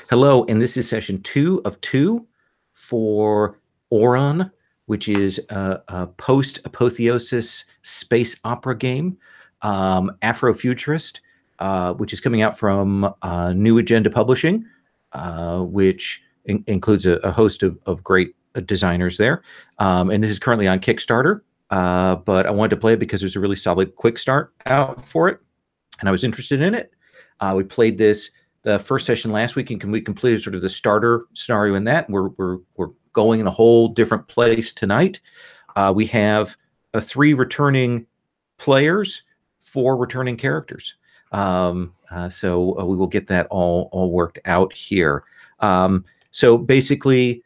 Hello, and this is session 2 of 2 for Orun, which is a post-apotheosis space opera game, afro-futurist, which is coming out from New Agenda Publishing, which includes a host of great designers there. And this is currently on Kickstarter, but I wanted to play it because there's a really solid Quickstart out for it, and I was interested in it. We played this the first session last week, and we completed sort of the starter scenario in that. We're going in a whole different place tonight. We have 3 returning players, 4 returning characters. So we will get that all worked out here. So basically,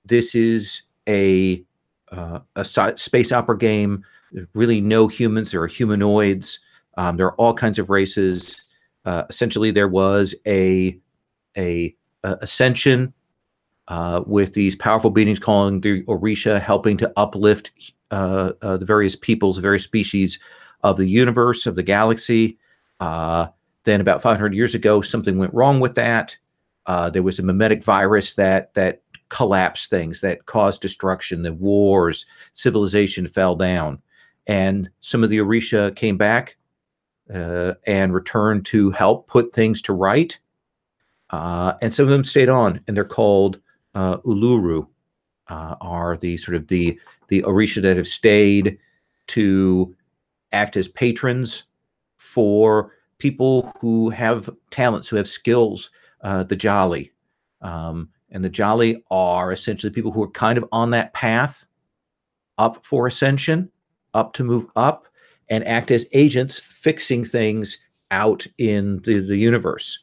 this is a space opera game. There's really no humans. There are humanoids. There are all kinds of races. Essentially, there was a ascension with these powerful beings calling the Orisha, helping to uplift the various peoples, the various species of the universe, of the galaxy. Then about 500 years ago, something went wrong with that. There was a mimetic virus that collapsed things, that caused destruction, the wars, civilization fell down. And some of the Orisha came back and returned to help put things to right. And some of them stayed on, and they're called Oluru, are the sort of the Orisha that have stayed to act as patrons for people who have talents, who have skills, the Djali. And the Djali are essentially people who are kind of on that path up for ascension, up to move up, and act as agents fixing things out in the universe,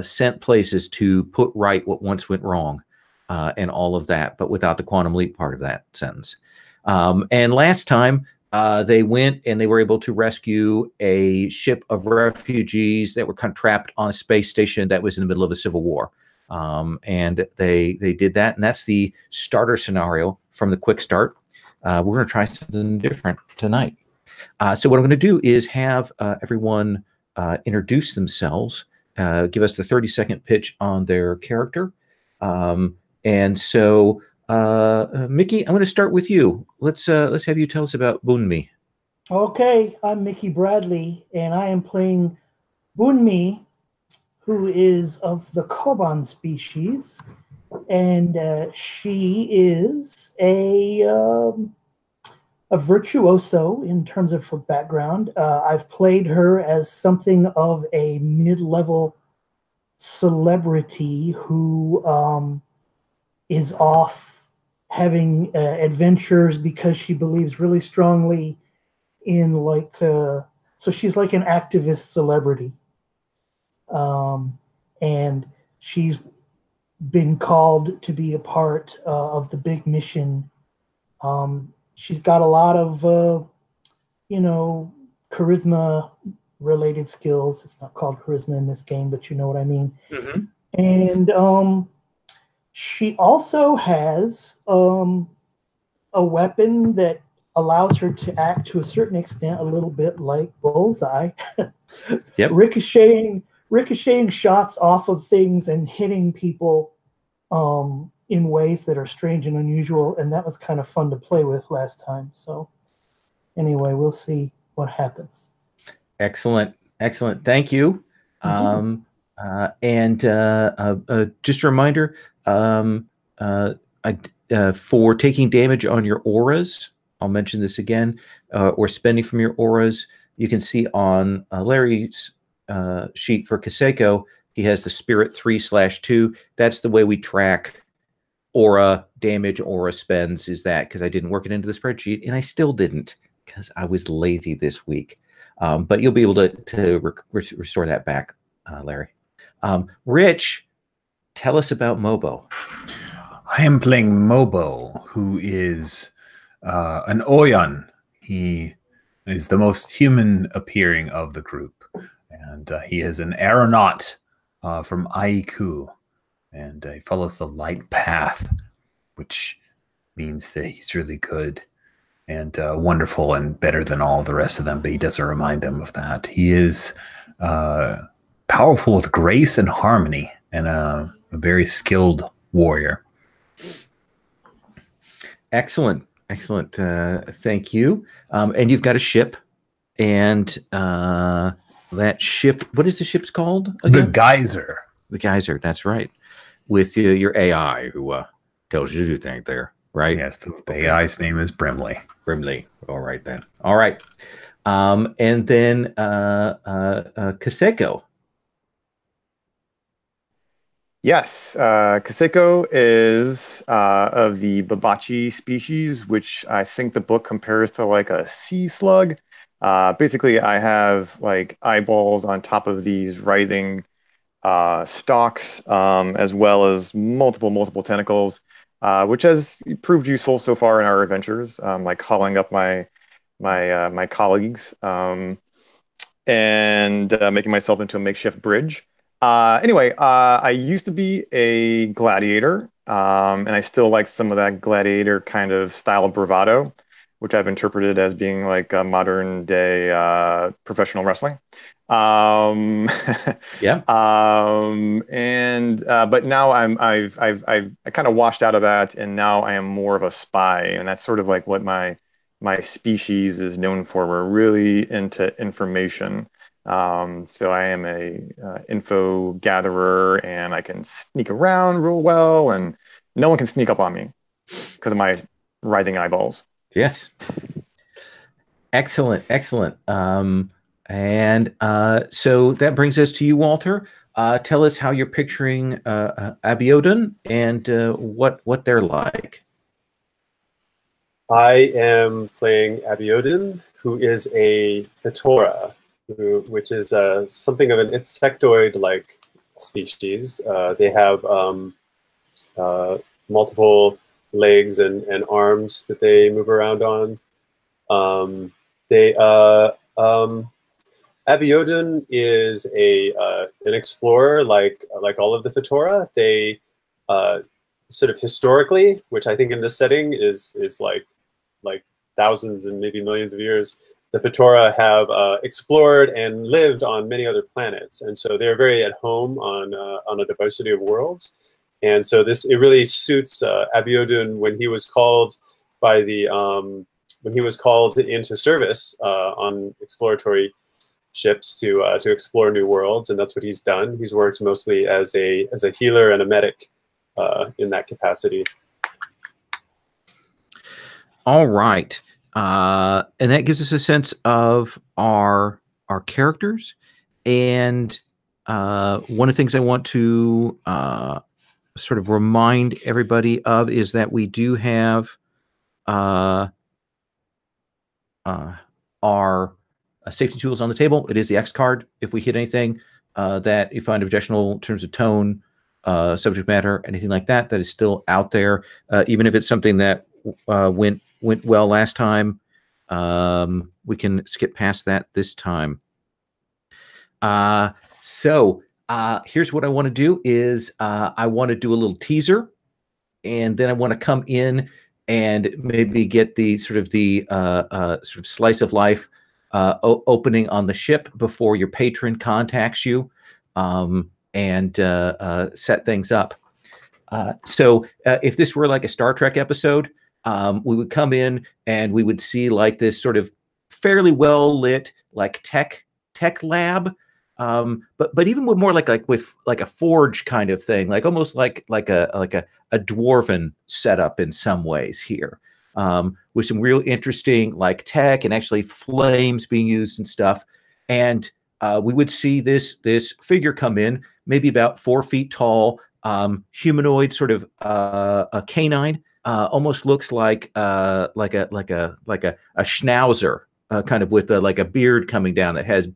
sent places to put right what once went wrong, and all of that, but without the quantum leap part of that sentence. And last time, they went and they were able to rescue a ship of refugees that were kind of trapped on a space station that was in the middle of a civil war. And they did that, and that's the starter scenario from the quick start. We're going to try something different tonight. So what I'm going to do is have everyone introduce themselves, give us the 30-second pitch on their character. And so, Mickey, I'm going to start with you. Let's have you tell us about Bunmi. Okay, I'm Mickey Bradley, and I am playing Bunmi, who is of the Koban species, and she is a virtuoso in terms of her background. I've played her as something of a mid-level celebrity who is off having adventures because she believes really strongly in so she's like an activist celebrity. And she's been called to be a part of the big mission. She's got a lot of, charisma-related skills. It's not called charisma in this game, but you know what I mean. Mm-hmm. And she also has a weapon that allows her to act to a certain extent a little bit like Bullseye. Yep. Ricocheting shots off of things and hitting people in ways that are strange and unusual, and that was kind of fun to play with last time. So anyway, we'll see what happens. Excellent. Thank you. Mm-hmm. And just a reminder, for taking damage on your auras, I'll mention this again, or spending from your auras, you can see on Larry's sheet for Kaseko, he has the Spirit 3/2. That's the way we track aura damage, aura spends, is that because I didn't work it into the spreadsheet, and I still didn't because I was lazy this week. But you'll be able to restore that back, Larry. Rich, tell us about Mobo. I am playing Mobo, who is an Oyan. He is the most human appearing of the group. And he is an aeronaut from Aiku, and he follows the light path, which means that he's really good and wonderful and better than all the rest of them, but he doesn't remind them of that. He is powerful with grace and harmony, and a very skilled warrior. Excellent, excellent. Thank you. And you've got a ship, and that ship. What is the ship's called again? The Geyser. The Geyser. That's right. With your AI who tells you to do things there, right? Yes, the AI's name is Brimley. Brimley. All right then. All right. And then Kaseko. Yes, Kaseko is of the Babachi species, which I think the book compares to like a sea slug. Basically, I have like eyeballs on top of these writhing stalks, as well as multiple tentacles, which has proved useful so far in our adventures, like calling up my colleagues, and making myself into a makeshift bridge. Anyway, I used to be a gladiator, and I still like some of that gladiator kind of style of bravado, which I've interpreted as being like a modern day professional wrestling. Yeah. But now I've kind of washed out of that, and now I am more of a spy, and that's sort of like what my species is known for. We're really into information. So I am a info gatherer, and I can sneak around real well, and no one can sneak up on me because of my writhing eyeballs. Yes. Excellent, excellent. So that brings us to you, Walter. Tell us how you're picturing Abiodun and what they're like. I am playing Abiodun, who is a Fetora, which is something of an insectoid-like species. They have multiple legs and arms that they move around on. Abiodun is an explorer, like all of the Fetora. They sort of historically, which I think in this setting is like thousands and maybe millions of years, the Fetora have explored and lived on many other planets, and so they're very at home on a diversity of worlds. And so it really suits Abiodun when he was called by when he was called into service on exploratory ships to explore new worlds, and that's what he's done. He's worked mostly as a healer and a medic in that capacity. All right. And that gives us a sense of our characters. And one of the things I want to sort of remind everybody of is that we do have our safety tools on the table. It is the X card. If we hit anything that you find objectionable in terms of tone, subject matter, anything like that, that is still out there, even if it's something that went well last time, we can skip past that this time. So here's what I want to do is I want to do a little teaser, and then I want to come in and maybe get the sort of slice of life opening on the ship before your patron contacts you, and set things up. So if this were like a Star Trek episode, we would come in and we would see like this sort of fairly well lit like tech lab, but even with more like with like a forge kind of thing, like almost like a dwarven setup in some ways here, with some real interesting like tech and actually flames being used and stuff. And we would see this figure come in, maybe about 4 feet tall, humanoid, sort of a canine. Almost looks like a schnauzer, kind of with like a beard coming down that has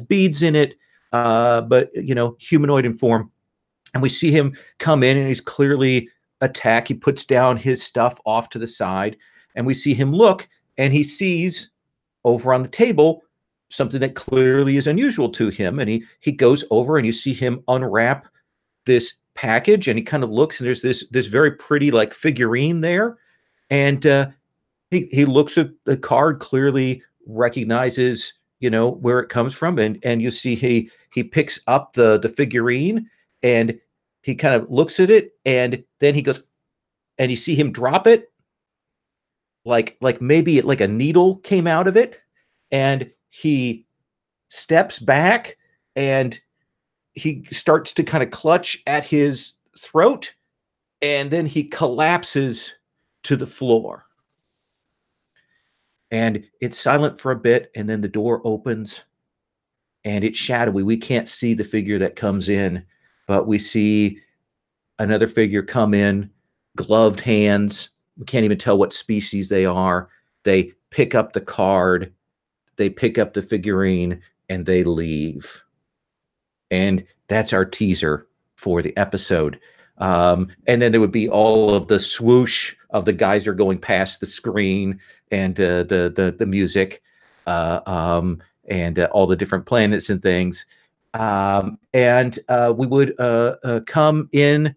beads in it, but humanoid in form. And we see him come in, and he's clearly attack. He puts down his stuff off to the side, and we see him look, and he sees over on the table something that clearly is unusual to him, and he goes over, and you see him unwrap this package, and he kind of looks, and there's this very pretty like figurine there, and he looks at the card, clearly recognizes where it comes from, and you see he picks up the figurine, and he kind of looks at it, and then he goes, and you see him drop it, like maybe like a needle came out of it, and he steps back, and he starts to kind of clutch at his throat, and then he collapses to the floor. And it's silent for a bit, and then the door opens, and it's shadowy. We can't see the figure that comes in, but we see another figure come in, gloved hands. We can't even tell what species they are. They pick up the card, they pick up the figurine, and they leave. And that's our teaser for the episode. And then there would be all of the swoosh of the geyser going past the screen, and the music, and all the different planets and things. And we would come in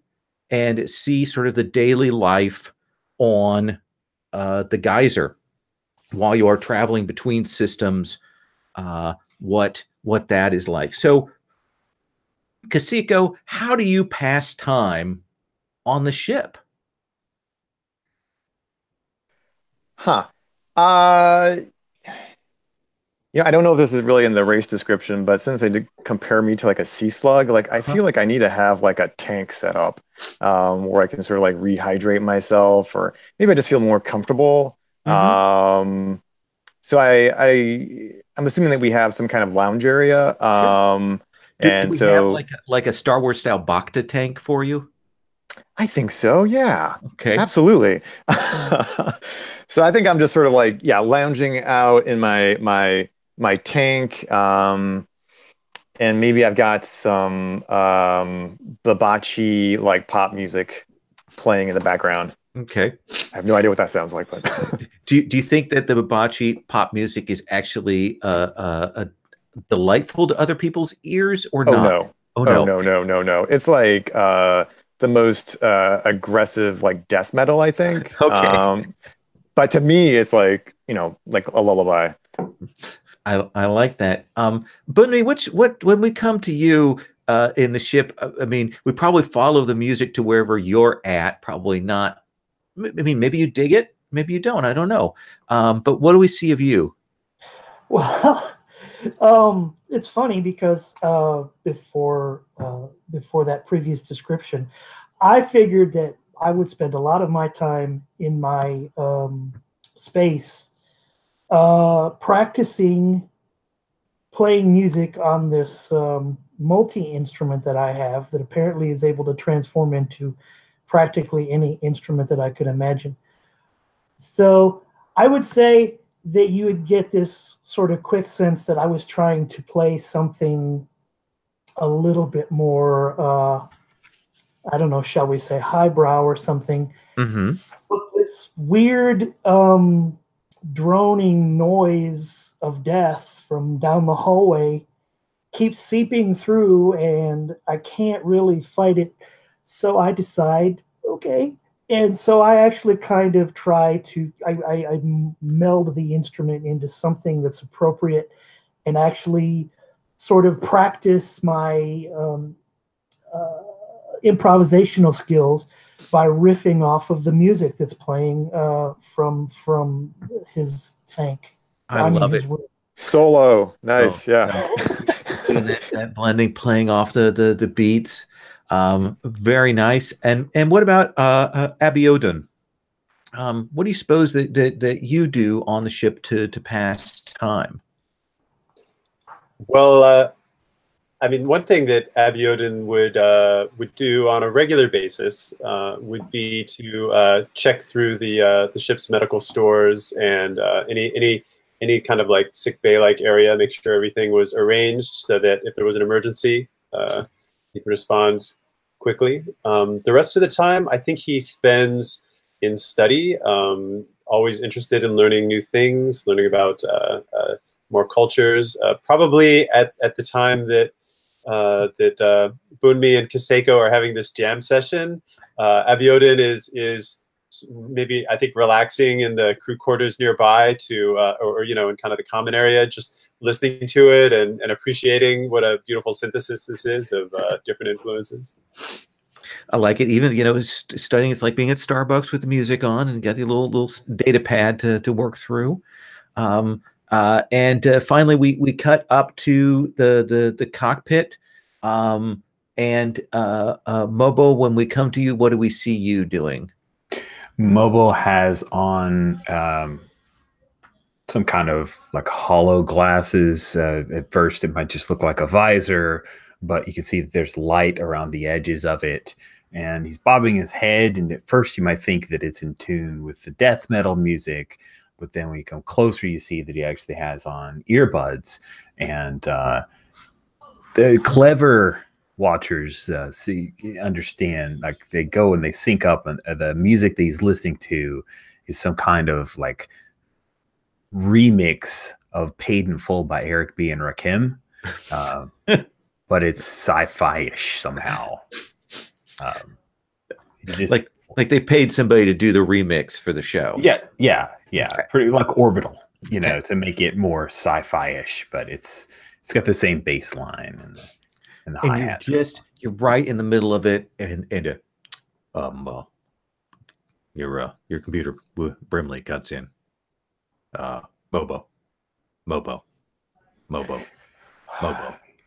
and see sort of the daily life on the geyser while you are traveling between systems, what that is like. So, Kaseko, how do you pass time on the ship? Huh. I don't know if this is really in the race description, but since they did compare me to like a sea slug, like I feel like I need to have like a tank set up, where I can sort of like rehydrate myself, or maybe I just feel more comfortable. So I'm assuming that we have some kind of lounge area. Do we have like a Star Wars style Bacta tank for you? I think so. Yeah. Okay. Absolutely. So I think I'm just sort of like, lounging out in my tank. And maybe I've got some Babachi like pop music playing in the background. Okay. I have no idea what that sounds like, but do you think that the Babachi pop music is actually delightful to other people's ears, or not? No. Oh no. It's like the most aggressive like death metal, I think. Okay. But to me, it's like, like a lullaby. I like that. Bunmi, when we come to you in the ship, I mean, we probably follow the music to wherever you're at. Probably not. I mean, maybe you dig it, maybe you don't. I don't know. But what do we see of you? Well, it's funny because before that previous description, I figured that I would spend a lot of my time in my space practicing playing music on this multi-instrument that I have that apparently is able to transform into practically any instrument that I could imagine. So I would say that you would get this sort of quick sense that I was trying to play something a little bit more, I don't know, shall we say highbrow or something. But this weird droning noise of death from down the hallway keeps seeping through, and I can't really fight it. So I decide, okay. And so I actually kind of try to, I meld the instrument into something that's appropriate, and actually sort of practice my improvisational skills by riffing off of the music that's playing from his tank. I love it. Solo. Nice. Yeah. Doing that blending, playing off the beats. Very nice. And what about Abiodun? What do you suppose that you do on the ship to pass time? Well, I mean, one thing that Abiodun would do on a regular basis would be to check through the ship's medical stores and any kind of like sick bay like area, make sure everything was arranged so that if there was an emergency, he could respond quickly. The rest of the time, I think he spends in study, always interested in learning new things, learning about more cultures. Probably at the time that Bunmi and Kaseko are having this jam session, Abiodun is maybe, I think, relaxing in the crew quarters nearby or in kind of the common area, just listening to it and appreciating what a beautiful synthesis this is of different influences. I like it. Even, studying, it's like being at Starbucks with the music on and got the little data pad to work through. And finally, we cut up to the cockpit. And Mobo, when we come to you, what do we see you doing? Mobo has on some kind of like hollow glasses. At first, it might just look like a visor, but you can see that there's light around the edges of it. And he's bobbing his head, and at first you might think that it's in tune with the death metal music, but then when you come closer, you see that he actually has on earbuds. And the clever watchers understand, like they go and they sync up, and the music that he's listening to is some kind of like remix of Paid in Full by Eric B. and Rakim. But it's sci-fi-ish somehow. Like they paid somebody to do the remix for the show. Yeah. Okay. Pretty like Orbital, to make it more sci-fi-ish, but it's got the same bass line and the hi-hats. You're right in the middle of it, and your computer Brimley cuts in. Mobo.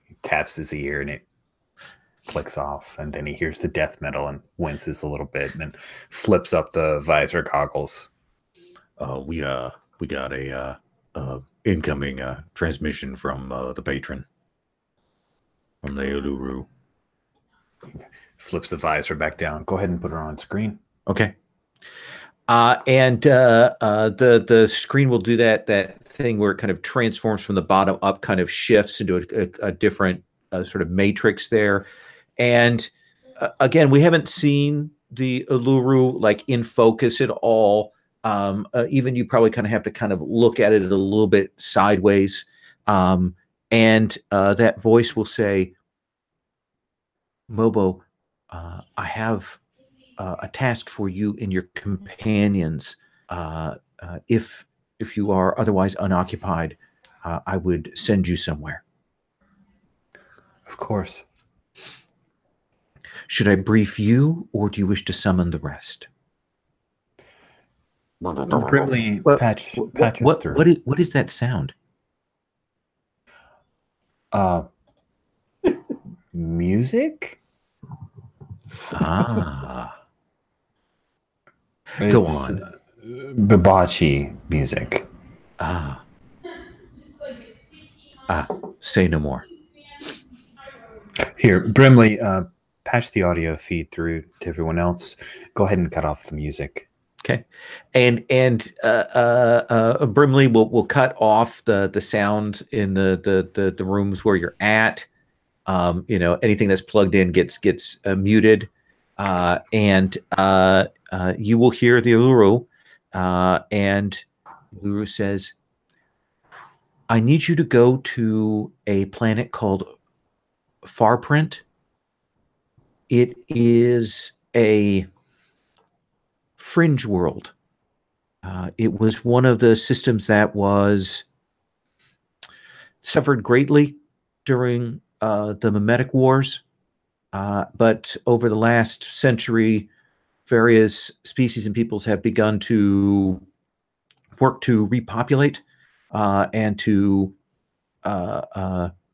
He taps his ear and it clicks off, and then he hears the death metal and winces a little bit, and then flips up the visor goggles. We got a incoming transmission from the patron from the Oluru. Flips the visor back down. Go ahead and put her on screen. Okay. And the screen will do that thing where it kind of transforms from the bottom up, kind of shifts into a different sort of matrix there. And again, we haven't seen the Oluru like in focus at all. Even you probably kind of have to kind of look at it a little bit sideways. And that voice will say, Mobo, I have a task for you and your companions. If you are otherwise unoccupied, I would send you somewhere. Of course. Should I brief you, or do you wish to summon the rest? Brimley patches through. What is that sound? Music? Go on. Babachi music. Say no more. Here, Brimley, patch the audio feed through to everyone else. Go ahead and cut off the music. Okay. And Brimley will cut off the sound in the rooms where you're at. Anything that's plugged in gets muted. And you will hear the Oluru, and Oluru says, I need you to go to a planet called Farprint. It is a fringe world. It was one of the systems that was suffered greatly during the Mimetic Wars. But over the last century, various species and peoples have begun to work to repopulate and to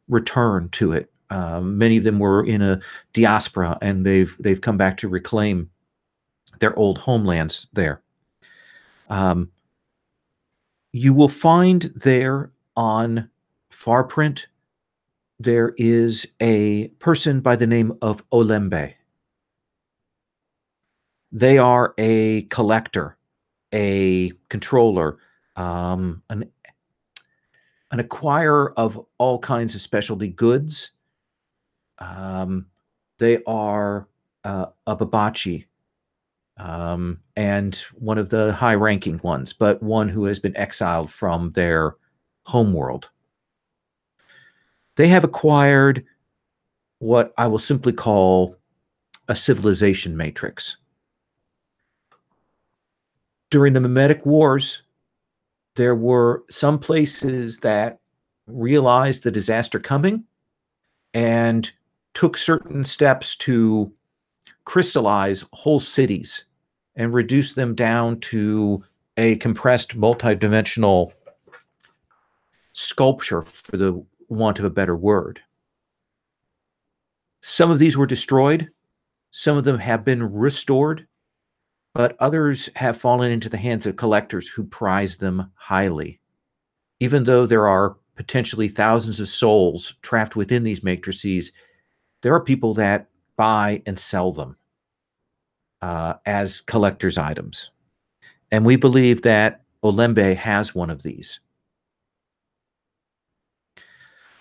return to it. Many of them were in a diaspora, and they've come back to reclaim their old homelands there. You will find there on Farprint, there is a person by the name of Olembe. They are a collector, a controller, an acquirer of all kinds of specialty goods. They are a Babachi, and one of the high-ranking ones, but one who has been exiled from their homeworld. They have acquired what I will simply call a civilization matrix. During the Mimetic Wars, there were some places that realized the disaster coming and took certain steps to crystallize whole cities and reduce them down to a compressed multidimensional sculpture, for the want of a better word. Some of these were destroyed. Some of them have been restored, but others have fallen into the hands of collectors who prize them highly. Even though there are potentially thousands of souls trapped within these matrices, there are people that buy and sell them as collector's items. And we believe that Olembe has one of these.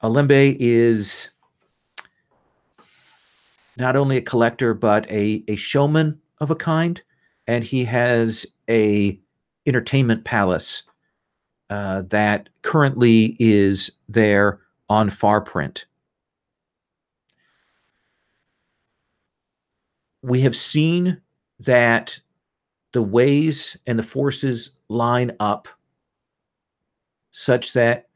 Olembe is not only a collector, but a showman of a kind, and he has a entertainment palace that currently is there on Farprint. We have seen that the ways and the forces line up such that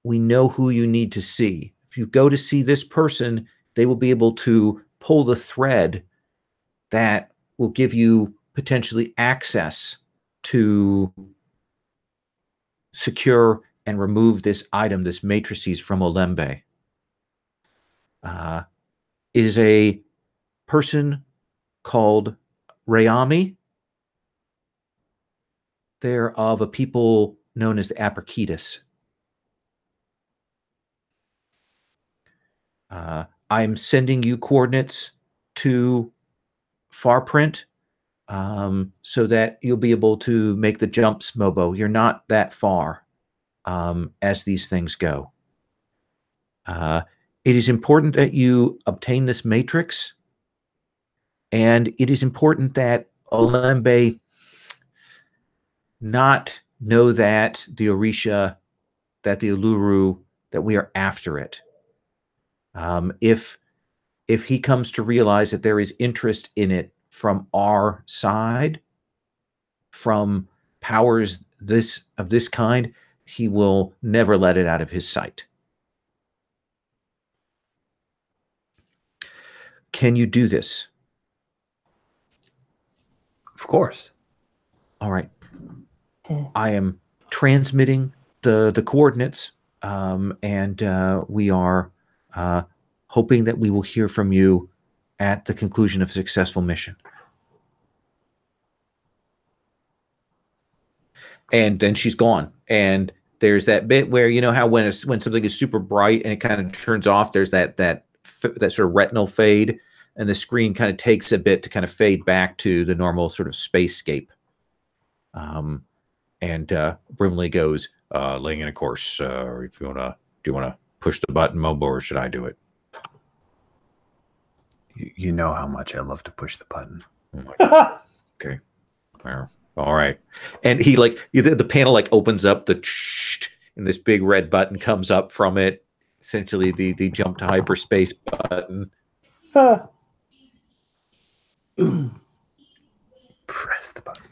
we know who you need to see. If you go to see this person, they will be able to pull the thread that will give you potentially access to secure and remove this item, this matrices, from Olembe. It is a person called Rayami. They're of a people known as the Aperketus. I'm sending you coordinates to Farprint so that you'll be able to make the jumps, Mobo. You're not that far as these things go. It is important that you obtain this matrix, and it is important that Olembe not know that the Orisha, that the Oluru, that we are after it. If he comes to realize that there is interest in it from our side, from powers of this kind, he will never let it out of his sight. Can you do this? Of course. All right. I am transmitting the coordinates, and we are hoping that we will hear from you at the conclusion of a successful mission. And then she's gone. And there's that bit where, you know how when something is super bright and it kind of turns off, there's that sort of retinal fade, and the screen kind of takes a bit to kind of fade back to the normal sort of spacescape. And Brimley goes, laying in a course, or if you wanna, do you want to push the button, Mobo, or should I do it? You know how much I love to push the button. Okay. All right. And he the panel opens up, and this big red button comes up from it. Essentially the jump to hyperspace button. Press the button.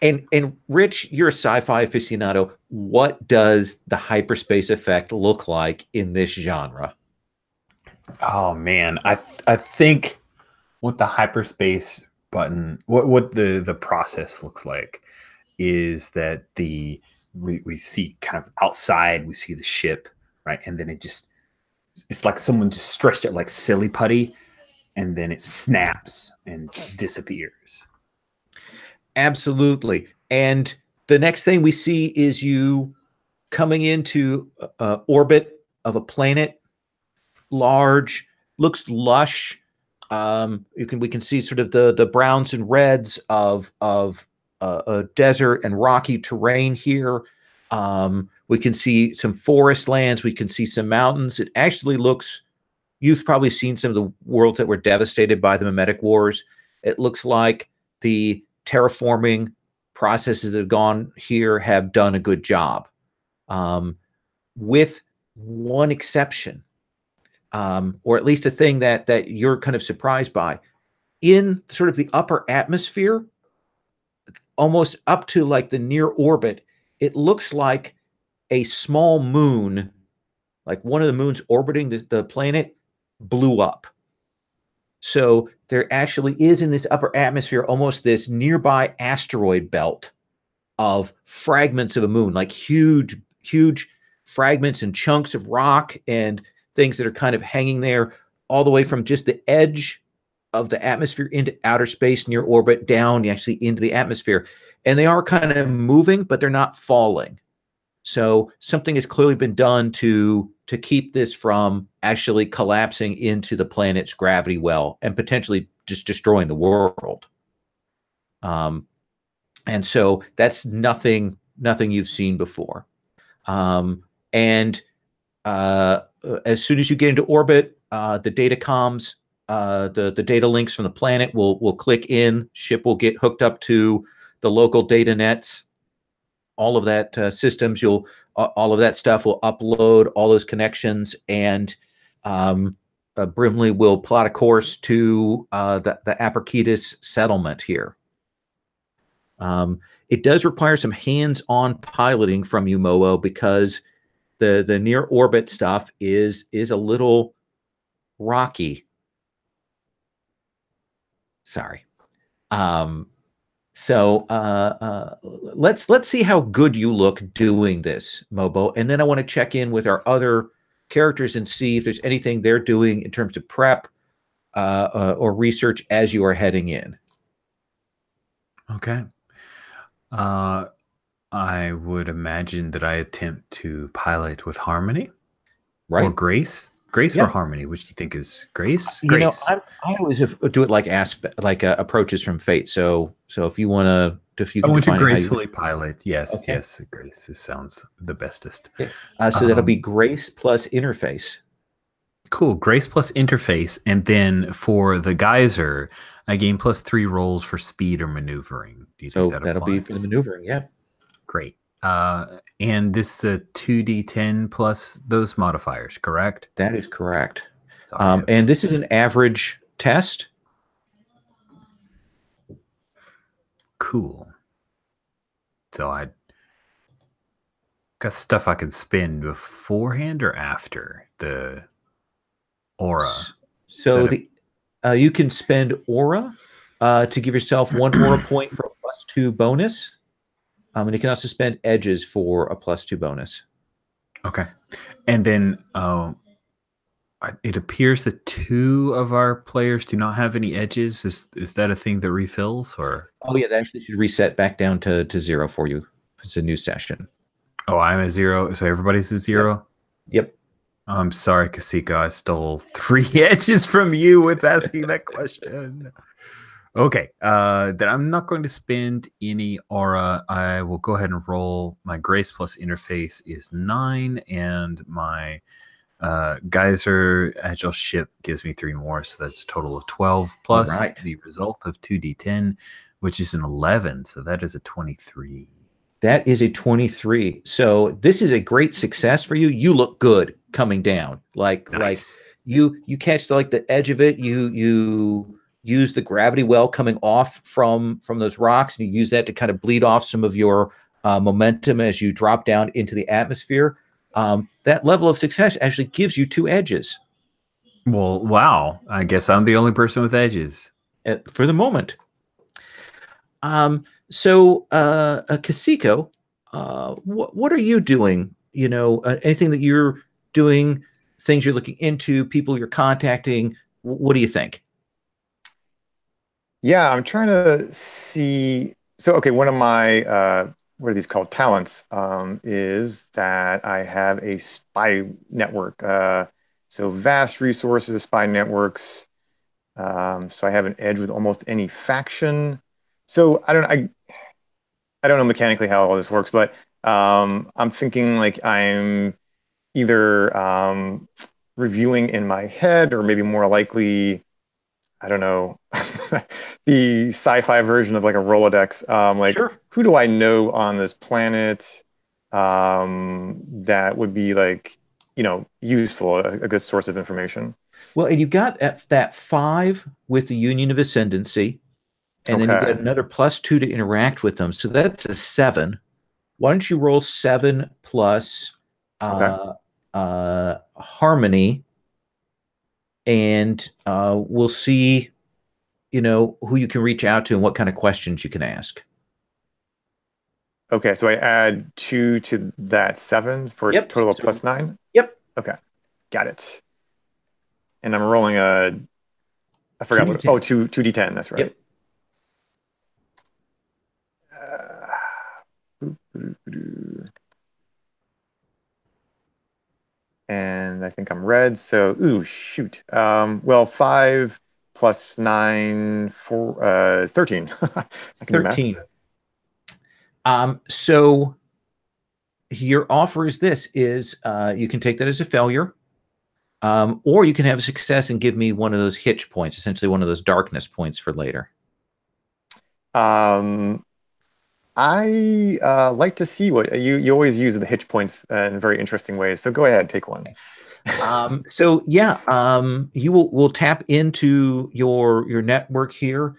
And Rich, you're a sci-fi aficionado. What does the hyperspace effect look like in this genre? Oh man, I think what the hyperspace button, what the process looks like, is that we see kind of outside, we see the ship, right, and then it's like someone just stretched it like silly putty, and then it snaps and disappears. Absolutely. And the next thing we see is you coming into orbit of a planet, large, looks lush. We can see sort of the browns and reds of a desert and rocky terrain here. We can see some forest lands. We can see some mountains. It actually looks, you've probably seen some of the worlds that were devastated by the Memetic Wars. It looks like the terraforming processes that have gone here have done a good job, with one exception, or at least a thing that you're kind of surprised by. In sort of the upper atmosphere, almost up to like the near orbit, it looks like a small moon, like one of the moons orbiting the planet, blew up. So there actually is in this upper atmosphere almost this nearby asteroid belt of fragments of a moon, like huge fragments and chunks of rock and things that are kind of hanging there all the way from just the edge of the atmosphere into outer space near orbit down actually into the atmosphere. And they are kind of moving, but they're not falling. So something has clearly been done to keep this from actually collapsing into the planet's gravity well and potentially just destroying the world. And so that's nothing you've seen before. And as soon as you get into orbit, the data comms, the data links from the planet will click in. Ship will get hooked up to the local data nets. All of that systems, all of that stuff will upload all those connections, and Brimley will plot a course to the Aperkitis settlement here. It does require some hands-on piloting from you, Momo, because the near orbit stuff is a little rocky. Sorry. So let's see how good you look doing this, Mobo, and then I want to check in with our other characters and see if there's anything they're doing in terms of prep or research as you are heading in. Okay. I would imagine that I attempt to pilot with Harmony, right? Or Grace. Grace Yeah. or Harmony, which do you think is Grace? Grace. I always do it like approaches from fate. So if you want to, if you I can want to define gracefully pilot. Yes, Okay. yes, Grace. This sounds the bestest. Okay. So that'll be Grace plus interface. Cool. Grace plus interface, and then for the geyser, I gain +3 rolls for speed or maneuvering. Do you think that that'll applies? be for the maneuvering? Yeah. Great. And this is a 2d10 plus those modifiers, correct? That is correct. Sorry, And this is an average test. Cool. So I got stuff I can spend beforehand or after the aura. So you can spend aura to give yourself 1 aura point for a +2 bonus. And you can also spend edges for a +2 bonus. Okay. And then it appears that 2 of our players do not have any edges. Is that a thing that refills, or? Oh yeah, that actually should reset back down to 0 for you. It's a new session. Oh, I'm a 0, so everybody's a 0? Yep. I'm sorry, Kasika. I stole 3 edges from you with asking that question. Okay, then I'm not going to spend any aura. I will go ahead and roll. My Grace plus interface is 9, and my geyser agile ship gives me 3 more, so that's a total of 12 plus the result of 2d10, which is an 11, so that is a 23. That is a 23. So this is a great success for you. You look good coming down. Like you catch the edge of it. You use the gravity well coming off from those rocks, and you use that to kind of bleed off some of your momentum as you drop down into the atmosphere. That level of success actually gives you 2 edges. Well, wow. I guess I'm the only person with edges. For the moment. So Kasiko, what are you doing? You know, anything that you're doing, things you're looking into, people you're contacting, what do you think? Yeah, I'm trying to see. So, okay, one of my, what are these called? Talents, is that I have a spy network. So vast resources, spy networks. So I have an edge with almost any faction. So I don't know mechanically how all this works, but I'm thinking like I'm either reviewing in my head, or maybe more likely, I don't know, the sci-fi version of like a Rolodex. Sure. Who do I know on this planet that would be like, useful, a good source of information? Well, and you got that 5 with the Union of Ascendancy, and then you got another +2 to interact with them. So that's a 7. Why don't you roll 7 plus Harmony? and we'll see, who you can reach out to and what kind of questions you can ask. Okay, so I add 2 to that 7 for a total of +9? Yep. Okay, got it. And I'm rolling I forgot 2d10. what, 2d10, that's right. Yep. And I think I'm red, so, ooh, shoot. Well, 5 + 9, 13. I can do 13. math. So your offer is you can take that as a failure, or you can have a success and give me one of those hitch points, essentially one of those darkness points for later. I like to see what you always use the hitch points in very interesting ways. So go ahead, take one. So yeah, you will tap into your network here.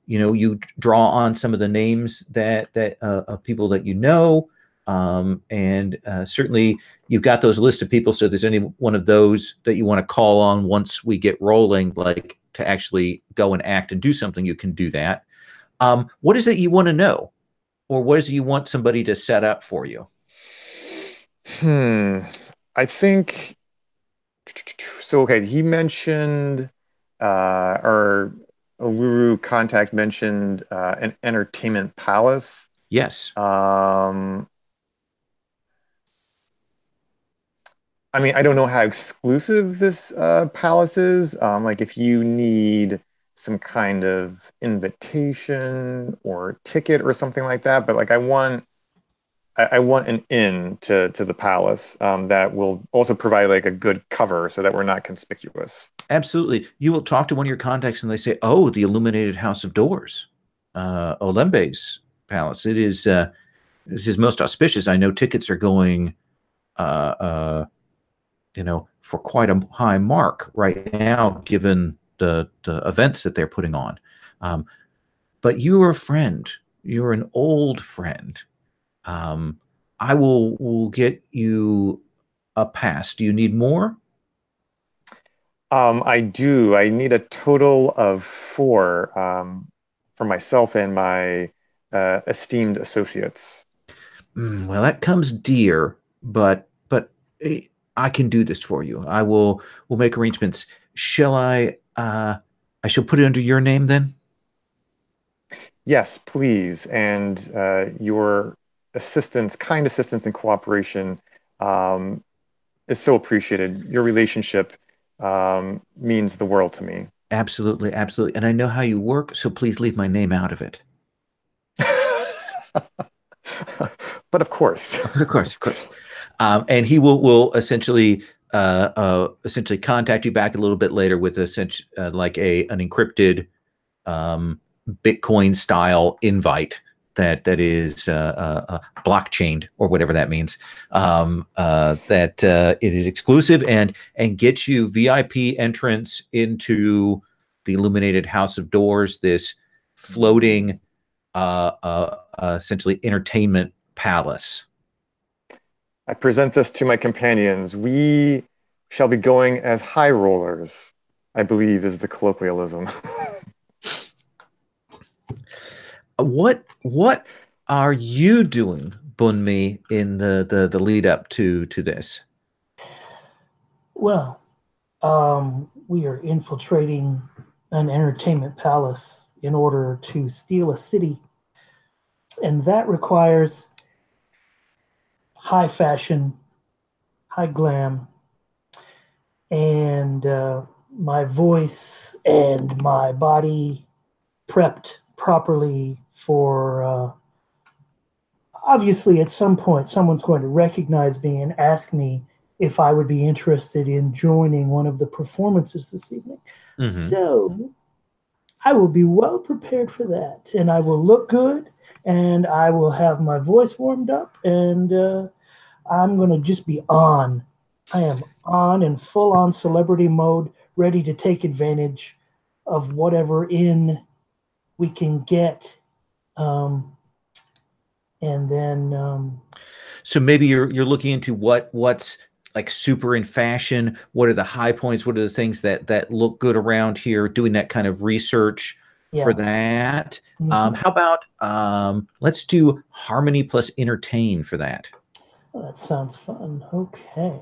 You draw on some of the names that of people that you know, and certainly you've got those list of people. So if there's any one of those that you want to call on once we get rolling, like to actually go and act and do something, you can do that. What is it you want to know, or what is it you want somebody to set up for you? I think so. Okay, he mentioned, or Oluru contact mentioned an entertainment palace. Yes. I mean, I don't know how exclusive this palace is. Like, if you need some kind of invitation or ticket or something like that, but like, I want an in to the palace that will also provide like a good cover so that we're not conspicuous. Absolutely. You will talk to one of your contacts and they say, oh, the illuminated House of Doors, Olembe's palace. This is most auspicious. I know tickets are going, for quite a high mark right now, given the events that they're putting on. But you're a friend. You're an old friend. I will get you a pass. Do you need more? I do. I need a total of 4 for myself and my esteemed associates. Well, that comes dear, but I can do this for you. We'll make arrangements. Shall I shall put it under your name then? Yes, please. And your kind assistance and cooperation is so appreciated. Your relationship means the world to me. Absolutely, absolutely. And I know how you work, so please leave my name out of it. But of course. Of course. And he will essentially contact you back a little bit later with like an encrypted Bitcoin style invite that is blockchained or whatever that means. That it is exclusive and gets you VIP entrance into the illuminated House of Doors, this floating essentially entertainment palace. I present this to my companions. We shall be going as high rollers, I believe is the colloquialism. What are you doing, Bunmi, in the lead up to this? Well, we are infiltrating an entertainment palace in order to steal a city, and that requires high fashion, high glam, and my voice and my body prepped properly for obviously at some point someone's going to recognize me and ask me if I would be interested in joining one of the performances this evening. Mm-hmm. So I will be well prepared for that, and I will look good, and I will have my voice warmed up, and I'm going to just be on. I am on in full-on celebrity mode, ready to take advantage of whatever we can get. And then so maybe you're looking into what's like super in fashion? What are the high points? What are the things that look good around here? Doing that kind of research for that. How about let's do harmony plus entertain for that. Oh, that sounds fun. Okay.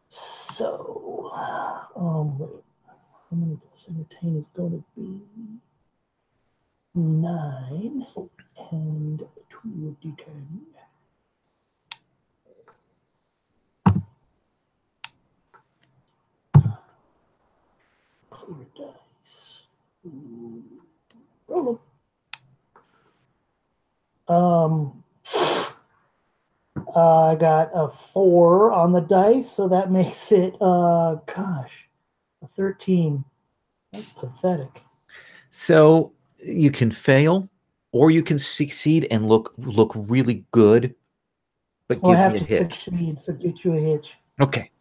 So, wait. Harmony plus entertain is going to be 9 and 2 d10. Clear dice. Roll them. I got a 4 on the dice, so that makes it, gosh, a 13. That's pathetic. So you can fail, or you can succeed and look really good. But Well, I have give to me a hitch. succeed, so get you a hitch. Okay.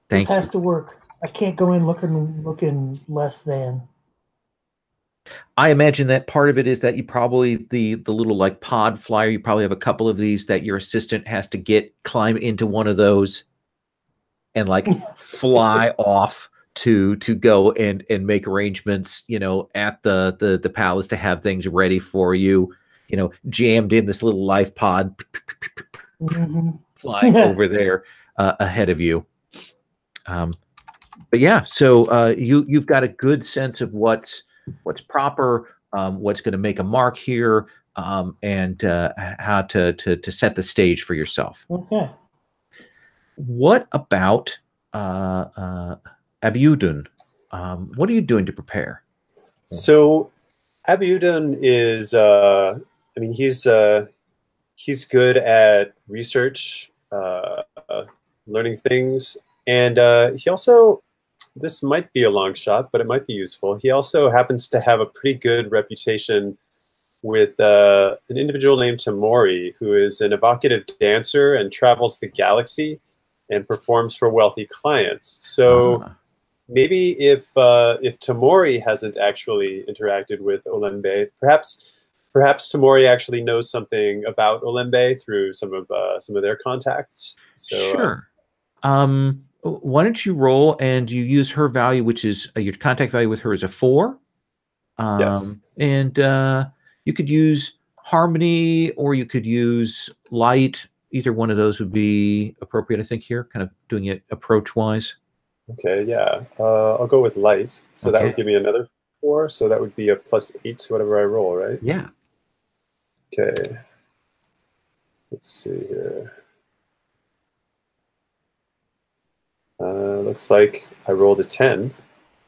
This Thank you. has to work. I can't go in looking less than. I imagine that part of it is that you probably the little like pod flyer, you probably have a couple of these that your assistant has to climb into one of those and like fly off to go and make arrangements, you know, at the palace to have things ready for you, you know, jammed in this little life pod flying over there ahead of you. But yeah, so you've got a good sense of what's proper, what's going to make a mark here, and how to set the stage for yourself. Okay. What about Abiudun? What are you doing to prepare? So Abiudun is, I mean, he's good at research, learning things, and he also, this might be a long shot, but it might be useful. He also happens to have a pretty good reputation with an individual named Tamori, who is an evocative dancer and travels the galaxy and performs for wealthy clients. So maybe if Tamori hasn't actually interacted with Olembe, perhaps Tamori actually knows something about Olembe through some of their contacts. So, sure. Why don't you roll and you use her value, which is your contact value with her is a 4. Yes. And you could use harmony or you could use light. Either one of those would be appropriate, I think, here, kind of doing it approach-wise. Okay, yeah. I'll go with light. So that would give me another 4. So that would be a +8 whatever I roll, right? Yeah. Okay. Let's see here. Looks like I rolled a 10.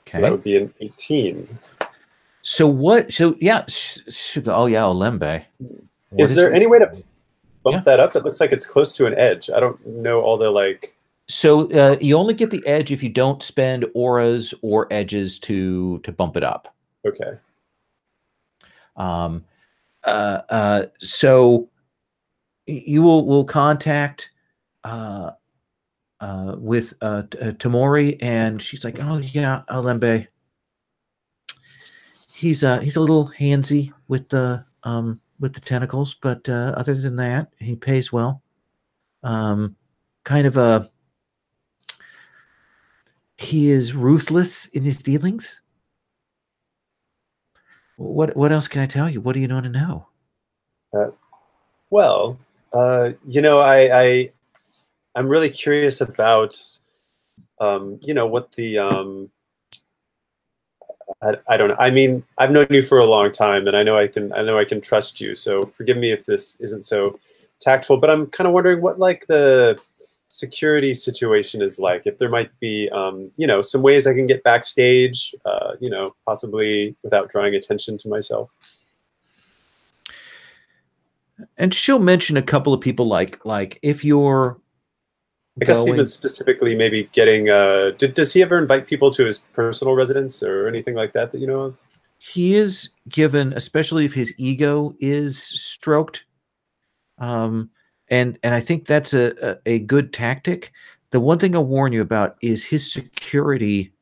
So that would be an 18. So what? So yeah. Oh yeah, Olembe. Is there any way to bump that up? It looks like it's close to an edge. I don't know all the like. So you only get the edge if you don't spend auras or edges to bump it up. Okay. So you will contact with Tamori, and she's like, "Oh yeah, Olembe. He's a little handsy with the tentacles, but other than that, he pays well. Kind of a he is ruthless in his dealings. What else can I tell you? What do you want to know?" Well, you know, I'm really curious about, you know, what the I don't know. I mean, I've known you for a long time, and I know I can trust you. So forgive me if this isn't so tactful, but I'm kind of wondering what like the security situation is like. If there might be, you know, some ways I can get backstage, you know, possibly without drawing attention to myself. And she'll mention a couple of people like if you're I guess even specifically maybe getting does he ever invite people to his personal residence or anything like that you know of? He is given, especially if his ego is stroked. And I think that's a good tactic. The one thing I'll warn you about is his security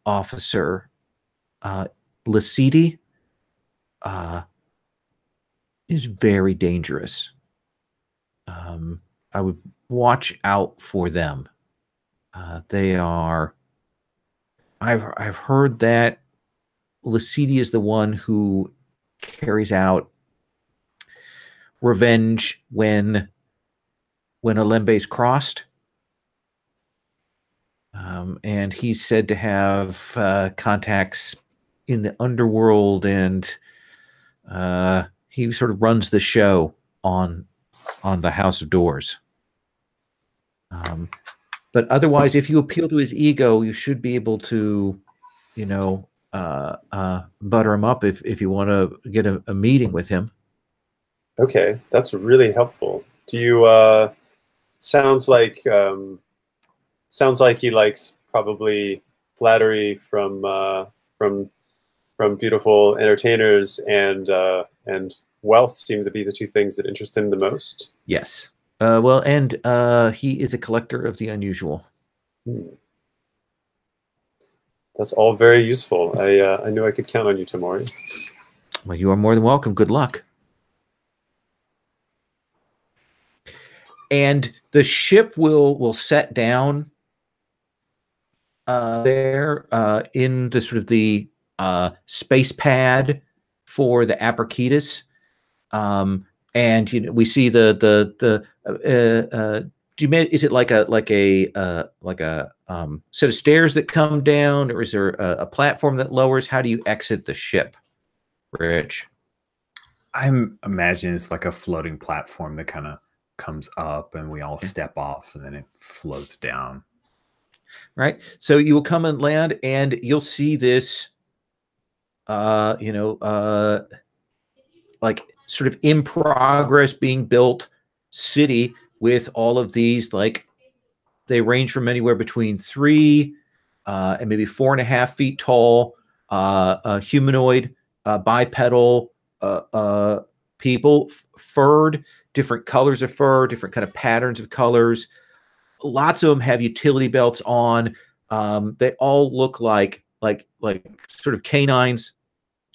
officer, Lasidi, is very dangerous. would watch out for them. They are. I've heard that Lasidi is the one who carries out revenge when Alembe's crossed. And he's said to have contacts in the underworld, and he sort of runs the show on the House of Doors. But otherwise, if you appeal to his ego, you should be able to, butter him up if you want to get a meeting with him. Okay, that's really helpful. Do you? Sounds like he likes probably flattery from beautiful entertainers, and wealth seem to be the two things that interest him the most. Yes. Well, and he is a collector of the unusual. That's all very useful. I knew I could count on you, Tamori. Well, you are more than welcome. Good luck. And the ship will set down there in the sort of the space pad for the Aperkitis. And we see the is it like a set of stairs that come down, or is there a platform that lowers? How do you exit the ship, Rich? I'm imagining it's like a floating platform that kind of comes up, and we all step off, and then it floats down. Right. So you will come and land, and you'll see this, like sort of in progress being built city with all of these, like they range from anywhere between 3 and maybe 4.5 feet tall, humanoid, bipedal people, furred, different colors of fur, different kind of patterns of colors. Lots of them have utility belts on. They all look like sort of canines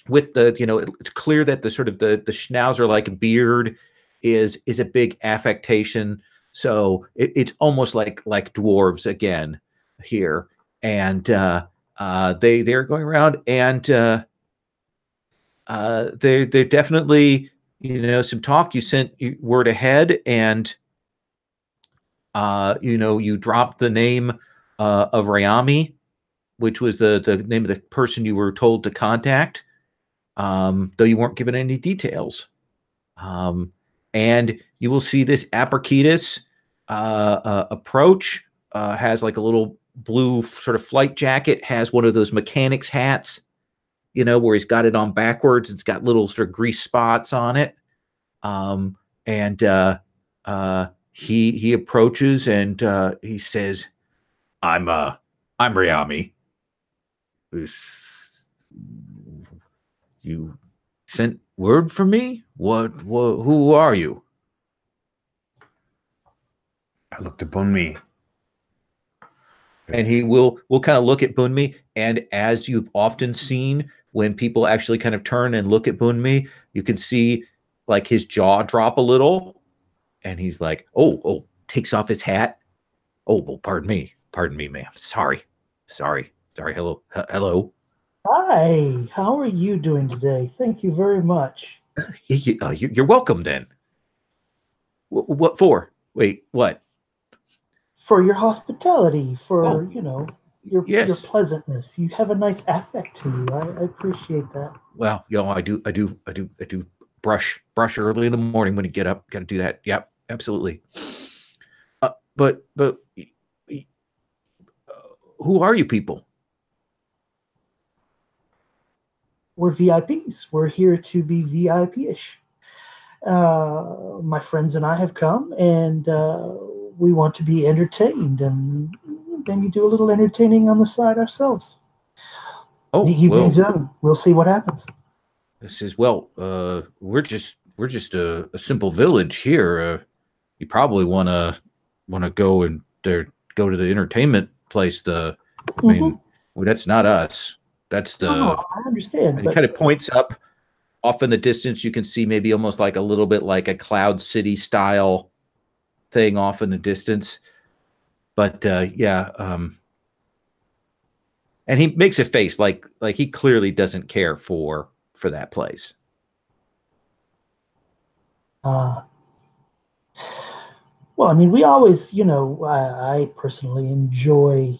with the, it's clear that the sort of the schnauzer like beard is a big affectation. So it's almost like dwarves again here. And they're going around, and they're definitely, some talk. You sent word ahead, and you dropped the name of Rayami, which was the name of the person you were told to contact, though you weren't given any details. And you will see this Aperkitis approach, has like a little blue sort of flight jacket, has one of those mechanics hats, where he's got it on backwards. It's got little sort of grease spots on it. And he approaches, and he says, I'm Rayami. You sent word for me? Who are you? I looked at Bunmi. And he will kind of look at Bunmi, and as you've often seen, when people actually kind of turn and look at Bunmi, you can see like his jaw drop a little, and he's like, oh, takes off his hat. Oh, well, pardon me, ma'am. Sorry. Hello. Hi, how are you doing today? Thank you very much. You're welcome then. What for? Wait, what? For your hospitality, for, your pleasantness. You have a nice affect to you. I appreciate that. Well, I do brush early in the morning when you get up. Got to do that. Yep, absolutely. But who are you people? We're VIPs. We're here to be VIP-ish. My friends and I have come, and we want to be entertained, and then you do a little entertaining on the side ourselves. Oh, the evening's young. We'll see what happens. This is we're just a simple village here. You probably want to go and go to the entertainment place. I mean, that's not us. That's the. Oh, I understand. And it kind of points up off in the distance. You can see maybe almost like a little bit like a Cloud City style thing off in the distance. But yeah, and he makes a face like he clearly doesn't care for that place. Well, I mean, we always, you know, I personally enjoy,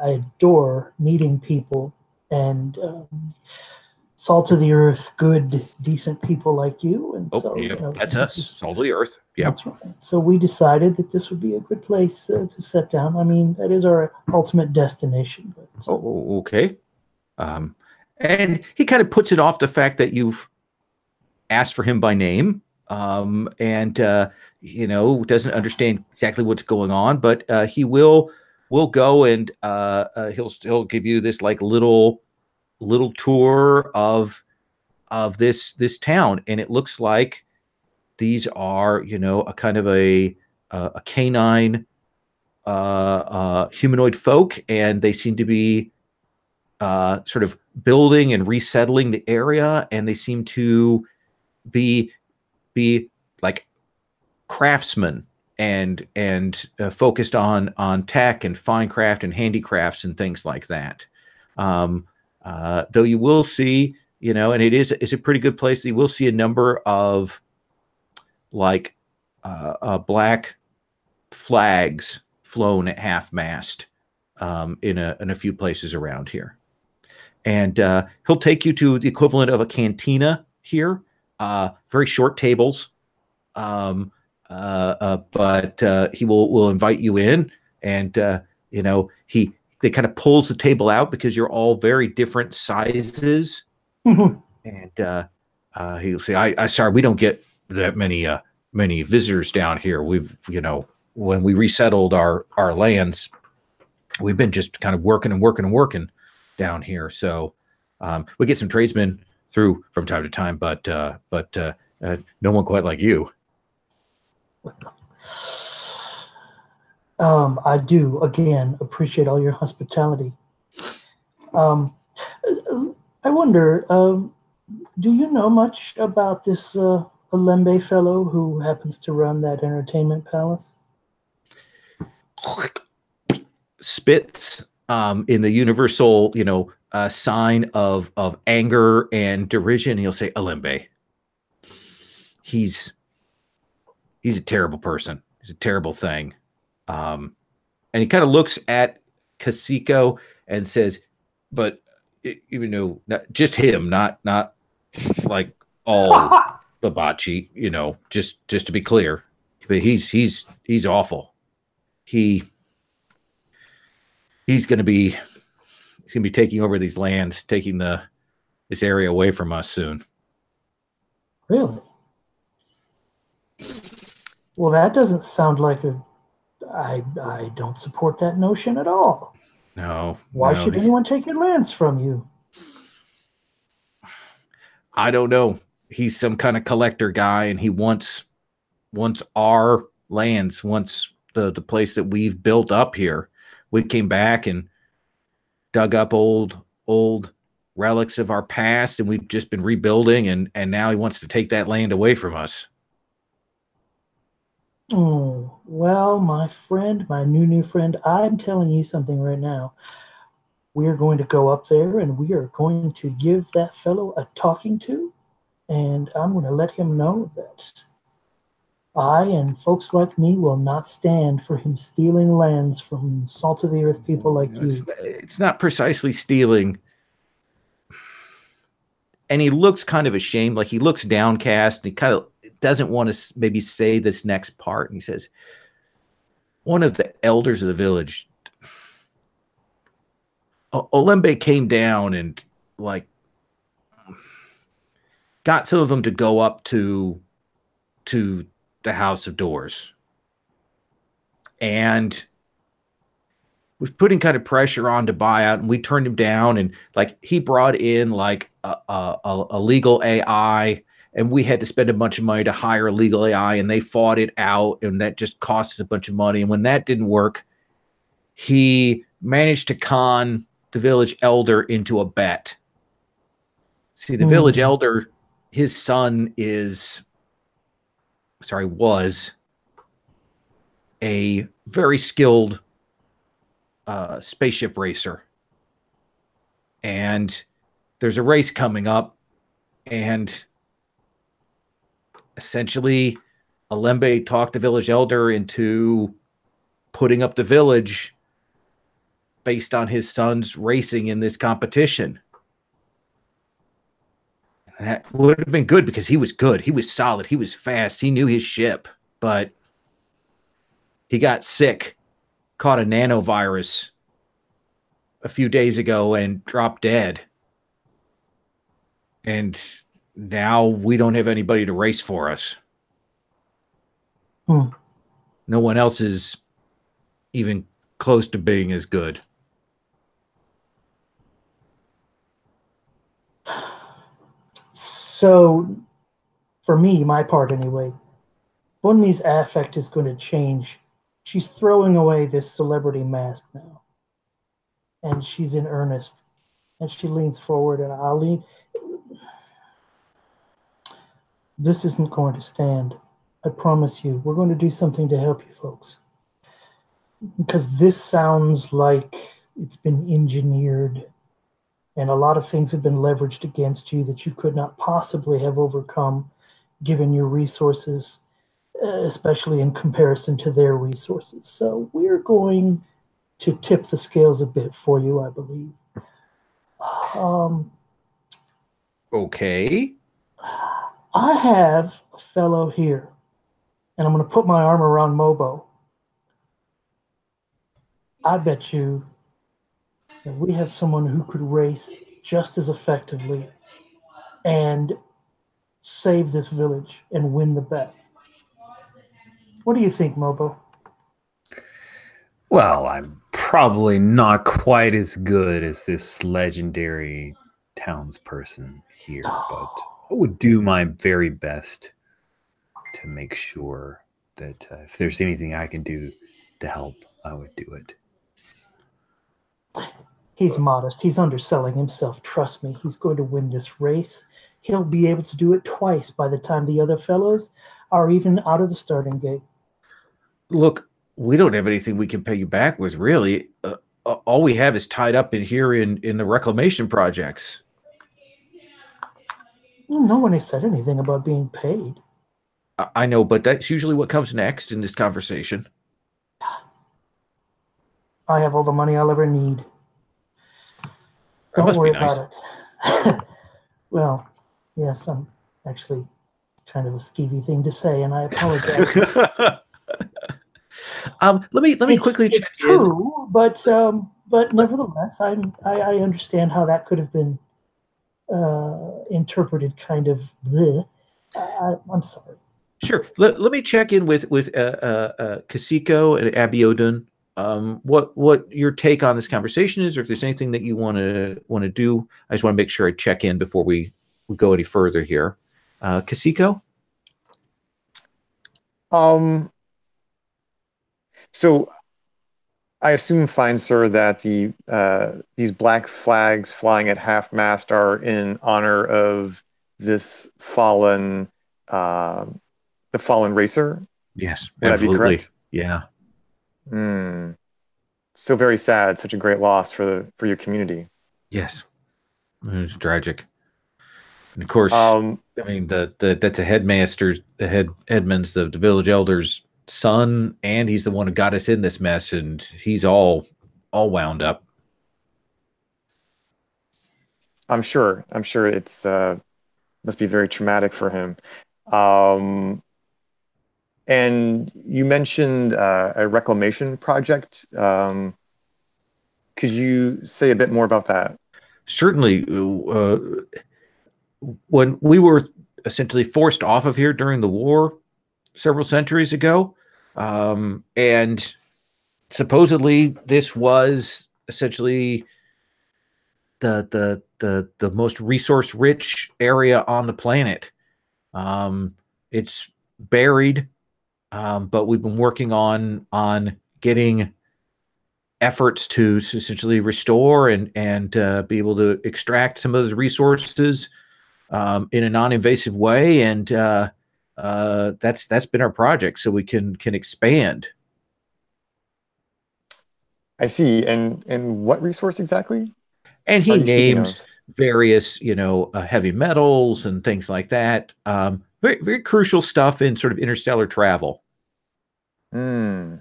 I adore meeting people and salt of the earth, good, decent people like you. And so, yeah, you know, that's us, salt of the earth. Yeah, that's right. So we decided that this would be a good place to set down. I mean, that is our ultimate destination. But, oh, okay. And he kind of puts it off the fact that you've asked for him by name, and you know, doesn't understand exactly what's going on, but he will go and he'll give you this like little tour of this town, and it looks like these are, you know, a kind of a canine humanoid folk, and they seem to be sort of building and resettling the area, and they seem to be like craftsmen and focused on tech and fine craft and handicrafts and things like that. Though you will see, you know, and it's a pretty good place. You will see a number of like black flags flown at half mast in a few places around here. And he'll take you to the equivalent of a cantina here. Very short tables, but he will invite you in, and you know, they kind of pulls the table out because you're all very different sizes, and he'll say, "I sorry, we don't get that many visitors down here. We've, you know, when we resettled our lands, we've been just kind of working down here. So we get some tradesmen through from time to time, but no one quite like you." I do, again, appreciate all your hospitality. I wonder, do you know much about this Olembe fellow who happens to run that entertainment palace? Spits in the universal, you know, sign of anger and derision. He'll say, "Olembe. He's a terrible person. He's a terrible thing." And he kind of looks at Kasiko and says, "But even though not just him, not like all Babachi, you know, just to be clear, but he's awful. He's gonna be taking over these lands, taking this area away from us soon." Really? Well, that doesn't sound like I don't support that notion at all. No. Why should anyone take your lands from you? I don't know. He's some kind of collector guy, and he wants our lands, wants the place that we've built up here. We came back and dug up old relics of our past, and we've just been rebuilding, and now he wants to take that land away from us. Oh, well, my friend, my new friend, I'm telling you something right now. We're going to go up there and we are going to give that fellow a talking to, and I'm going to let him know that I and folks like me will not stand for him stealing lands from salt of the earth people like you. It's not precisely stealing. And he looks kind of ashamed, like he looks downcast, and he kind of doesn't want to maybe say this next part. And he says, "One of the elders of the village, Olembe, came down and like got some of them to go up to the House of Doors, and was putting kind of pressure on to buy out, and we turned him down. And like he brought in like a legal AI, and we had to spend a bunch of money to hire a legal AI, and they fought it out, and that just cost us a bunch of money. And when that didn't work, he managed to con the village elder into a bet. See, the village elder, his son was a very skilled spaceship racer. And there's a race coming up, and essentially Alembe talked the village elder into putting up the village based on his son's racing in this competition. That would have been good because he was good. He was solid. He was fast. He knew his ship, but he got sick, caught a nanovirus a few days ago and dropped dead. And now we don't have anybody to race for us. No one else is even close to being as good. So, for me, my part anyway, Bunmi's affect is going to change. She's throwing away this celebrity mask now. And she's in earnest. And she leans forward, and I'll lean. This isn't going to stand. I promise you. We're going to do something to help you folks. Because this sounds like it's been engineered, and a lot of things have been leveraged against you that you could not possibly have overcome given your resources, especially in comparison to their resources. So we're going to tip the scales a bit for you, I believe. Okay. I have a fellow here, and I'm going to put my arm around Mobo. I bet you that we have someone who could race just as effectively and save this village and win the bet. What do you think, Mobo? Well, I'm probably not quite as good as this legendary townsperson here, but I would do my very best to make sure that if there's anything I can do to help, I would do it. He's modest. He's underselling himself. Trust me, he's going to win this race. He'll be able to do it twice by the time the other fellows are even out of the starting gate. Look, we don't have anything we can pay you back with, really. All we have is tied up in here in the reclamation projects. Well, no one has said anything about being paid. I know, but that's usually what comes next in this conversation. I have all the money I'll ever need. Don't worry about it. Well, yes, I'm actually kind of a skeevy thing to say, and I apologize. Let me quickly check. It's true, but nevertheless, I understand how that could have been interpreted kind of bleh. I'm sorry. Sure. Let me check in with Kasiko and Abiodun. What your take on this conversation is, or if there's anything that you want to do. I just want to make sure I check in before we go any further here. Kasiko? So I assume, fine sir, that these black flags flying at half-mast are in honor of this fallen, the fallen racer? Yes, Would absolutely. that be correct? Yeah. So very sad. Such a great loss for your community. Yes, it's tragic. And of course, I mean that's a headmaster's, headman's the village elder's son, and he's the one who got us in this mess, and he's all wound up. I'm sure it's must be very traumatic for him. And you mentioned a reclamation project. Could you say a bit more about that? Certainly. When we were essentially forced off of here during the war several centuries ago, and supposedly this was essentially the most resource-rich area on the planet. It's buried. But we've been working on getting efforts to essentially restore and be able to extract some of those resources in a non-invasive way, and that's been our project, so we can expand. I see. And what resource exactly And are he you speaking names of? various, heavy metals and things like that. Very, very crucial stuff in sort of interstellar travel. Hmm.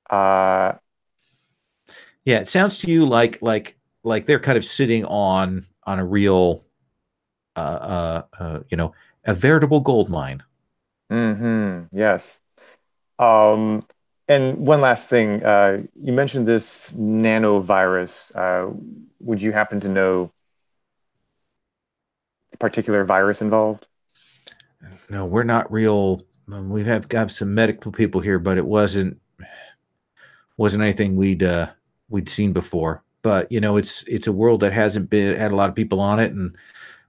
Uh, Yeah, it sounds to you like they're kind of sitting on a real, a veritable gold mine. yes. Um, and one last thing, you mentioned this nanovirus. Would you happen to know the particular virus involved? No, we're not real. We have got some medical people here, but it wasn't anything we'd seen before. But it's a world that hasn't been had a lot of people on it, and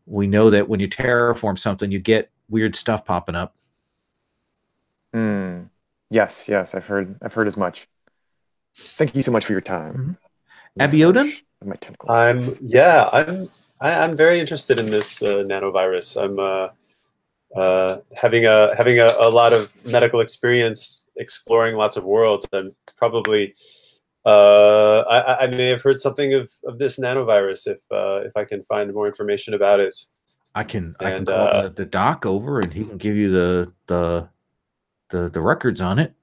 we know that when you terraform something, you get weird stuff popping up. Hmm. Yes, yes, I've heard as much. Thank you so much for your time. The Abiodun? flourish of my tentacles. I'm very interested in this nanovirus. I'm having a lot of medical experience exploring lots of worlds. And probably I may have heard something of this nanovirus if I can find more information about it. I can call the doc over, and he can give you the records on it.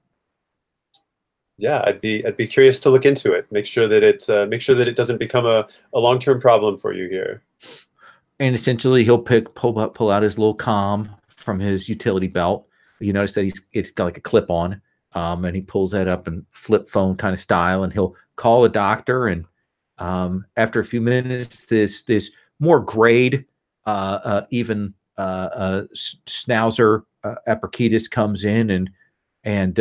Yeah, I'd be curious to look into it. Make sure that it doesn't become a long-term problem for you here. And essentially, he'll pull out his little comm from his utility belt. You notice that it's got like a clip on, and he pulls that up and flip phone kind of style, and he'll call a doctor. And after a few minutes, this more grade, even schnauzer Epictetus comes in and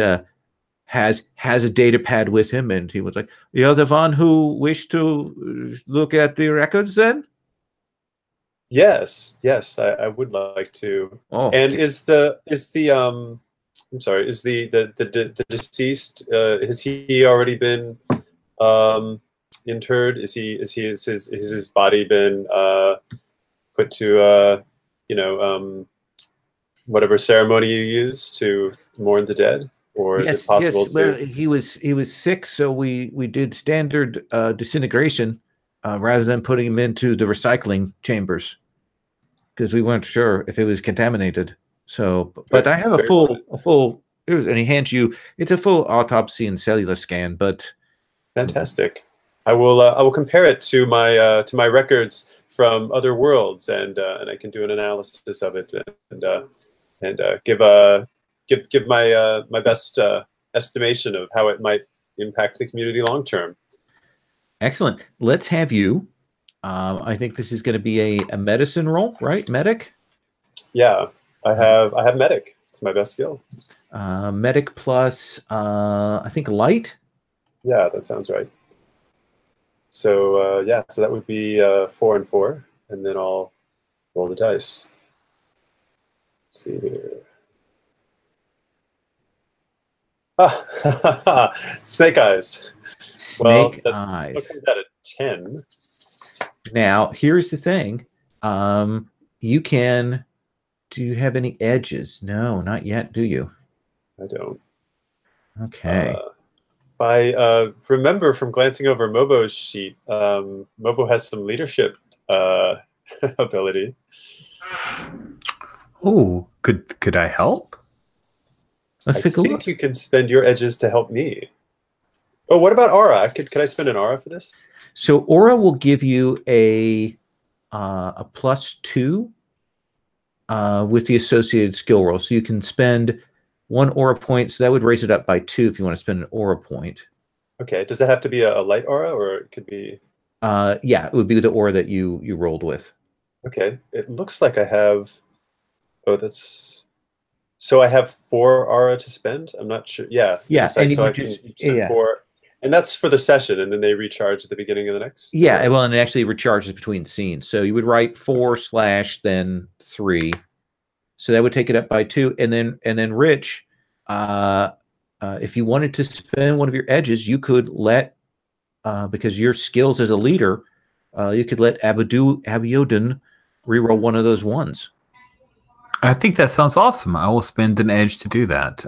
has a data pad with him, and he was like, "You're the one who wished to look at the records, then?" Yes, I would like to. Oh, And is the I'm sorry, is the deceased has he already been interred? Is his body been put to whatever ceremony you use to mourn the dead? Or is it possible to? Well, he was sick, so we did standard disintegration rather than putting him into the recycling chambers because we weren't sure if it was contaminated. So, but I have a full. And he hands you. It's a full autopsy and cellular scan. But fantastic. I will compare it to my records from other worlds, and I can do an analysis of it and give my best estimation of how it might impact the community long term. Excellent. Let's have you. I think this is going to be a medicine roll, right? Medic. Yeah, I have medic. It's my best skill. Medic plus I think light. Yeah, that sounds right. So yeah, so that would be 4 and 4, and then I'll roll the dice. Let's see here. Snake eyes. Snake eyes. What comes out of 10? Now, here's the thing. You can. Do you have any edges? No, not yet. Do you? I don't. Okay. I remember from glancing over Mobo's sheet, Mobo has some leadership ability. Oh, could I help? Let's take a look. I think you can spend your edges to help me. Oh, what about aura? Could I spend an aura for this? So aura will give you a +2 with the associated skill roll. So you can spend 1 aura point. So that would raise it up by 2 if you want to spend an aura point. Okay. Does that have to be a light aura, or it could be? Yeah, it would be the aura that you rolled with. Okay. It looks like I have. Oh, that's. So I have 4 aura to spend. I'm not sure. Yeah. Yeah. Like, and so you I can just spend 4. And that's for the session, and then they recharge at the beginning of the next. Yeah, well, and it actually recharges between scenes. So you would write 4 / then 3. So that would take it up by 2. And then Rich, if you wanted to spend one of your edges, you could let because your skills as a leader, you could let Abiodun reroll one of those ones. I think that sounds awesome. I will spend an edge to do that.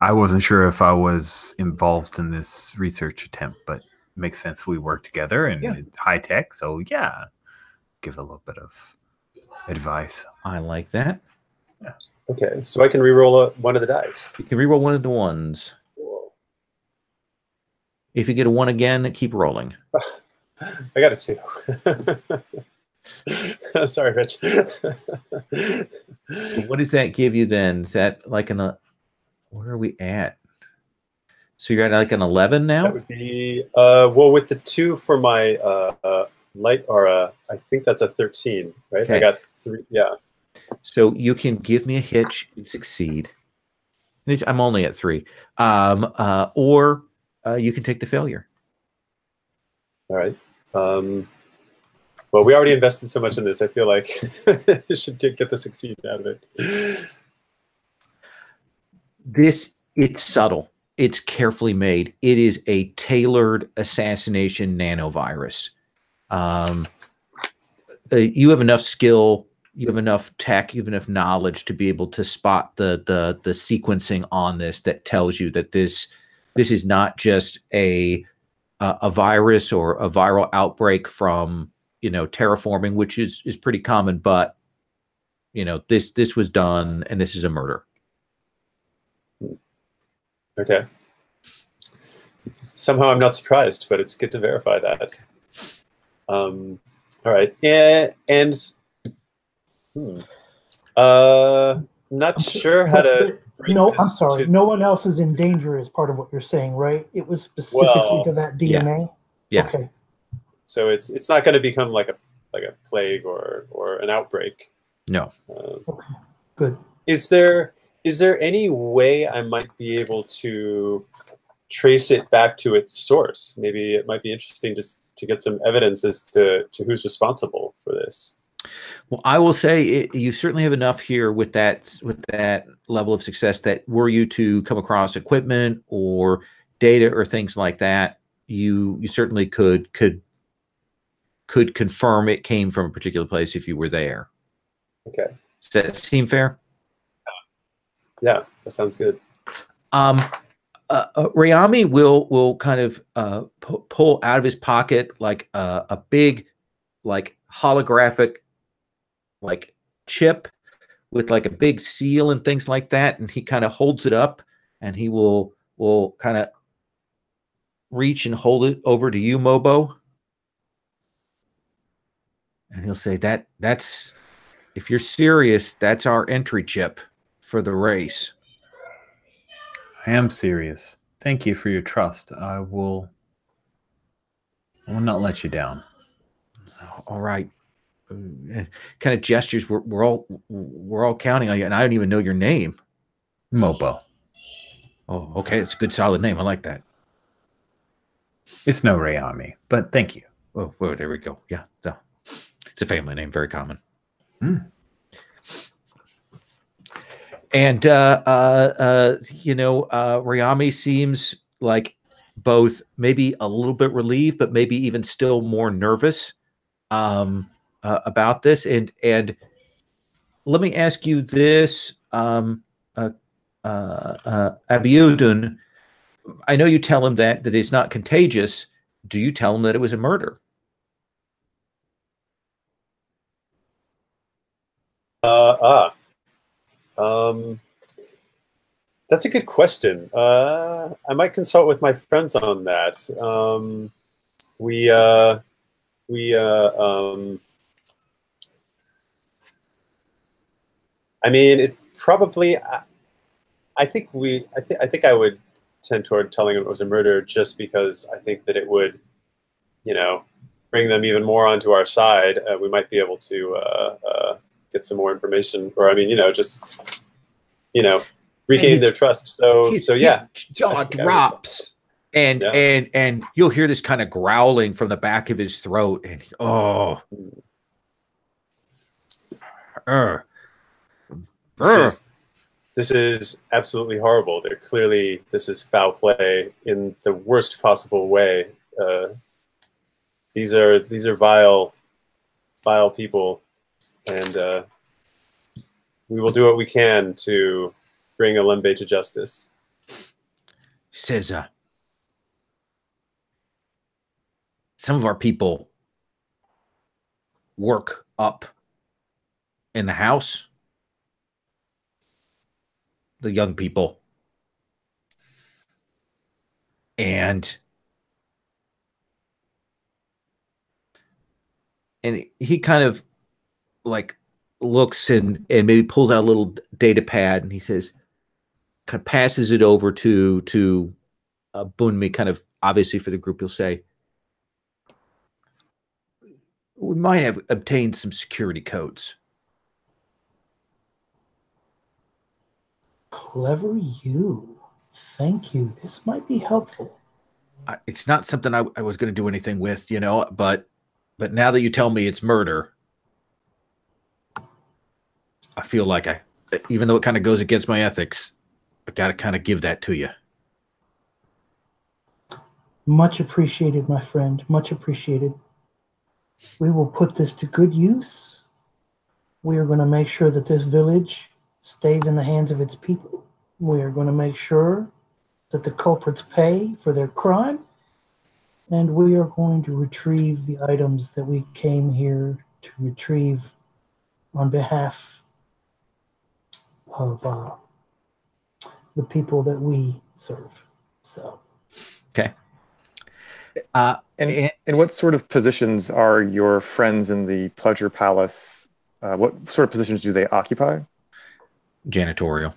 I wasn't sure if I was involved in this research attempt, but it makes sense. We work together and it's high tech. So yeah, give a little bit of advice. I like that. Yeah. Okay, so I can re-roll one of the dice. You can reroll one of the ones. If you get a 1 again, keep rolling. I got a 2. Sorry, Rich. So what does that give you then? Is that like where are we at? So you're at like an 11 now? That would be, well, with the 2 for my light aura, I think that's a 13, right? Okay. I got 3, yeah. So you can give me a hitch and succeed. I'm only at 3. Or you can take the failure. All right. Well, we already invested so much in this. I feel like I should get the succeed out of it. It's subtle. It's carefully made. It is a tailored assassination nanovirus. You have enough skill, you have enough tech, you have enough knowledge to be able to spot the sequencing on this that tells you that this is not just a virus or a viral outbreak from terraforming, which is pretty common, but this was done and this is a murder. Okay. Somehow I'm not surprised, but it's good to verify that. All right. Yeah, and not sure how to. No, I'm sorry. No one else is in danger as part of what you're saying, right? It was specifically to that DNA. Yeah. Okay. So it's not going to become like a plague or an outbreak. No. Okay. Good. Is there any way I might be able to trace it back to its source? Maybe it might be interesting just to get some evidence as to who's responsible for this. Well, I will say you certainly have enough here with that level of success that were you to come across equipment or data or things like that, you certainly could confirm it came from a particular place if you were there. Okay. Does that seem fair? Yeah, that sounds good. Rayami will kind of pull out of his pocket like a big like holographic like chip with like a big seal and things like that, and he kind of holds it up and he will kind of reach and hold it over to you, Mobo, and he'll say that's if you're serious, that's our entry chip for the race. I am serious. Thank you for your trust. I will not let you down. All right. Kind of gestures. We're all counting on you, and I don't even know your name. Mobo. Oh, okay. It's a good, solid name. I like that. It's no Rayami, but thank you. Oh, well, there we go. Yeah, it's a family name, very common. Mm. And Rayami seems like both maybe a little bit relieved, but maybe even still more nervous about this. And let me ask you this, Abiodun. I know you tell him that it's not contagious. Do you tell him that it was a murder? That's a good question. I might consult with my friends on that. I mean, it probably. I think I would tend toward telling him it was a murder, just because I think that it would, bring them even more onto our side. We might be able to get some more information, or I mean, regain their trust. So yeah, his jaw drops, and you'll hear this kind of growling from the back of his throat, and This is absolutely horrible. This is foul play in the worst possible way. These are vile people, and we will do what we can to bring Alembe to justice. He says, some of our people work up in the house. The young people. And he kind of like looks and maybe pulls out a little data pad, and he says, kind of passes it over to Bunmi, kind of obviously for the group. He'll say, we might have obtained some security codes. Clever you. Thank you. This might be helpful. It's not something I was going to do anything with, but now that you tell me it's murder, I feel like even though it kind of goes against my ethics, I got to kind of give that to you. Much appreciated, my friend. Much appreciated. We will put this to good use. We are going to make sure that this village stays in the hands of its people. We are going to make sure that the culprits pay for their crime. And we are going to retrieve the items that we came here to retrieve on behalf of the people that we serve. So, okay. And what sort of positions are your friends in the Pleasure Palace? What sort of positions do they occupy? Janitorial.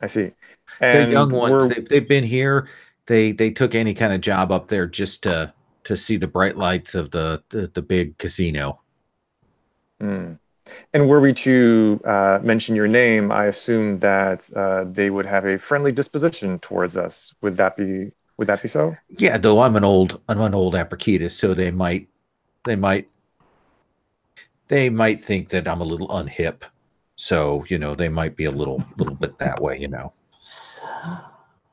I see. They're And young ones. They've been here. They took any kind of job up there just to see the bright lights of the big casino. Mm. And were we to mention your name, I assume that they would have a friendly disposition towards us. Would that be so? Yeah, though I'm an old Aprokitis, so they might think that I'm a little unhip. So, they might be a little bit that way,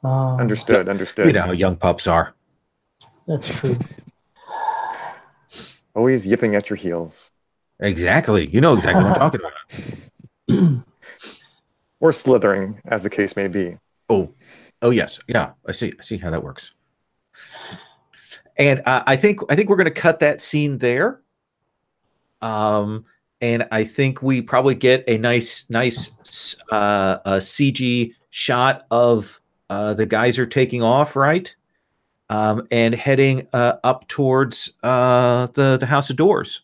Understood. You know how young pups are. That's true. Always yipping at your heels. Exactly. You know exactly what I'm talking about. Or slithering, as the case may be. Oh yes. Yeah, I see how that works. And I think we're going to cut that scene there. And I think we probably get a nice CG shot of the geyser taking off, right? And heading up towards the House of Doors.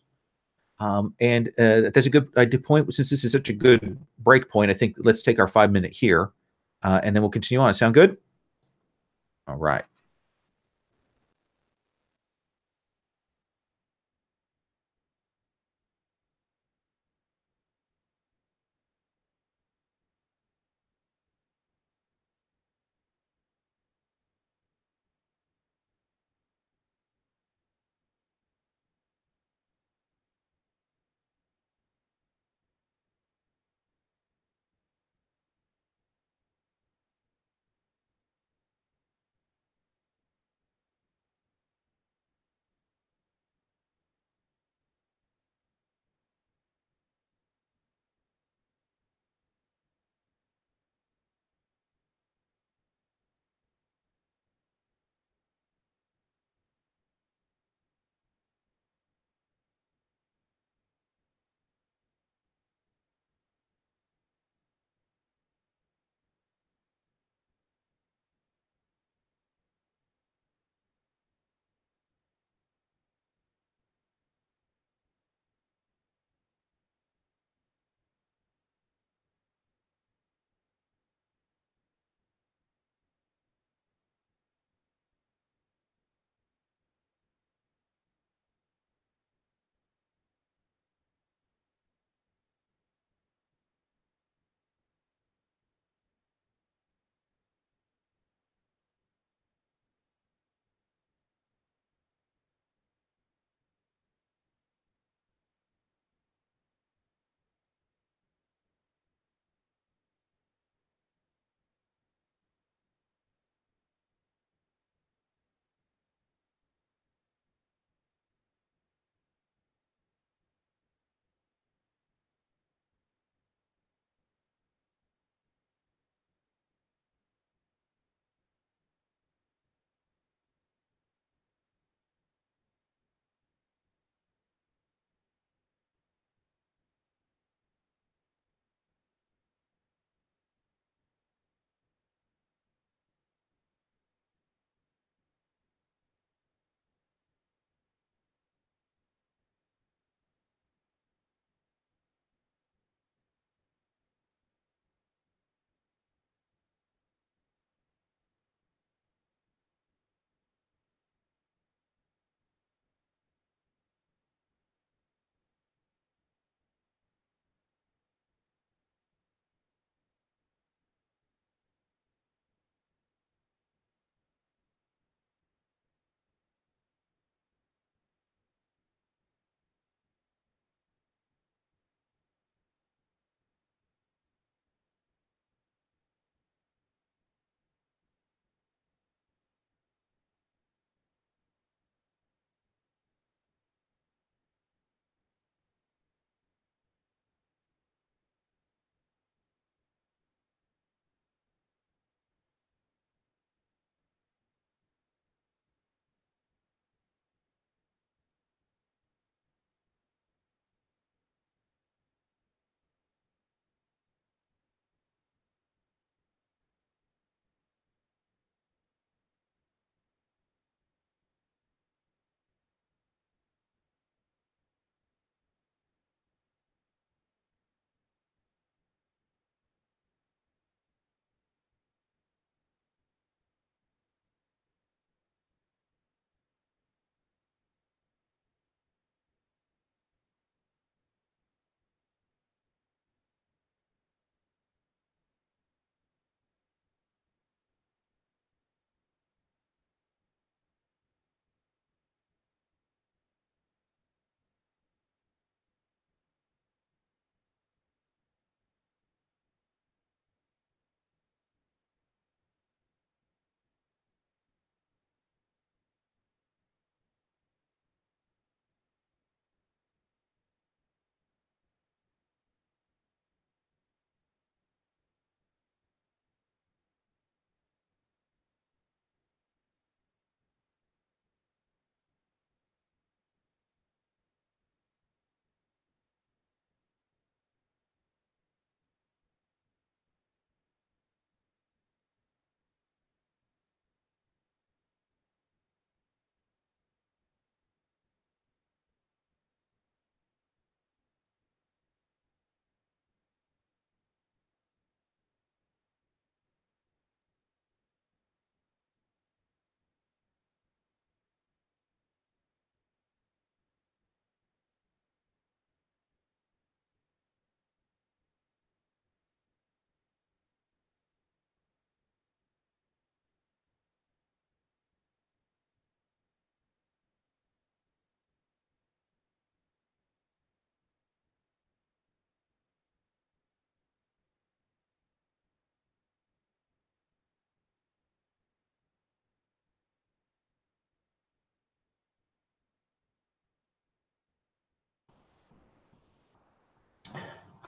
And that's a good point. Since this is such a good break point, I think let's take our 5-minute here, and then we'll continue on. Sound good? All right.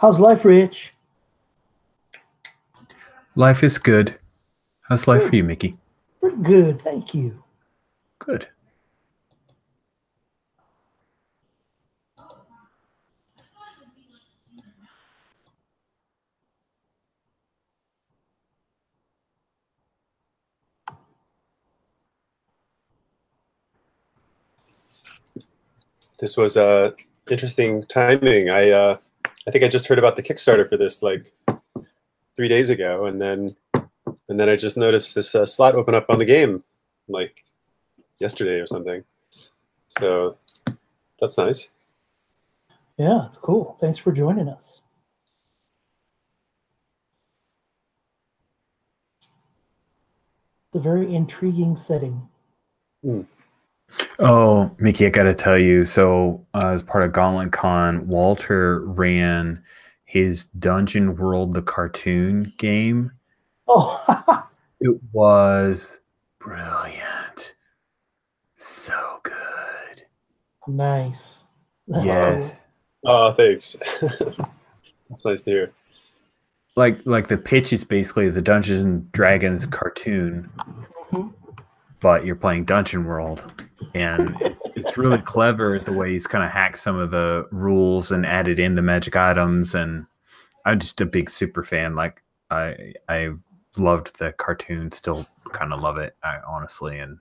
How's life, Rich? Life is good. How's life for you, Mickey? Pretty good, thank you. Good. This was interesting timing. I think I just heard about the Kickstarter for this like 3 days ago, and then I just noticed this slot open up on the game like yesterday or something. So that's nice. Yeah, it's cool. Thanks for joining us. It's a very intriguing setting. Mm. Oh, Mickey, I got to tell you. So, as part of Gauntlet Con, Walter ran his Dungeon World, the cartoon game. Oh, It was brilliant. So good. nice. That's Yes. cool. Oh, thanks. That's nice to hear. Like the pitch is basically the Dungeons and Dragons cartoon, but you're playing Dungeon World, and it's really clever the way he's kind of hacked some of the rules and added in the magic items. And I'm just a big super fan. Like I loved the cartoon, still kind of love it, honestly. And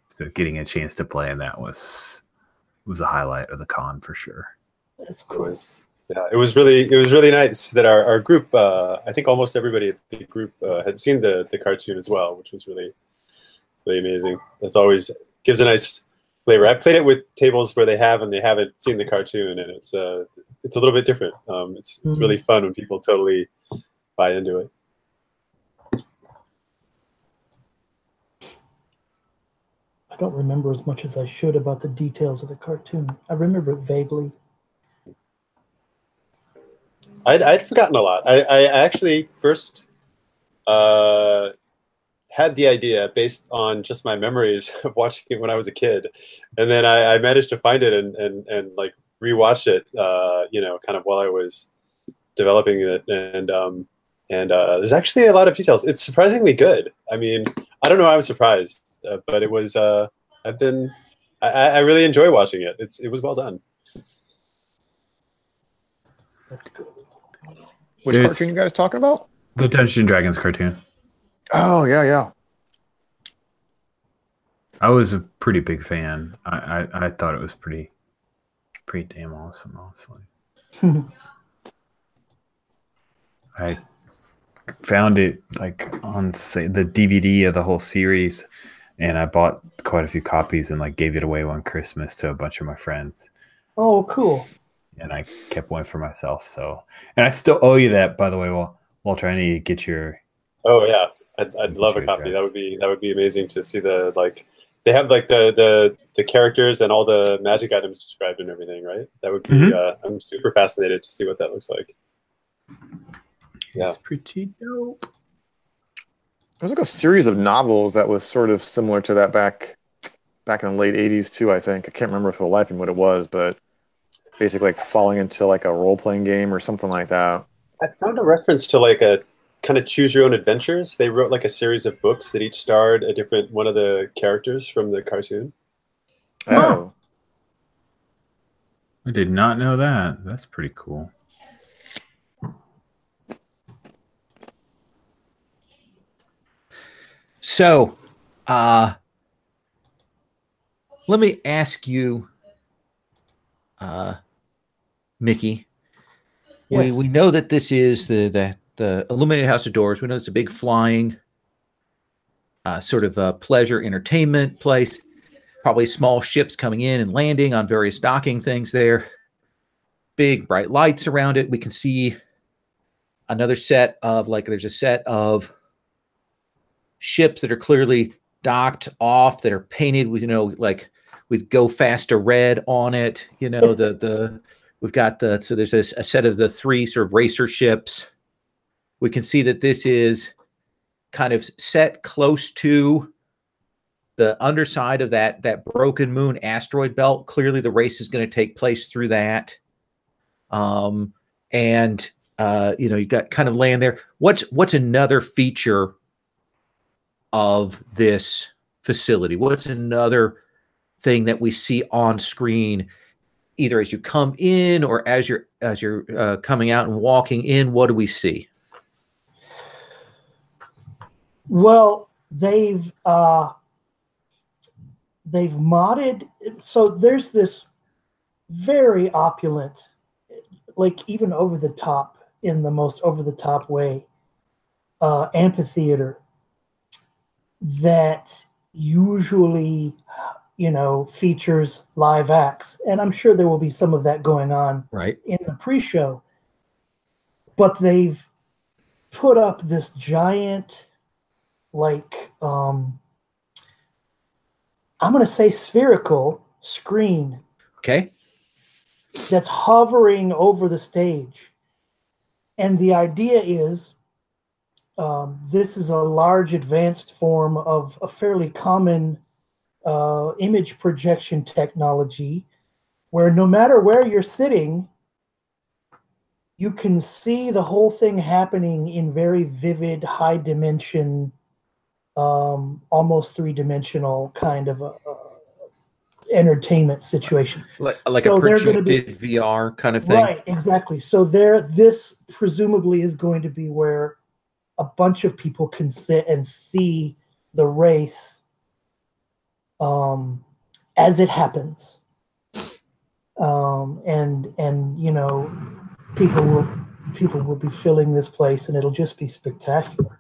so getting a chance to play in that was a highlight of the con for sure. That's cool. Yeah, it was really nice that our group, I think almost everybody at the group had seen the cartoon as well, which was really amazing. That's always gives a nice flavor. I played it with tables where they have and they haven't seen the cartoon, and it's a little bit different. It's really fun when people totally buy into it. I don't remember as much as I should about the details of the cartoon. I remember it vaguely. I'd forgotten a lot. I actually first had the idea based on just my memories of watching it when I was a kid, and then I managed to find it and like rewatch it, kind of while I was developing it, and there's actually a lot of details. It's surprisingly good. I mean, I don't know. I'm surprised, but it was. I really enjoy watching it. It was well done. That's good. Which cartoon you guys talking about? The Dungeons and Dragons cartoon. Oh, yeah. I was a pretty big fan. I thought it was pretty damn awesome, honestly. I found it like on the DVD of the whole series, and I bought quite a few copies and like gave it away one Christmas to a bunch of my friends. Oh, cool. And I kept one for myself. So, and I still owe you that, by the way. Well, Walter, I need to get your. Oh yeah, I'd love a copy. That would be amazing to see the like. They have like the characters and all the magic items described and everything, right? That would be. I'm super fascinated to see what that looks like. It's pretty dope. There's like a series of novels that was sort of similar to that back in the late '80s too. I think I can't remember for the life of me what it was, but basically like falling into like a role-playing game or something like that. I found a reference to like a kind of choose your own adventures. They wrote like a series of books that each starred a different one of the characters from the cartoon. Oh, I did not know that. That's pretty cool. So, let me ask you, Mickey. Yes. We know that this is the Illuminated House of Doors. We know it's a big flying sort of a pleasure entertainment place. Probably small ships coming in and landing on various docking things there. Big bright lights around it. We can see another set of there's a set of ships that are clearly docked off that are painted with with Go Faster red on it. We've got so there's a set of the three sort of racer ships. We can see that this is kind of set close to the underside of that broken moon asteroid belt. Clearly the race is going to take place through that. and you got kind of laying there. What's another feature of this facility? What's another thing that we see on screen, either as you come in or as you're coming out and walking in? What do we see? Well, they've modded. So there's this very opulent, like even over the top, in the most over the top way, amphitheater that usually, features live acts. And I'm sure there will be some of that going on in the pre-show. But they've put up this giant, like, I'm going to say spherical screen. Okay. That's hovering over the stage. And the idea is this is a large advanced form of a fairly common image projection technology where no matter where you're sitting, you can see the whole thing happening in very vivid, high dimension, almost three-dimensional kind of entertainment situation. Like so a projected VR kind of thing? Right, exactly. So this presumably is going to be where a bunch of people can sit and see the race as it happens. And people will be filling this place, and it'll just be spectacular.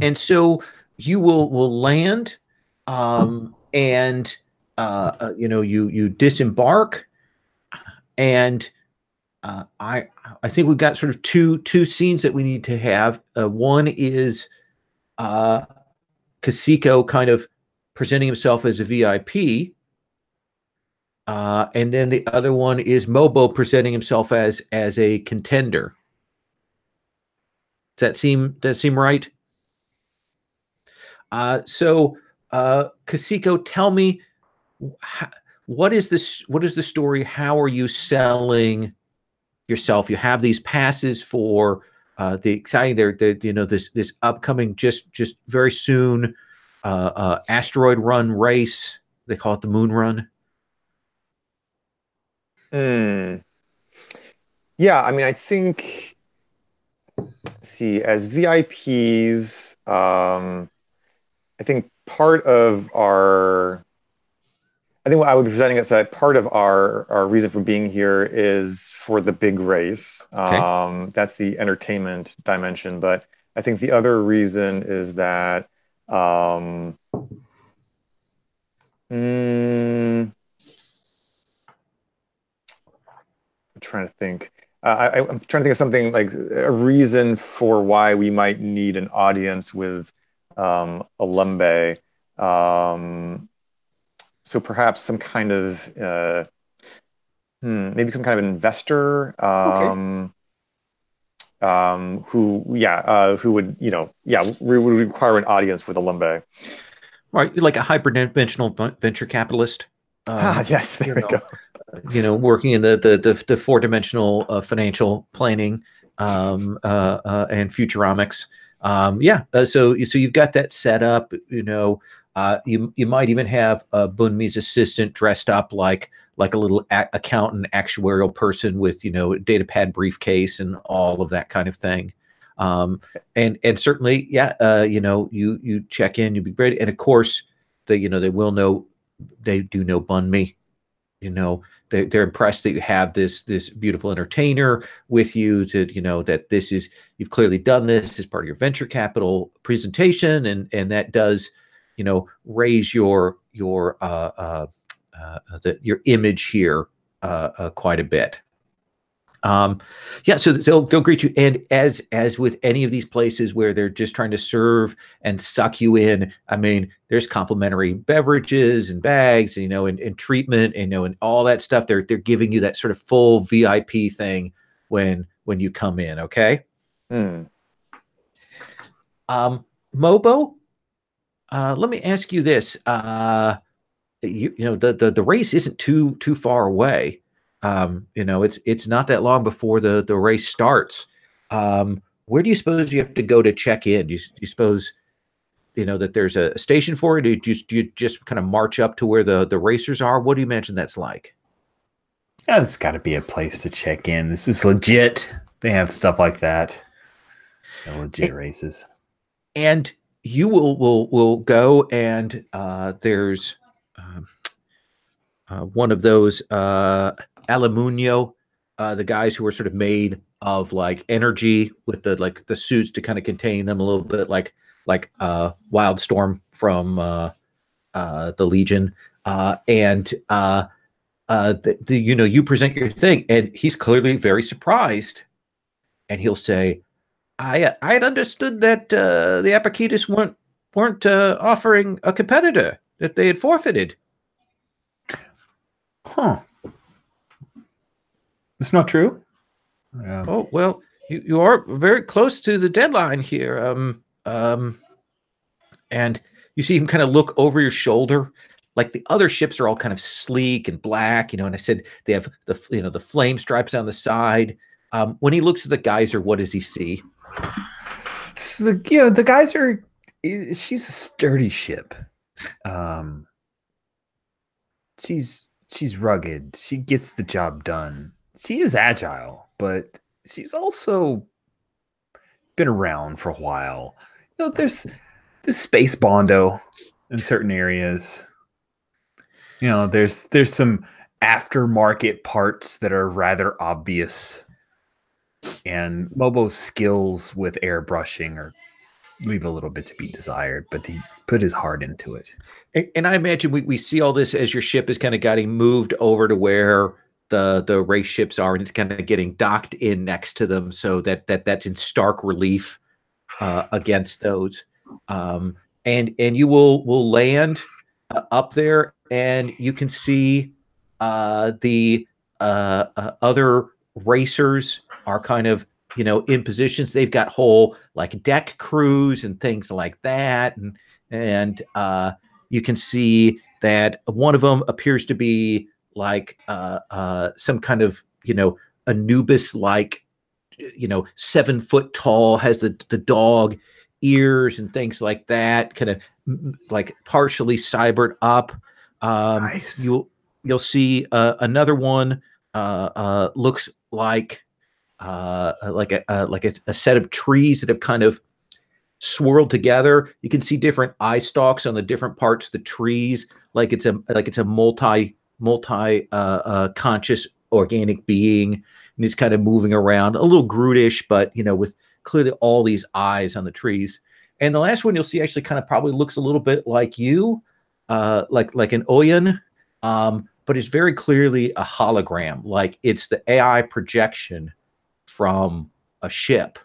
And so you will land, and you disembark, and I think we've got sort of two scenes that we need to have. One is Kaseko kind of presenting himself as a VIP. And then the other one is Mobo presenting himself as a contender. Does that seem right? So Kaseko, tell me, what is the story? How are you selling yourself? You have these passes for the exciting this upcoming just very soon asteroid run race. They call it the Moon Run. Yeah, I mean, I think, as VIPs, I think what I would be presenting as part of our reason for being here is for the big race. Okay. That's the entertainment dimension. But I think the other reason is that I'm trying to think. I'm trying to think of something like a reason for why we might need an audience with Alembe. So perhaps some kind of maybe some kind of investor who would would require an audience with Alembe. Right, like a hyperdimensional venture capitalist. Yes, there we go. Working in the four-dimensional financial planning and futuromics. So you've got that set up. You might even have Bunmi's assistant dressed up like a little accountant, actuarial person with data pad briefcase and all of that kind of thing. And certainly, you check in, you'll be great. And of course, they do know Bunmi. They're impressed that you have this beautiful entertainer with you that you've clearly done this as part of your venture capital presentation, and that does raise your image here quite a bit. So they'll greet you, and as with any of these places where they're just trying to serve and suck you in, I mean, there's complimentary beverages and bags, and treatment, and all that stuff. They're giving you that sort of full VIP thing when you come in. Okay. Mobo, let me ask you this: the race isn't too far away. You know, it's not that long before the race starts. Where do you suppose you have to go to check in? Do you suppose, you know, that there's a station for it? Do you just kind of march up to where the racers are? What do you imagine that's like? Yeah, there's got to be a place to check in. This is legit. They have stuff like that. They're legit races. And you will go, and there's one of those aluminio, the guys who are sort of made of like energy with the suits to kind of contain them a little bit, like Wildstorm from the Legion, and you know, you present your thing, and he's clearly very surprised, and he'll say, I had understood that the Apotheosis weren't offering a competitor, that they had forfeited. Huh. It's not true? Yeah. Oh, well, you are very close to the deadline here. And you see him kind of look over your shoulder. Like the other ships are all kind of sleek and black, you know, and I said they have the flame stripes on the side. When he looks at the geyser, what does he see? So the geyser, she's a sturdy ship. She's rugged. She gets the job done. She is agile, but she's also been around for a while. You know, there's space bondo in certain areas. You know, there's some aftermarket parts that are rather obvious, and Mobo's skills with airbrushing are leave a little bit to be desired, but he put his heart into it. And I imagine we see all this as your ship is kind of getting moved over to where the race ships are, and it's kind of getting docked in next to them, so that's in stark relief against those. And you will land up there, and you can see the other racers are kind of, you know, in positions. They've got whole like deck crews and things like that, and you can see that one of them appears to be like some kind of, you know, Anubis, like, you know, 7 foot tall, has the dog ears and things like that, kind of like partially cybered up. Nice. You'll see another one looks like a set of trees that have kind of swirled together. You can see different eye stalks on the different parts of the trees, like it's a multi conscious organic being, and it's kind of moving around, a little Grootish, but, you know, with clearly all these eyes on the trees. And the last one you'll see actually kind of probably looks a little bit like you, like an Oyan, but it's very clearly a hologram, like it's the AI projection from a ship.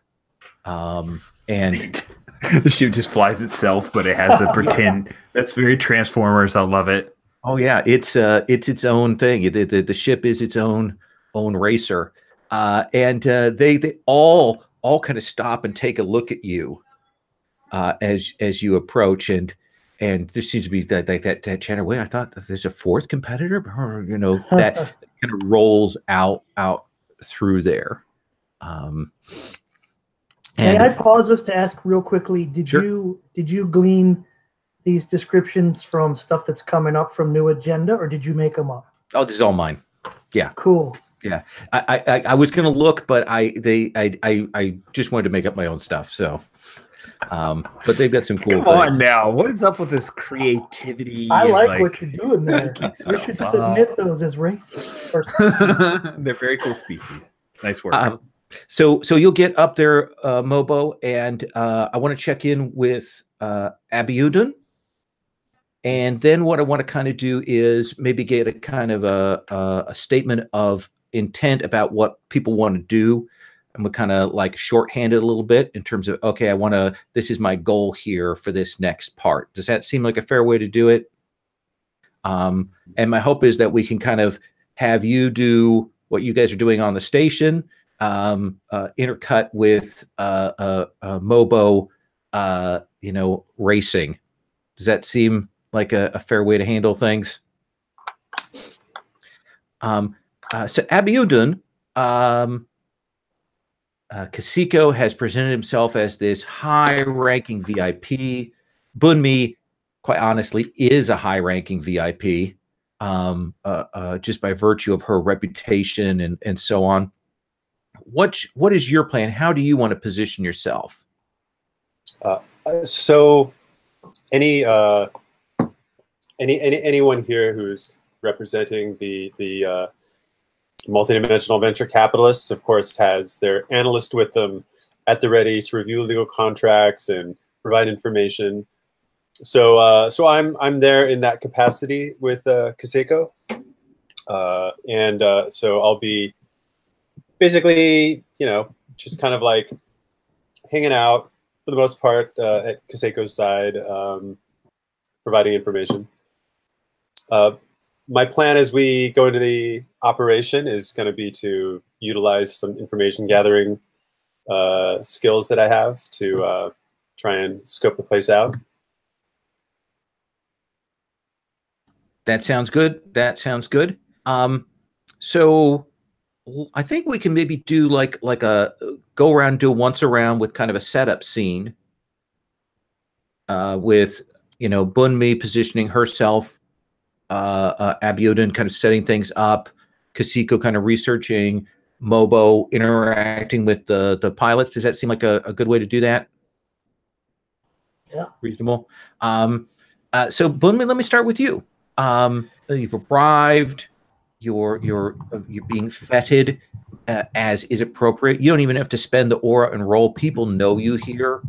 And the ship just flies itself, but it has a pretend. That's very Transformers. I love it. Oh yeah, it's its own thing. The ship is its own racer, and they all kind of stop and take a look at you as you approach, and there seems to be that chatter. Wait, I thought there's a fourth competitor, or, you know, that kind of rolls out through there. May I pause us to ask real quickly? Did you glean these descriptions from stuff that's coming up from New Agenda, or did you make them up? Oh, this is all mine. Yeah. Cool. Yeah. I was gonna look, but I just wanted to make up my own stuff. So, but they've got some cool. Come on now, what is up with this creativity? I like what you're doing there. You should submit those as races. They're very cool species. Nice work. So you'll get up there, Mobo, and I want to check in with Abiudun. And then what I want to kind of do is maybe get a kind of a statement of intent about what people want to do. And we kind of like shorthand it a little bit in terms of, okay, this is my goal here for this next part. Does that seem like a fair way to do it? And my hope is that we can kind of have you do what you guys are doing on the station, intercut with Mobo, you know, racing. Does that seem like a fair way to handle things? So Abiudun, Kasiko has presented himself as this high-ranking VIP. Bunmi, quite honestly, is a high-ranking VIP, just by virtue of her reputation and so on. What is your plan? How do you want to position yourself? So, anyone here who's representing the multidimensional venture capitalists, of course, has their analyst with them at the ready to review legal contracts and provide information. So, so I'm there in that capacity with Kaseko, and so I'll be basically, you know, just kind of like hanging out for the most part at Kaseko's side, providing information. My plan as we go into the operation is going to be to utilize some information gathering skills that I have to try and scope the place out. That sounds good. That sounds good. So I think we can maybe do like a go around, do a once around with kind of a setup scene, with, you know, Bunmi positioning herself, Abiudun kind of setting things up, Kasiko kind of researching, Mobo interacting with the pilots. Does that seem like a good way to do that? Yeah. Reasonable. So Bunmi, let me start with you. You've arrived. You're being feted as is appropriate. You don't even have to spend the aura and roll. People know you here.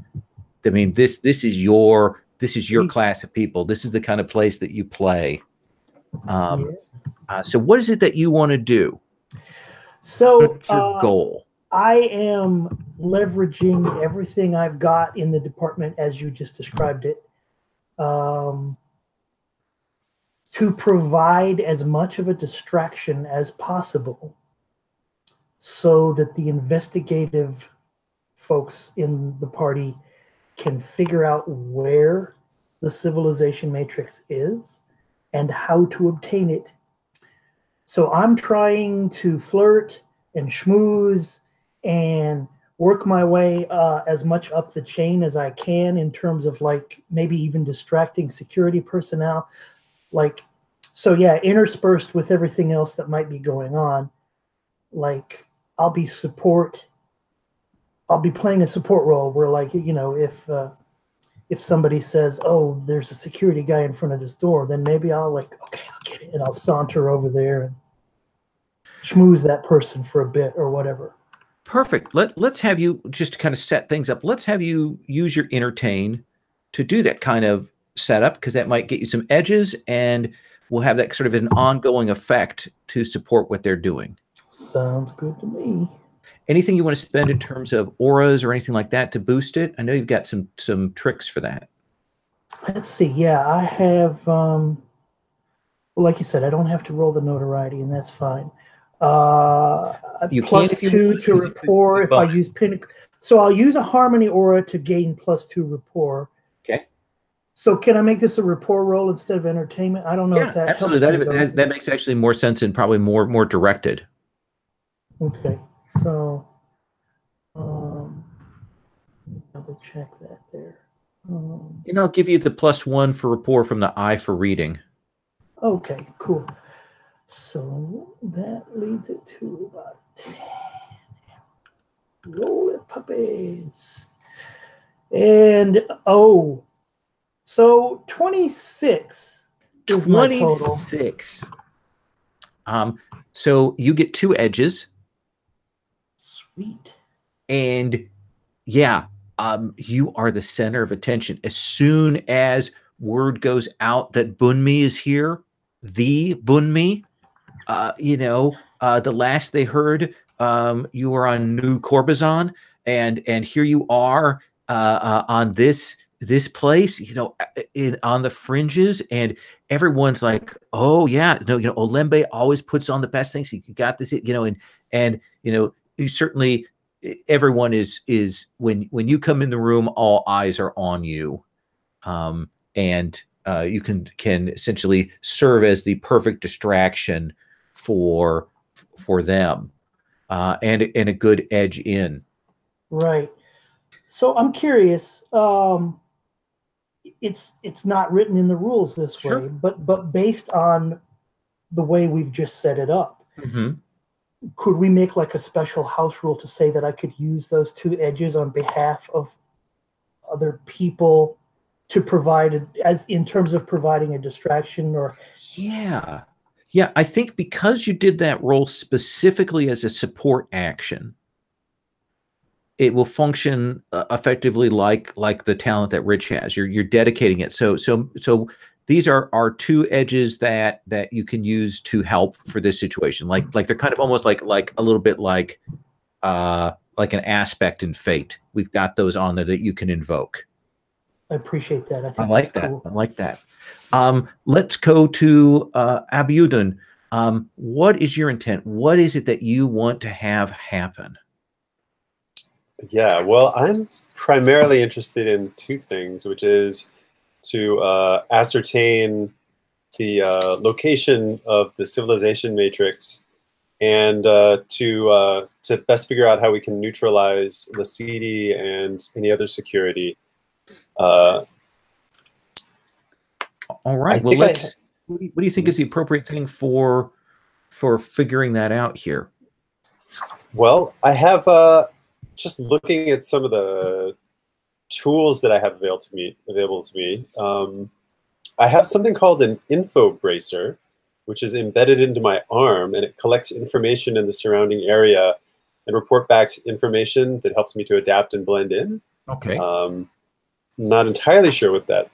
I mean, this is your class of people. This is the kind of place that you play. So what is it that you want to do? So what's your goal? I am leveraging everything I've got in the department as you just described it, to provide as much of a distraction as possible so that the investigative folks in the party can figure out where the civilization matrix is and how to obtain it. So I'm trying to flirt and schmooze and work my way as much up the chain as I can in terms of like maybe even distracting security personnel. Like, so yeah, interspersed with everything else that might be going on, like I'll be playing a support role where, like, you know, if somebody says, oh, there's a security guy in front of this door, then maybe I'll like, okay, I'll get it. And I'll saunter over there and schmooze that person for a bit or whatever. Perfect. Let's have you, just to kind of set things up, let's have you use your entertain to do that kind of setup, because that might get you some edges and we'll have that sort of an ongoing effect to support what they're doing. Sounds good to me. Anything you want to spend in terms of auras or anything like that to boost it? I know you've got some tricks for that. Let's see. Yeah, I have, well, like you said, I don't have to roll the notoriety, and that's fine. You +2 to rapport if I use pin. So I'll use a harmony aura to gain +2 rapport. Okay. So can I make this a rapport roll instead of entertainment? I don't know if that absolutely. helps. That makes actually more sense and probably more directed. Okay. So double check that there. And I'll give you the +1 for rapport from the eye for reading. Okay, cool. So that leads it to about 10. Roll it, puppies. And so 26 is my total. 26. So you get 2 edges. Sweet. And yeah, you are the center of attention. As soon as word goes out that Bunmi is here, the Bunmi, you know, the last they heard, you were on New Corbizon, and here you are on this place, you know, on the fringes, and everyone's like, oh yeah, no, you know, Olembe always puts on the best things. He got this, you know, and you know, you certainly, everyone is when you come in the room, all eyes are on you, and you can essentially serve as the perfect distraction for for them, and a good edge in. Right. So I'm curious. It's not written in the rules this way, but based on the way we've just set it up, could we make like a special house rule to say that I could use those 2 edges on behalf of other people to provide, as in terms of providing a distraction? Or yeah, I think because you did that role specifically as a support action, it will function effectively like the talent that Rich has. You're dedicating it. So these are 2 edges that you can use to help for this situation. Like they're kind of almost like a little bit like an aspect in Fate. We've got those on there that you can invoke. I appreciate that. I think I like that's that. cool. I like that. Let's go to Abiudin. What is your intent? What is it that you want to have happen? Yeah, well, I'm primarily interested in 2 things, which is to ascertain the location of the civilization matrix, and to best figure out how we can neutralize the CD and any other security. All right. Well, what do you think is the appropriate thing for figuring that out here? Well, I have just looking at some of the tools that I have available to me. I have something called an info bracer, which is embedded into my arm, and it collects information in the surrounding area and report back information that helps me to adapt and blend in. Okay. Not entirely sure what that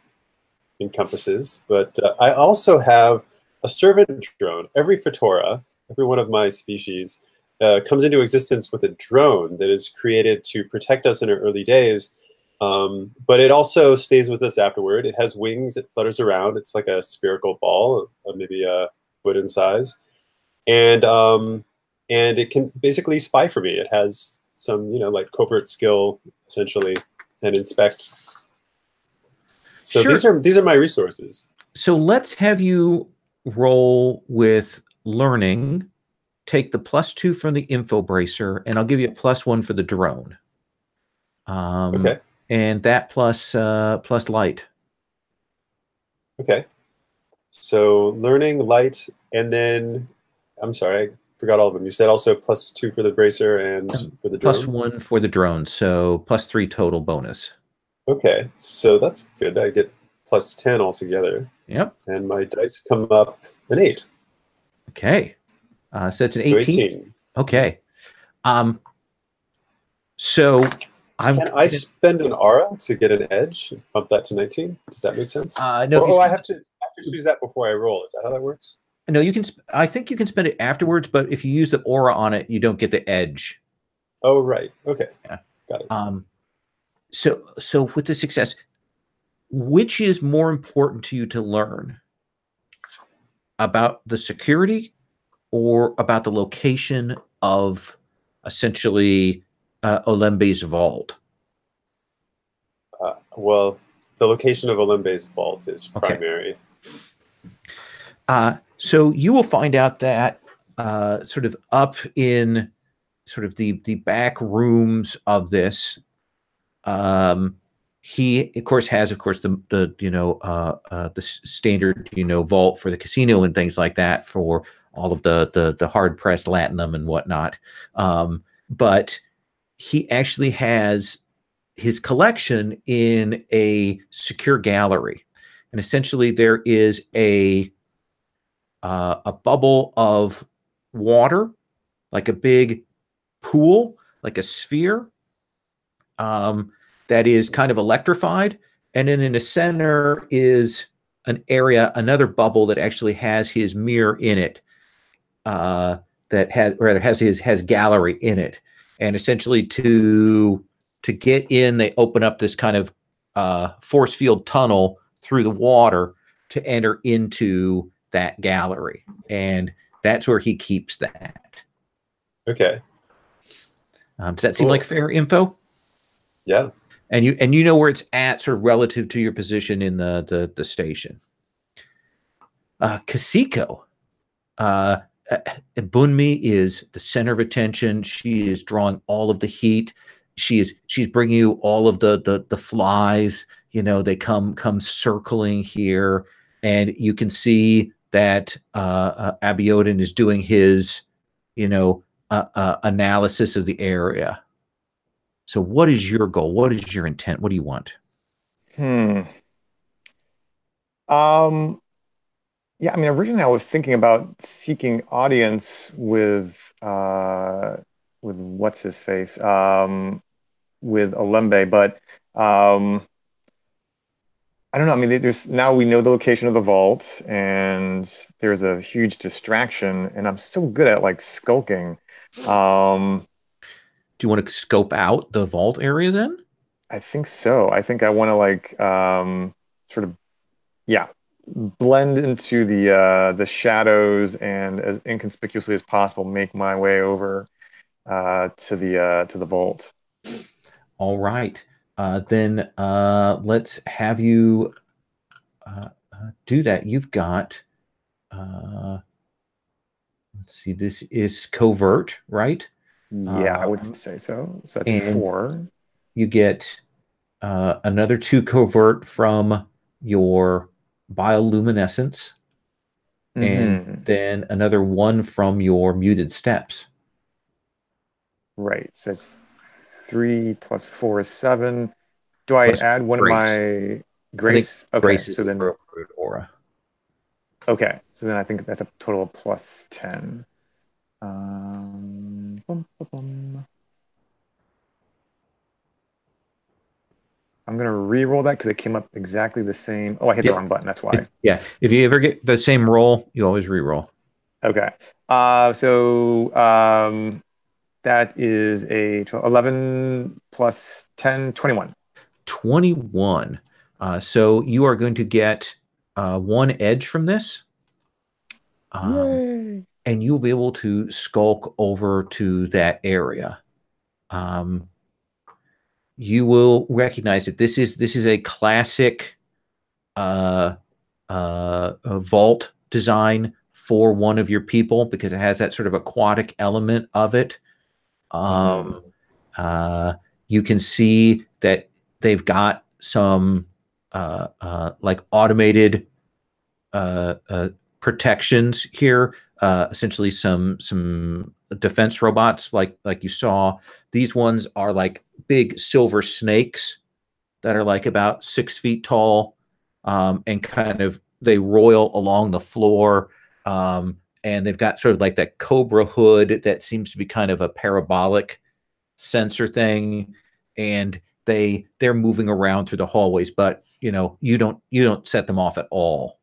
encompasses, but I also have a servant drone. Every Fetora, every one of my species, comes into existence with a drone that is created to protect us in our early days, but it also stays with us afterward. It has wings, it flutters around. It's like a spherical ball, maybe a foot in size, and it can basically spy for me. It has some, like covert skill, essentially, and inspect. So sure. these are my resources. So let's have you roll with learning. Take the +2 from the info bracer, and I'll give you a +1 for the drone. Okay. And that plus light. Okay. So learning, light, and then I'm sorry, I forgot all of them. You said also +2 for the bracer and for the drone. +1 for the drone, so +3 total bonus. Okay, so that's good. I get +10 altogether. Yep. And my dice come up an 8. Okay. So that's an 18. So 18. Okay. So can I spend an aura to get an edge and bump that to 19? Does that make sense? No. I have to choose that before I roll. Is that how that works? No, you can. I think you can spend it afterwards, but if you use the aura on it, you don't get the edge. Oh, right. Okay. Yeah. Got it. So with the success, which is more important to you to learn? About the security or about the location of essentially Olembe's vault? Well, the location of Olembe's vault is primary. So you will find out that sort of up in sort of the back rooms of this, he of course has the standard vault for the casino and things like that for all of the hard pressed latinum and whatnot, but he actually has his collection in a secure gallery, and essentially there is a bubble of water, like a big pool, like a sphere, that is kind of electrified, and then in the center is an area, another bubble that actually has his mirror in it, has gallery in it, and essentially to get in, they open up this kind of force field tunnel through the water to enter into that gallery, and that's where he keeps that. Okay. Does that seem like fair info? Yeah. And you know where it's at, sort of relative to your position in the station. Kasiko, Bunmi is the center of attention. She is drawing all of the heat. She's bringing you all of the flies. You know, they come circling here, and you can see that Abiodun is doing his, you know, analysis of the area. So, what is your goal? What is your intent? What do you want? Yeah, I mean, originally I was thinking about seeking audience with what's his face, with Olembe, but I don't know. I mean, there's now we know the location of the vault, and there's a huge distraction, and I'm so good at like skulking. Do you want to scope out the vault area then? I think so. I think I want to like sort of, yeah, blend into the shadows and as inconspicuously as possible make my way over to the vault. All right. Then let's have you do that. You've got, let's see, this is covert, right? Yeah, I would say so. So that's 4. You get another 2 covert from your bioluminescence, and then another 1 from your muted steps. Right. So it's 3 plus 4 is 7. Do I Plus add one grace. of my grace? Okay, Grace is so then appropriate aura. okay, so then I think that's a total of plus 10. Bum, bum, bum. I'm gonna re-roll that because it came up exactly the same. Oh, I hit the wrong button. That's why. Yeah, if you ever get the same roll, you always re-roll. Okay. So that is a 11 plus 10, 21. 21. So you are going to get 1 edge from this. Yay. And you'll be able to skulk over to that area. You will recognize that this is a classic a vault design for one of your people because it has that sort of aquatic element of it. You can see that they've got some like automated protections here, essentially some defense robots like you saw. These ones are like big silver snakes that are like about 6 feet tall, and kind of they roil along the floor, and they've got sort of like that cobra hood that seems to be kind of a parabolic sensor thing, and they're moving around through the hallways, but you know, you don't set them off at all.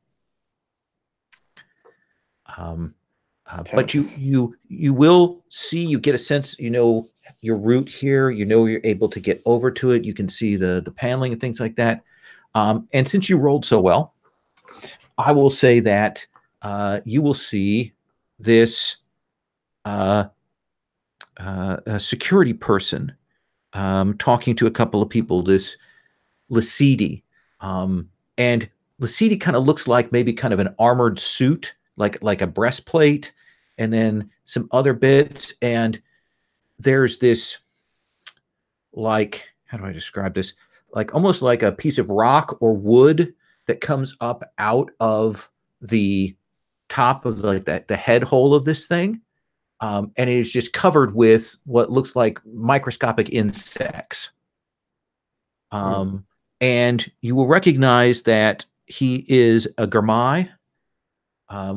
But you will see, you get a sense, you know, your route here, you know, you're able to get over to it. You can see the paneling and things like that. And since you rolled so well, I will say that you will see this a security person talking to a couple of people, this Lasidi. And Lasidi kind of looks like maybe kind of an armored suit, like a breastplate, and then some other bits. And there's this, like, how do I describe this? Like almost like a piece of rock or wood that comes up out of the top of the head hole of this thing. And it is just covered with what looks like microscopic insects. And you will recognize that he is a Gurmai,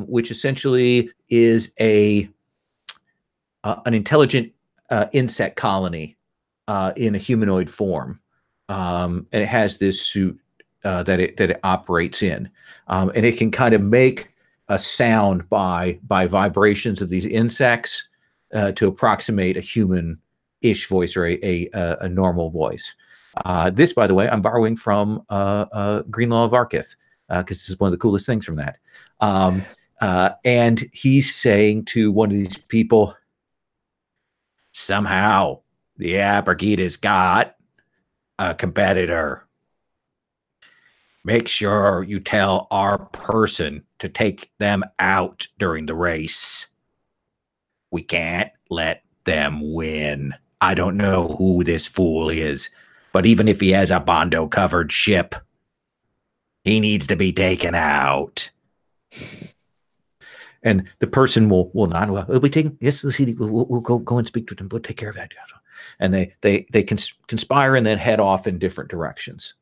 which essentially is an intelligent insect colony in a humanoid form. And it has this suit that it operates in. And it can kind of make a sound by vibrations of these insects to approximate a human-ish voice or a normal voice. This, by the way, I'm borrowing from Green Law of Arkith, because this is one of the coolest things from that. And he's saying to one of these people, somehow the Abragida's got a competitor. Make sure you tell our person to take them out during the race. We can't let them win. I don't know who this fool is, but even if he has a Bondo-covered ship, he needs to be taken out. And the person will nod. Well, we'll be taking yes to the CD. We'll go and speak to them. We'll take care of that. And they conspire and then head off in different directions.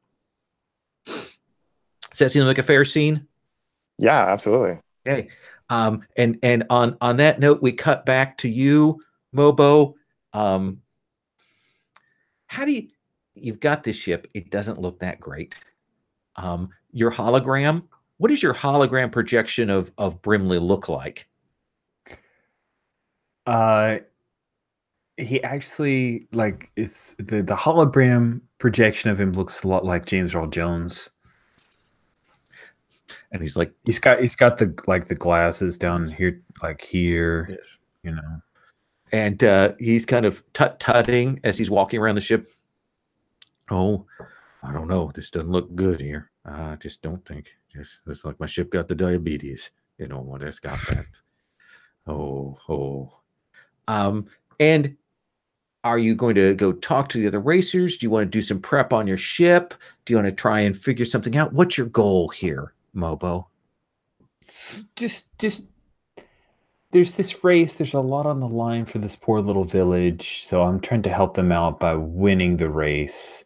Does that seem like a fair scene? Yeah, absolutely. Okay. And on that note, we cut back to you, Mobo. How do you've got this ship? It doesn't look that great. Your hologram. What does your hologram projection of Brimley look like? He actually it's the hologram projection of him looks a lot like James Earl Jones. And he's like he's got the glasses down here, here, yes. you know. And he's kind of tut-tutting as he's walking around the ship. Oh, I don't know. This doesn't look good here. I just don't think. Just looks like my ship got the diabetes. You know what? It's got that. And are you going to go talk to the other racers? Do you want to do some prep on your ship? Do you want to try and figure something out? What's your goal here, Mobo? Just there's this race. There's a lot on the line for this poor little village. So I'm trying to help them out by winning the race.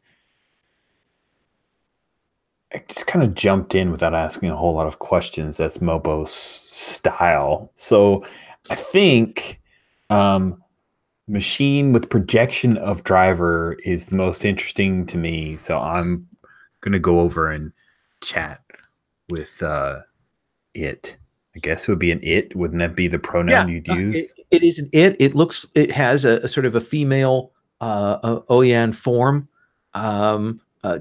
I just kind of jumped in without asking a whole lot of questions. That's Mobo's style. So I think machine with projection of driver is the most interesting to me. So I'm going to go over and chat with it. I guess it would be an it. Wouldn't that be the pronoun you'd use? It is an it. It has a sort of a female Oyan form.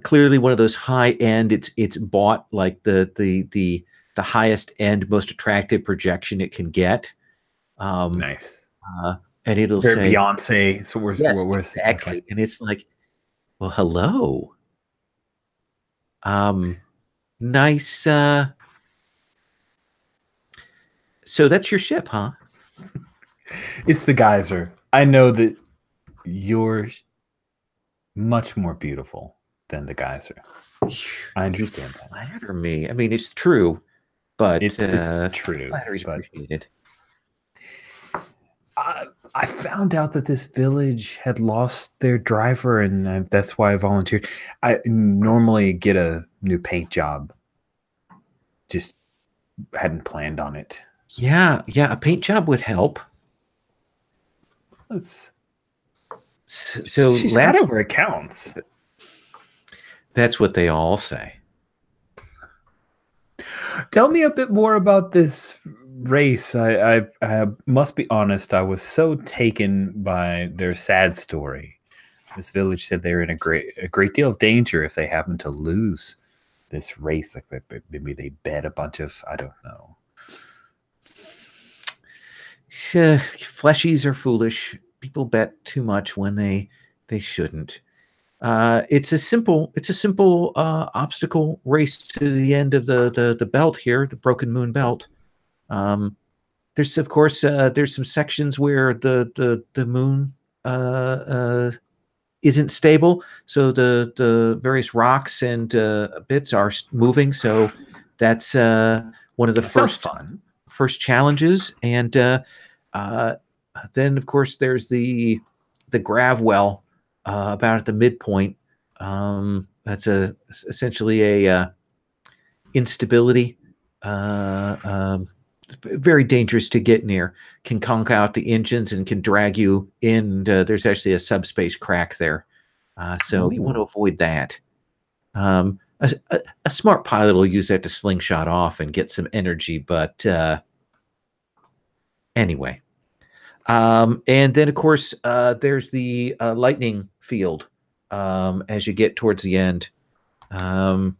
Clearly one of those high end. It's bought like the highest end, most attractive projection it can get. Nice. And it'll Very say Beyonce. So we're exactly. And it's like, well, hello. Nice. So that's your ship, huh? It's the geyser. I know that you're much more beautiful than the geyser. I understand that. Flatter me. I mean, it's true, but it's true. Flattery's But appreciated. I found out that this village had lost their driver, and that's why I volunteered. I normally get a new paint job. Just hadn't planned on it. Yeah, a paint job would help. So she's got it where it counts. That's what they all say. Tell me a bit more about this race. I must be honest. I was so taken by their sad story. This village said they're in a great deal of danger if they happen to lose this race. Like maybe they bet a bunch of, I don't know. Fleshies are foolish. People bet too much when they shouldn't. It's a simple obstacle race to the end of the belt here, the Broken Moon Belt. There's of course there's some sections where the moon isn't stable, so the various rocks and bits are moving. So that's one of the first challenges, and then of course there's the grav well about at the midpoint. That's essentially a instability. Very dangerous to get near. Can conk out the engines and can drag you in. There's actually a subspace crack there, so you want to avoid that. A smart pilot will use that to slingshot off and get some energy, but anyway. And then, of course, there's the lightning field as you get towards the end. And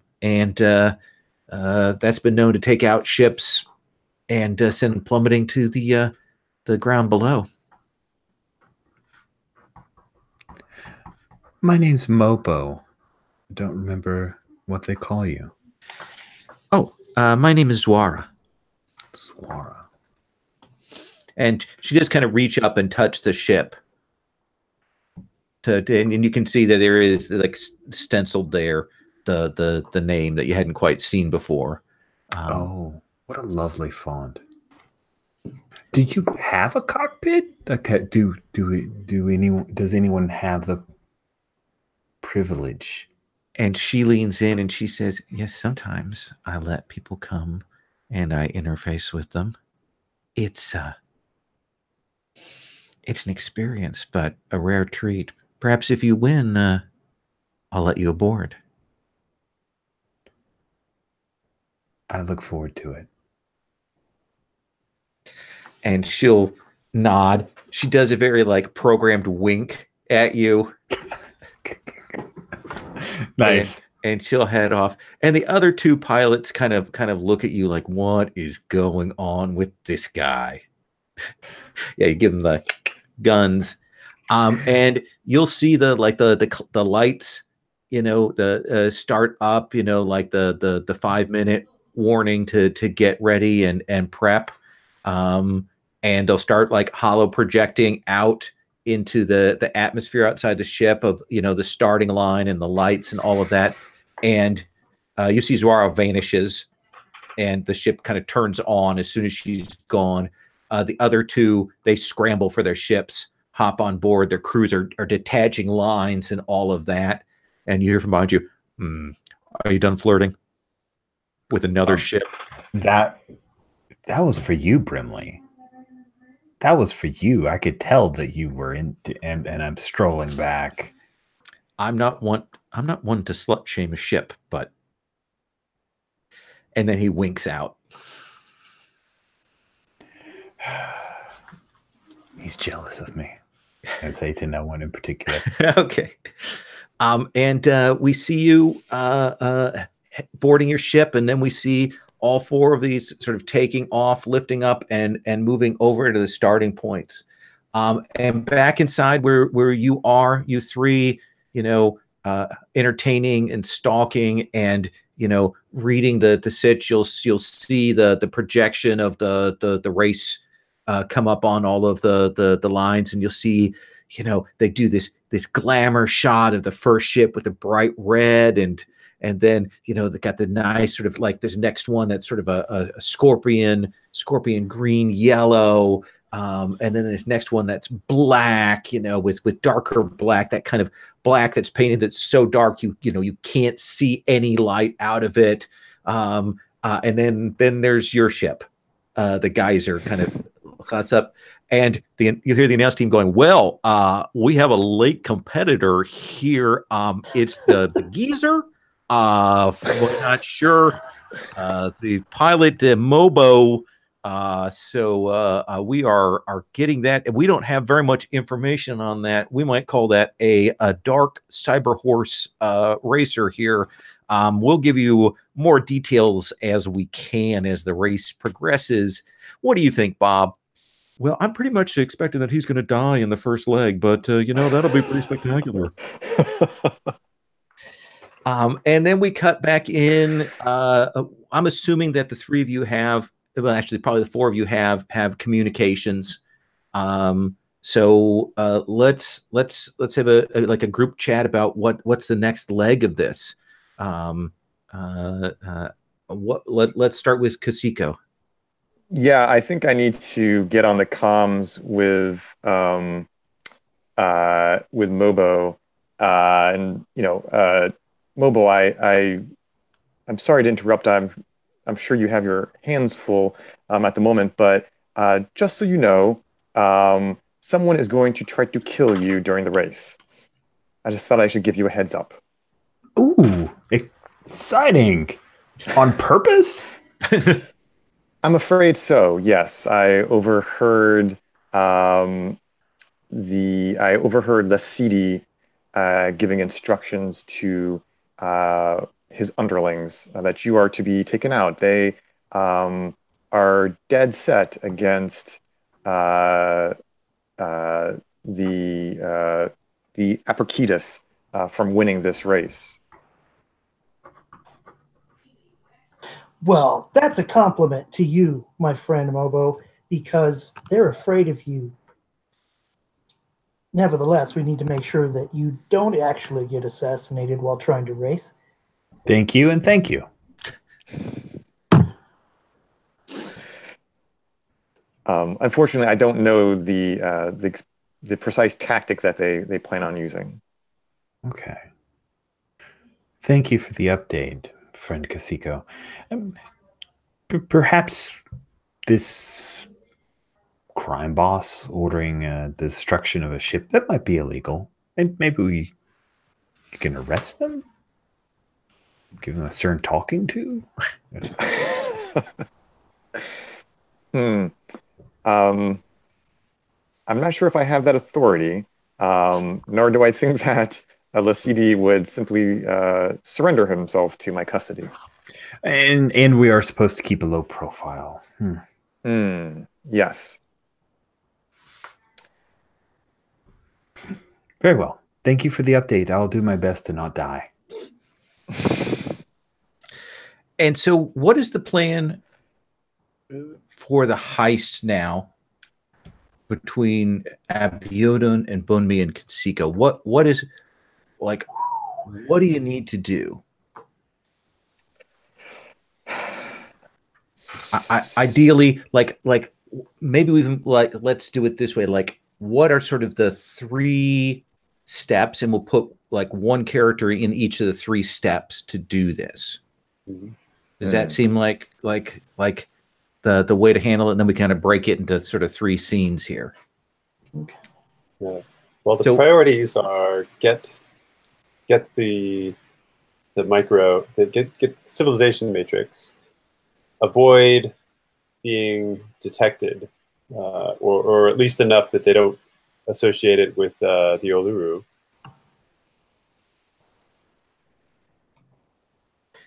that's been known to take out ships and send them plummeting to the ground below. My name's Mobo. I don't remember what they call you. Oh, my name is Zwara. Zwara. And she just kind of reach up and touch the ship. And you can see that there is like stenciled there the name that you hadn't quite seen before. Oh, what a lovely font. Do you have a cockpit? Okay, does anyone have the privilege? And she leans in and she says, yes, sometimes I let people come and I interface with them. It's an experience, but a rare treat. Perhaps if you win, I'll let you aboard. I look forward to it. And she'll nod. She does a very like programmed wink at you. Nice. And she'll head off. And the other two pilots kind of look at you like, what is going on with this guy? Yeah, you give them the guns. And you'll see the lights, the start up, like the 5-minute warning to get ready and prep. And they'll start like hollow projecting out into the atmosphere outside the ship of, the starting line and the lights and all of that. And you see Zuara vanishes and the ship kind of turns on as soon as she's gone. The other two, they scramble for their ships, hop on board. Their crews are detaching lines and all of that. And you hear from behind you, are you done flirting with another ship? That was for you, Brimley. That was for you. I could tell that you were into, and I'm strolling back. I'm not one to slut shame a ship, but. And then he winks out. He's jealous of me. I say to no one in particular. Okay. And we see you boarding your ship, and then we see all four of these sort of taking off, lifting up, and moving over to the starting points. And back inside where you are, you three, entertaining and stalking and reading the sitch. You'll see the projection of the race come up on all of the lines, and you'll see they do this glamour shot of the first ship with the bright red, and then they got the nice sort of like this next one that's sort of a scorpion green yellow, and then this next one that's black, with darker black, that kind of black that's painted that's so dark you can't see any light out of it, and then there's your ship. The geyser kind of cuts up, and you hear the announce team going, well, we have a late competitor here. It's the geyser. We're not sure. The pilot, Mobo. So we are getting that, and we don't have very much information on that. We might call that a dark cyber horse racer here. We'll give you more details as we can as the race progresses. What do you think, Bob? Well, I'm pretty much expecting that he's going to die in the first leg, but that'll be pretty spectacular. And then we cut back in. I'm assuming that the three of you have, well, actually, probably the four of you have communications. So let's have a group chat about what's the next leg of this. Let's start with Kasiko. Yeah, I think I need to get on the comms with Mobo, and Mobo, I'm sorry to interrupt. I'm sure you have your hands full at the moment, but just so you know, someone is going to try to kill you during the race. I just thought I should give you a heads up. Ooh, exciting! On purpose? I'm afraid so. Yes, I overheard the CD giving instructions to his underlings that you are to be taken out. They are dead set against the Apotheosis from winning this race. Well, that's a compliment to you, my friend Mobo. because they're afraid of you. Nevertheless, we need to make sure that you don't actually get assassinated while trying to race. Thank you and thank you. Unfortunately, I don't know the precise tactic that they plan on using. Okay. Thank you for the update, friend Kasiko. Perhaps this crime boss ordering the destruction of a ship, that might be illegal. And maybe we can arrest them? Give them a stern talking to? I'm not sure if I have that authority, nor do I think that Lasidi would simply surrender himself to my custody. And we are supposed to keep a low profile. Yes. Very well. Thank you for the update. I'll do my best to not die. And so what is the plan for the heist now between Abiodun and Bunmi and Kasiko? What do you need to do? Ideally, like maybe we even let's do it this way. Like, what are sort of the 3 steps, and we'll put like one character in each of the 3 steps to do this. Does that seem like the way to handle it? And then we kind of break it into sort of 3 scenes here. Okay. Yeah. Well, the priorities are get the micro, get civilization matrix, avoid being detected, or at least enough that they don't associate it with the Oluru.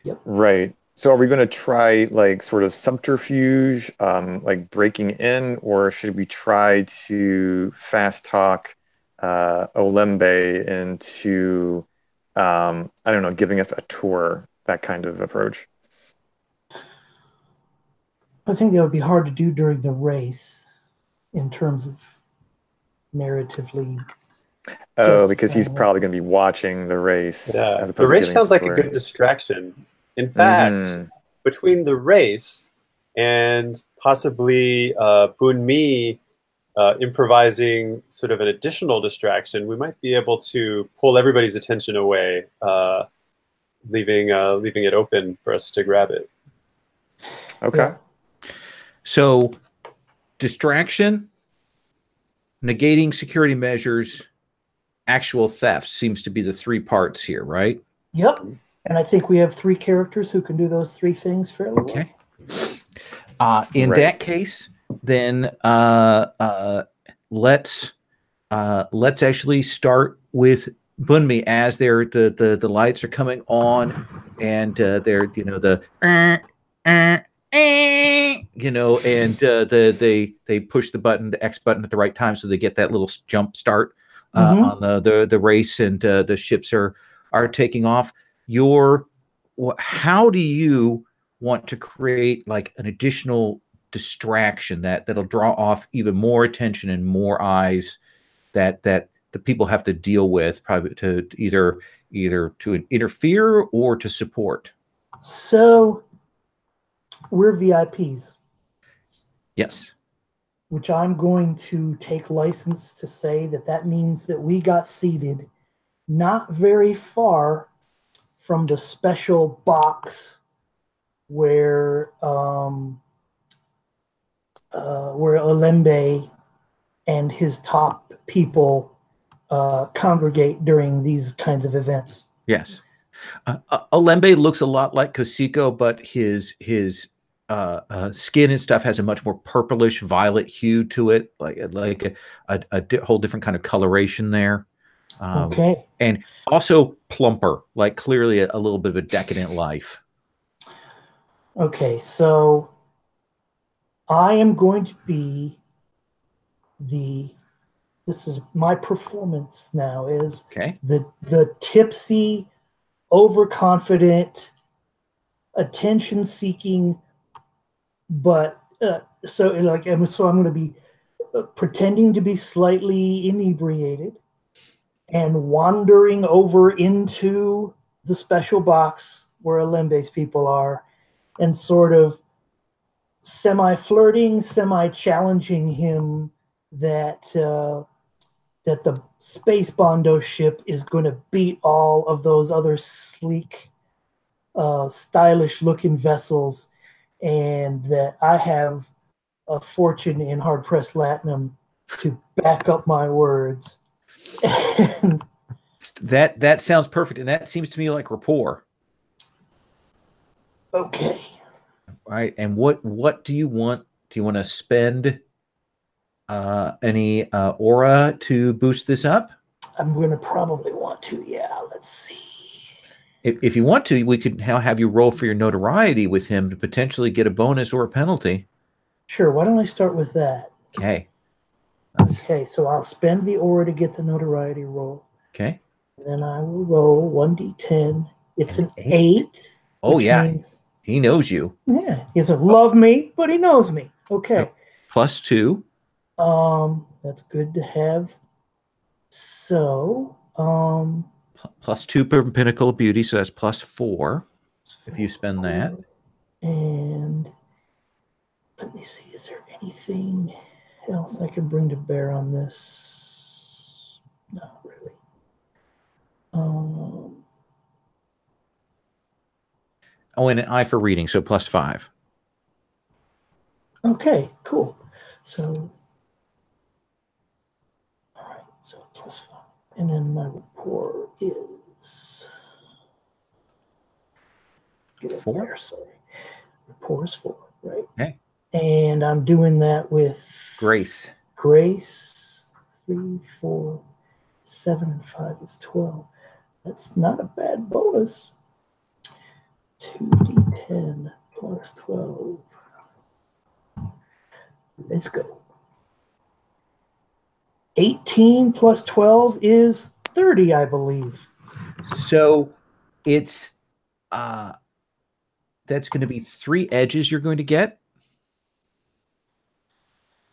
Yep. Right. So are we going to try like sort of subterfuge, like breaking in, or should we try to fast talk Olembe into, I don't know, giving us a tour, that kind of approach? I think that would be hard to do during the race in terms of narratively. Oh, because he's probably going to be watching the race. Yeah, as opposed the to race giving sounds like a tour. good distraction. In fact, between the race and possibly Bunmi improvising sort of an additional distraction, we might be able to pull everybody's attention away, leaving it open for us to grab it. Okay. Yeah. So, distraction, negating security measures, actual theft seems to be the 3 parts here, right? Yep. And I think we have 3 characters who can do those 3 things fairly well. Okay. In that case, then let's actually start with Bunmi as the lights are coming on, and they're they push the button, the X button at the right time, so they get that little jump start on the race, and the ships are taking off. How do you want to create like an additional distraction that'll draw off even more attention and more eyes that the people have to deal with, probably to either to interfere or to support? So we're VIPs. Yes. Which I'm going to take license to say that means that we got seated not very far from the special box where Olembe and his top people congregate during these kinds of events. Yes. Olembe looks a lot like Kasiko, but his skin and stuff has a much more purplish violet hue to it, like a whole different kind of coloration there. Okay. And also plumper, like clearly a little bit of a decadent life. Okay, so I am going to be this is my performance now, is the tipsy, overconfident, attention-seeking, but so I'm going to be pretending to be slightly inebriated and wandering over into the special box where Alembe's people are, and sort of semi-flirting, semi-challenging him that that the Space Bondo ship is going to beat all of those other sleek, stylish-looking vessels, and that I have a fortune in hard-pressed latinum to back up my words. That sounds perfect, and that seems to me like rapport. Okay. All right, and what do you want? Do you want to spend any aura to boost this up? I'm going to probably want to, yeah. Let's see. If you want to, we could now have you roll for your notoriety with him to potentially get a bonus or a penalty. Sure, why don't I start with that? Okay. Okay, so I'll spend the aura to get the notoriety roll. Okay. And then I will roll 1d10. It's an 8. Oh, yeah. Means, he knows you. Yeah, he doesn't love me, but he knows me. Okay. +2. That's good to have. So, +2 per Pinnacle of Beauty, so that's +4 if you spend that. And let me see, is there anything else I can bring to bear on this? Not really. Oh, and an eye for reading, so +5. Okay, cool. So, all right, so +5. And then my rapport is... Get up 4? there, sorry. Rapport is 4, right? Okay. And I'm doing that with... Grace. Grace, 3, 4, 7, and 5 is 12. That's not a bad bonus. 2d10 plus 12. Let's go. 18 plus 12 is 30, I believe. So it's that's going to be 3 edges you're going to get.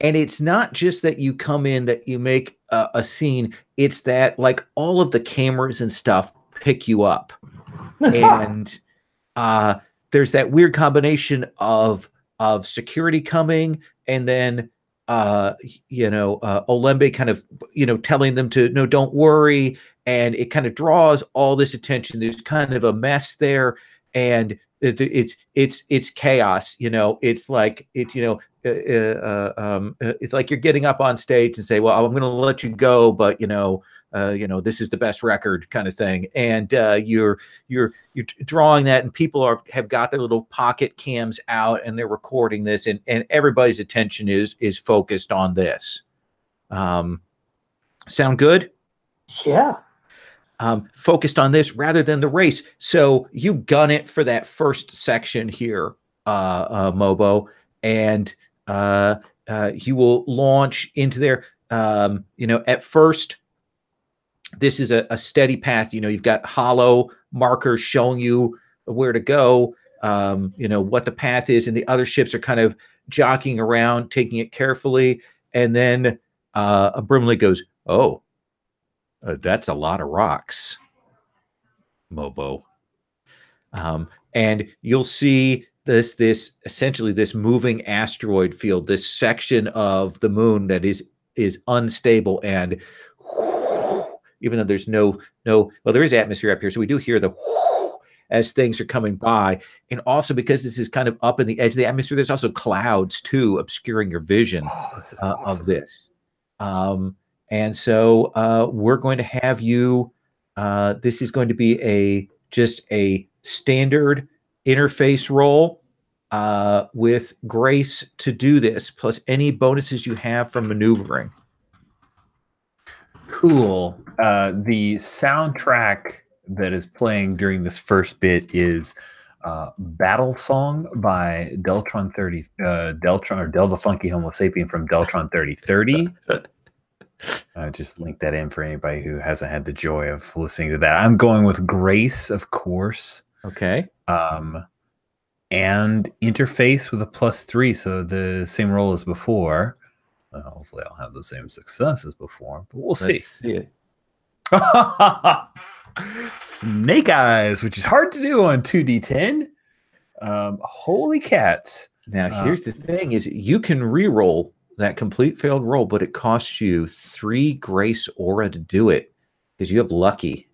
And it's not just that you come in, that you make a scene. It's that like all of the cameras and stuff pick you up. And there's that weird combination of security coming, and then Olembe kind of telling them to no, don't worry, and it kind of draws all this attention. There's kind of a mess there, and it's chaos. It's like it's like you're getting up on stage and say, well, I'm going to let you go, but this is the best record kind of thing. And you're drawing that, and people have got their little pocket cams out, and they're recording this, and everybody's attention is focused on this. Sound good? Yeah. Focused on this rather than the race. So you gun it for that first section here, Mobo, and you will launch into there. At first, this is a steady path. You've got hollow markers showing you where to go, what the path is, and the other ships are kind of jockeying around, taking it carefully. And then Brimley goes, oh, that's a lot of rocks, Mobo. And you'll see this essentially this moving asteroid field, this section of the moon that is unstable, and even though there's no well, there is atmosphere up here, so we do hear the as things are coming by. And also because this is kind of up in the edge of the atmosphere, there's also clouds too obscuring your vision of this. And so we're going to have you, this is going to be just a standard interface roll with Grace to do this, plus any bonuses you have from maneuvering. Cool. The soundtrack that is playing during this first bit is Battle Song by Deltron Del the Funky Homo Sapien from Deltron 3030. Just link that in for anybody who hasn't had the joy of listening to that. I'm going with Grace, of course. Okay. and interface with a +3, so the same roll as before. Hopefully I'll have the same success as before, but we'll see. Let's see it. Snake eyes, which is hard to do on 2d10. Holy cats. Now, here's the thing: is you can re-roll that complete failed roll, but it costs you 3 grace aura to do it because you have lucky.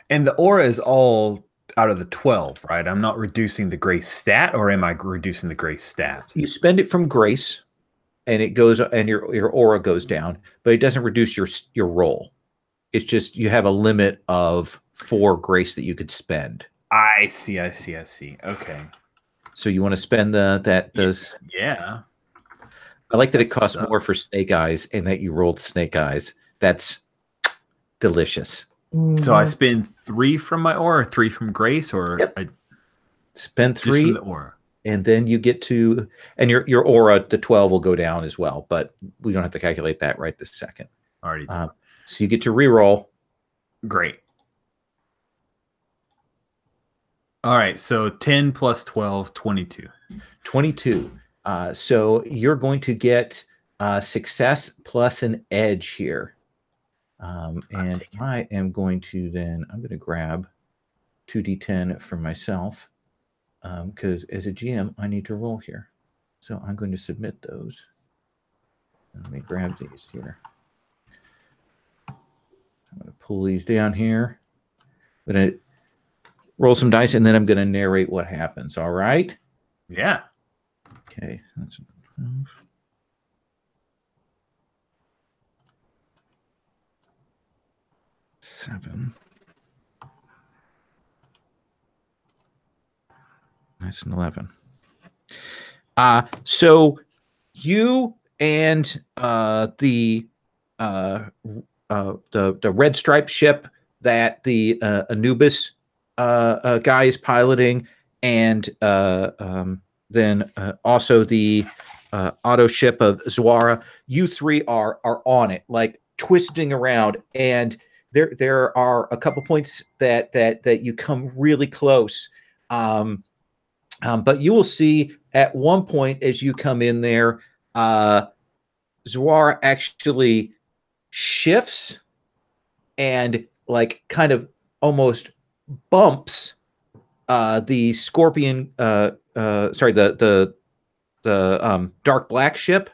And the aura is all out of the 12, right? I'm not reducing the grace stat, or am I reducing the grace stat? You spend it from grace, and it goes, and your aura goes down, but it doesn't reduce your roll. It's just you have a limit of 4 grace that you could spend. I see. Okay. So you want to spend those? Yeah. I like that it costs more for snake eyes, and that you rolled snake eyes. That's delicious. So I spend 3 from my aura, or 3 from grace, or yep. I spend 3 from the aura, and then you get to, and your aura, the 12 will go down as well, but we don't have to calculate that right this second. Already did. So you get to reroll. Great. All right, so 10 plus 12, 22. 22. So you're going to get success plus an edge here. And I am going to I'm going to grab 2d10 for myself because as a GM, I need to roll here. So I'm going to submit those. Let me grab these here. I'm going to pull these down here. I'm going to roll some dice, and then I'm going to narrate what happens. All right? Yeah. Okay. That's 7. That's an 11. So you and the red stripe ship that the Anubis guy is piloting, and then also the auto ship of Zwara, you 3 are on it, like twisting around, and there are a couple points that you come really close. But you will see at one point as you come in there, Zwara actually shifts and like kind of almost bumps the Scorpion, sorry, the dark black ship,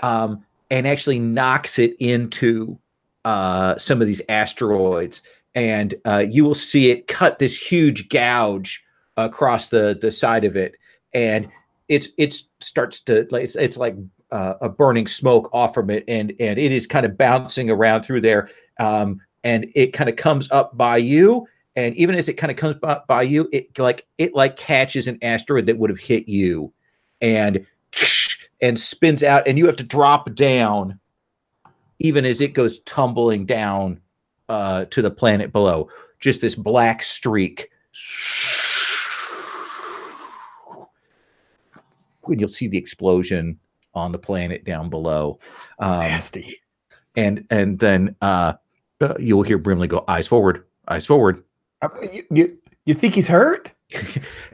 and actually knocks it into some of these asteroids, and you will see it cut this huge gouge across the side of it, and it starts to, it's like a burning smoke off from it, and it is kind of bouncing around through there, and it kind of comes up by you, and even as it kind of comes by you, it catches an asteroid that would have hit you, and spins out, and you have to drop down even as it goes tumbling down to the planet below. Just this black streak. When you'll see the explosion on the planet down below. Nasty. And then you'll hear Brimley go, eyes forward, eyes forward. You think he's hurt?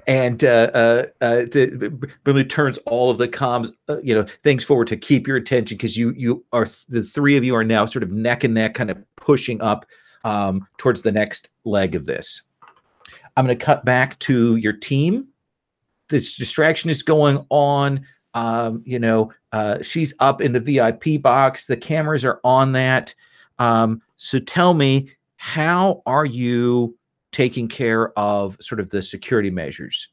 And Brimley turns all of the comms, things forward to keep your attention, because you are, the 3 of you are now sort of neck and neck, kind of pushing up towards the next leg of this. I'm going to cut back to your team. This distraction is going on. She's up in the VIP box. The cameras are on that. So tell me, how are you taking care of sort of the security measures?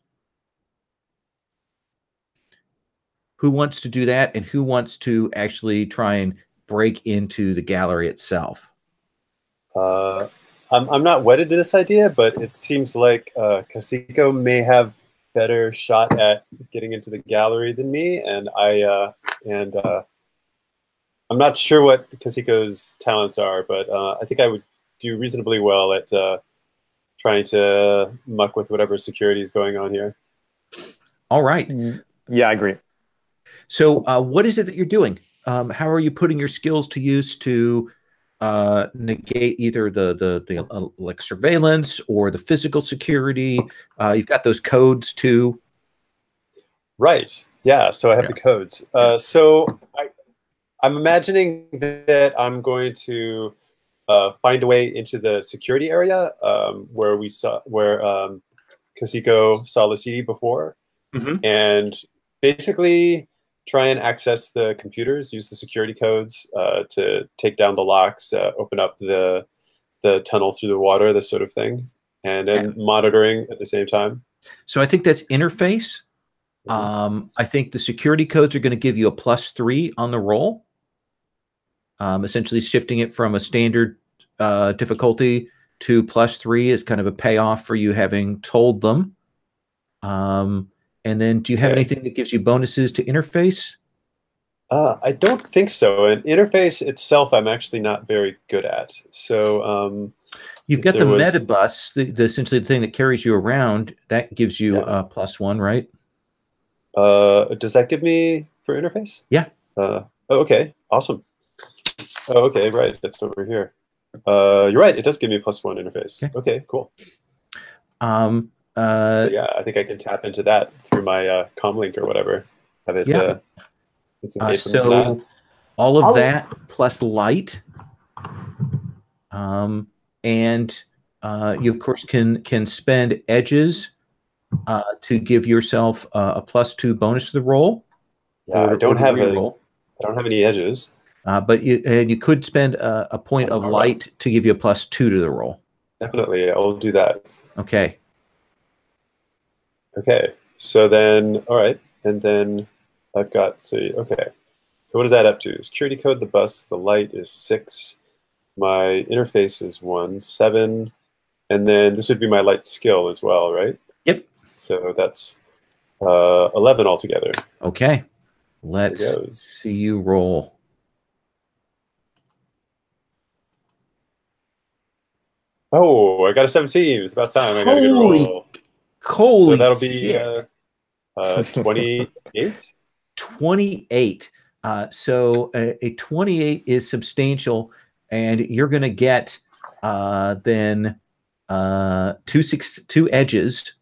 Who wants to do that, and who wants to actually try and break into the gallery itself? I'm not wedded to this idea, but it seems like Kasiko may have better shot at getting into the gallery than me, and I'm not sure what Kasiko's talents are, but I think I would do reasonably well at trying to muck with whatever security is going on here. All right. Yeah, I agree. So what is it that you're doing? How are you putting your skills to use to negate either the like surveillance or the physical security. You've got those codes too. Right. Yeah. So I have the codes. So I'm imagining that I'm going to find a way into the security area where Kasiko saw Lasidi before, and basically try and access the computers, use the security codes to take down the locks, open up the tunnel through the water, this sort of thing, and then monitoring at the same time. So I think that's interface. I think the security codes are going to give you a +3 on the roll, essentially shifting it from a standard difficulty to +3 is kind of a payoff for you having told them. And then do you have anything that gives you bonuses to interface? I don't think so. And interface itself, I'm actually not very good at. So you've got the metabus, essentially the thing that carries you around. That gives you a +1, right? Does that give me for interface? Yeah. Okay. Awesome. Oh, okay. Right. That's over here. You're right. It does give me a +1 interface. Okay. Cool. So yeah, I think I can tap into that through my comlink or whatever. Have it. So all of that plus light, and you of course can spend edges to give yourself a +2 bonus to the roll. Yeah, I don't have any edges. But you could spend a point of light to give you a +2 to the roll. Definitely, I'll do that. Okay. Okay. So then, all right, and then I've got okay. So what is that up to? Security code, the bus, the light is 6. My interface is 1, 7, and then this would be my light skill as well, right? Yep. So that's 11 altogether. Okay. Let's see you roll. Oh, I got a 17. It's about time. I got a good roll. So that'll be 28. 28. So a 28 is substantial, and you're going to get then 2 edges.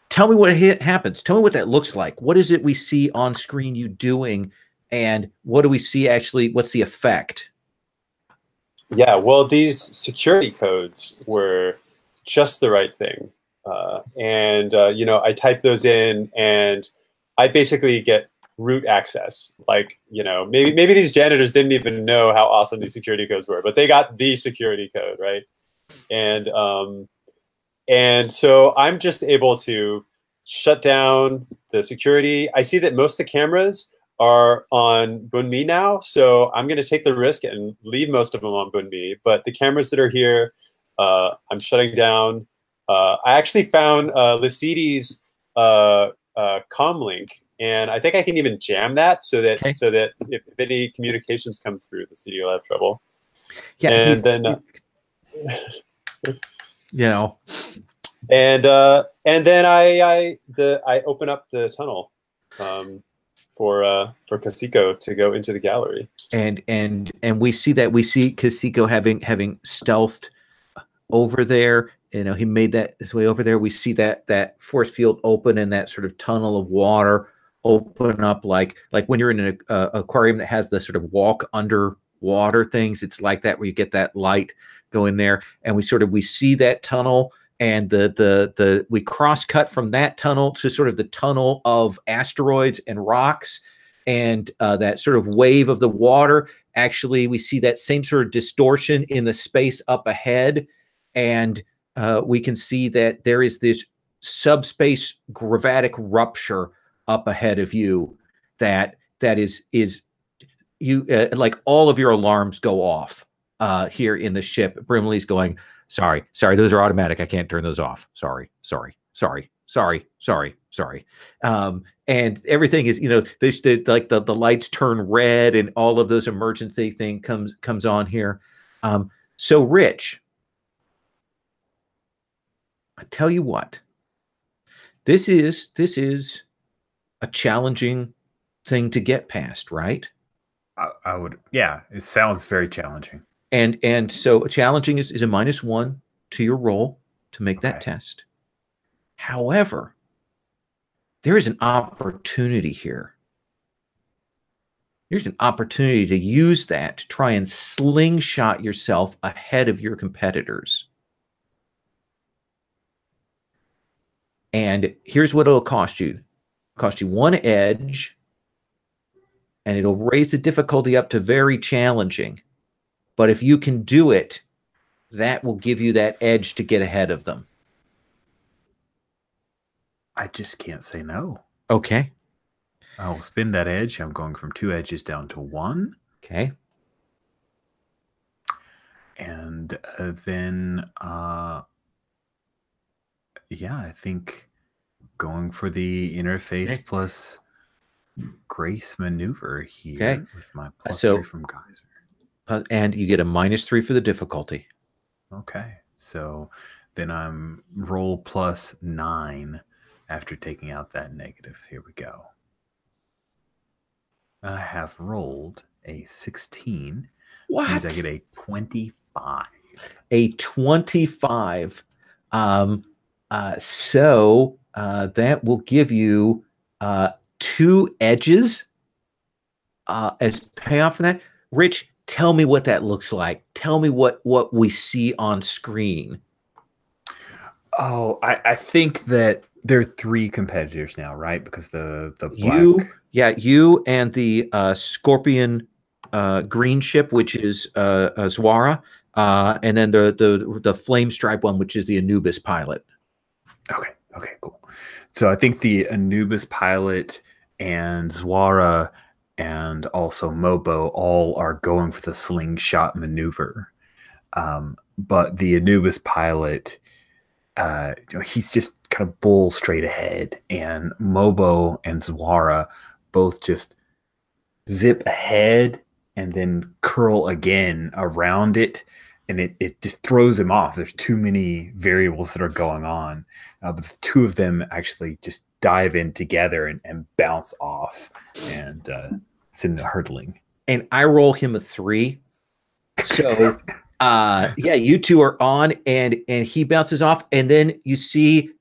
Tell me what happens. Tell me what that looks like. What is it we see on screen you doing, and what do we see actually? What's the effect? Yeah, well, these security codes were just the right thing. You know, I type those in and I basically get root access. Like, you know, maybe these janitors didn't even know how awesome these security codes were, but they got the security code, right? And so I'm just able to shut down the security. I see that most of the cameras are on Bunmi now, so I'm going to take the risk and leave most of them on Bunmi. But the cameras that are here, I'm shutting down. I actually found Lasidi's comlink, and I think I can even jam that so that if any communications come through, Lasidi will have trouble. Yeah, and then you know, and then I open up the tunnel. For Kasiko to go into the gallery, and we see Kasiko having stealthed over there. You know, he made his way over there. We see that force field open and that sort of tunnel of water open up, like when you're in an aquarium that has the sort of walk underwater things. It's like that, where you get that light go in there, and we see that tunnel. And we cross cut from that tunnel to sort of the tunnel of asteroids and rocks, and that sort of wave of the water. Actually, we see that same sort of distortion in the space up ahead, and we can see that there is this subspace gravatic rupture up ahead of you. That is you like all of your alarms go off here in the ship. Brimley's going, Sorry, those are automatic. I can't turn those off. Sorry. And everything is, you know, like the lights turn red and all of those emergency thing comes on here. So Rich, I tell you what, this is a challenging thing to get past, right? I would, yeah, it sounds very challenging. And so challenging is a -1 to your roll to make that test. However, there is an opportunity here. There's an opportunity to use that to try and slingshot yourself ahead of your competitors. And here's what it'll cost you. It'll cost you 1 edge, and it'll raise the difficulty up to very challenging. But if you can do it, that will give you that edge to get ahead of them. I just can't say no. Okay. I will spin that edge. I'm going from 2 edges down to 1. Okay. And then, yeah, I think going for the interface plus grace maneuver here with my +3 from Geyser. And you get a -3 for the difficulty. Okay. So then I'm roll +9 after taking out that negative. Here we go. I have rolled a 16. What? Means I get a 25. A 25. So that will give you 2 edges as payoff for that. Rich, tell me what that looks like. Tell me what we see on screen. Oh, I think that there are 3 competitors now, right? Because the black... you and the Scorpion green ship, which is Zwara, and then the flame stripe one, which is the Anubis pilot. Okay, cool. So I think the Anubis pilot and Zwara and also Mobo all are going for the slingshot maneuver. But the Anubis pilot, he's just kind of bull straight ahead, and Mobo and Zwara both just zip ahead and then curl again around it, and it just throws him off. There's too many variables that are going on, but the 2 of them actually just dive in together and bounce off and send the hurtling. And I roll him a 3. So yeah, you 2 are on, and he bounces off, and then you see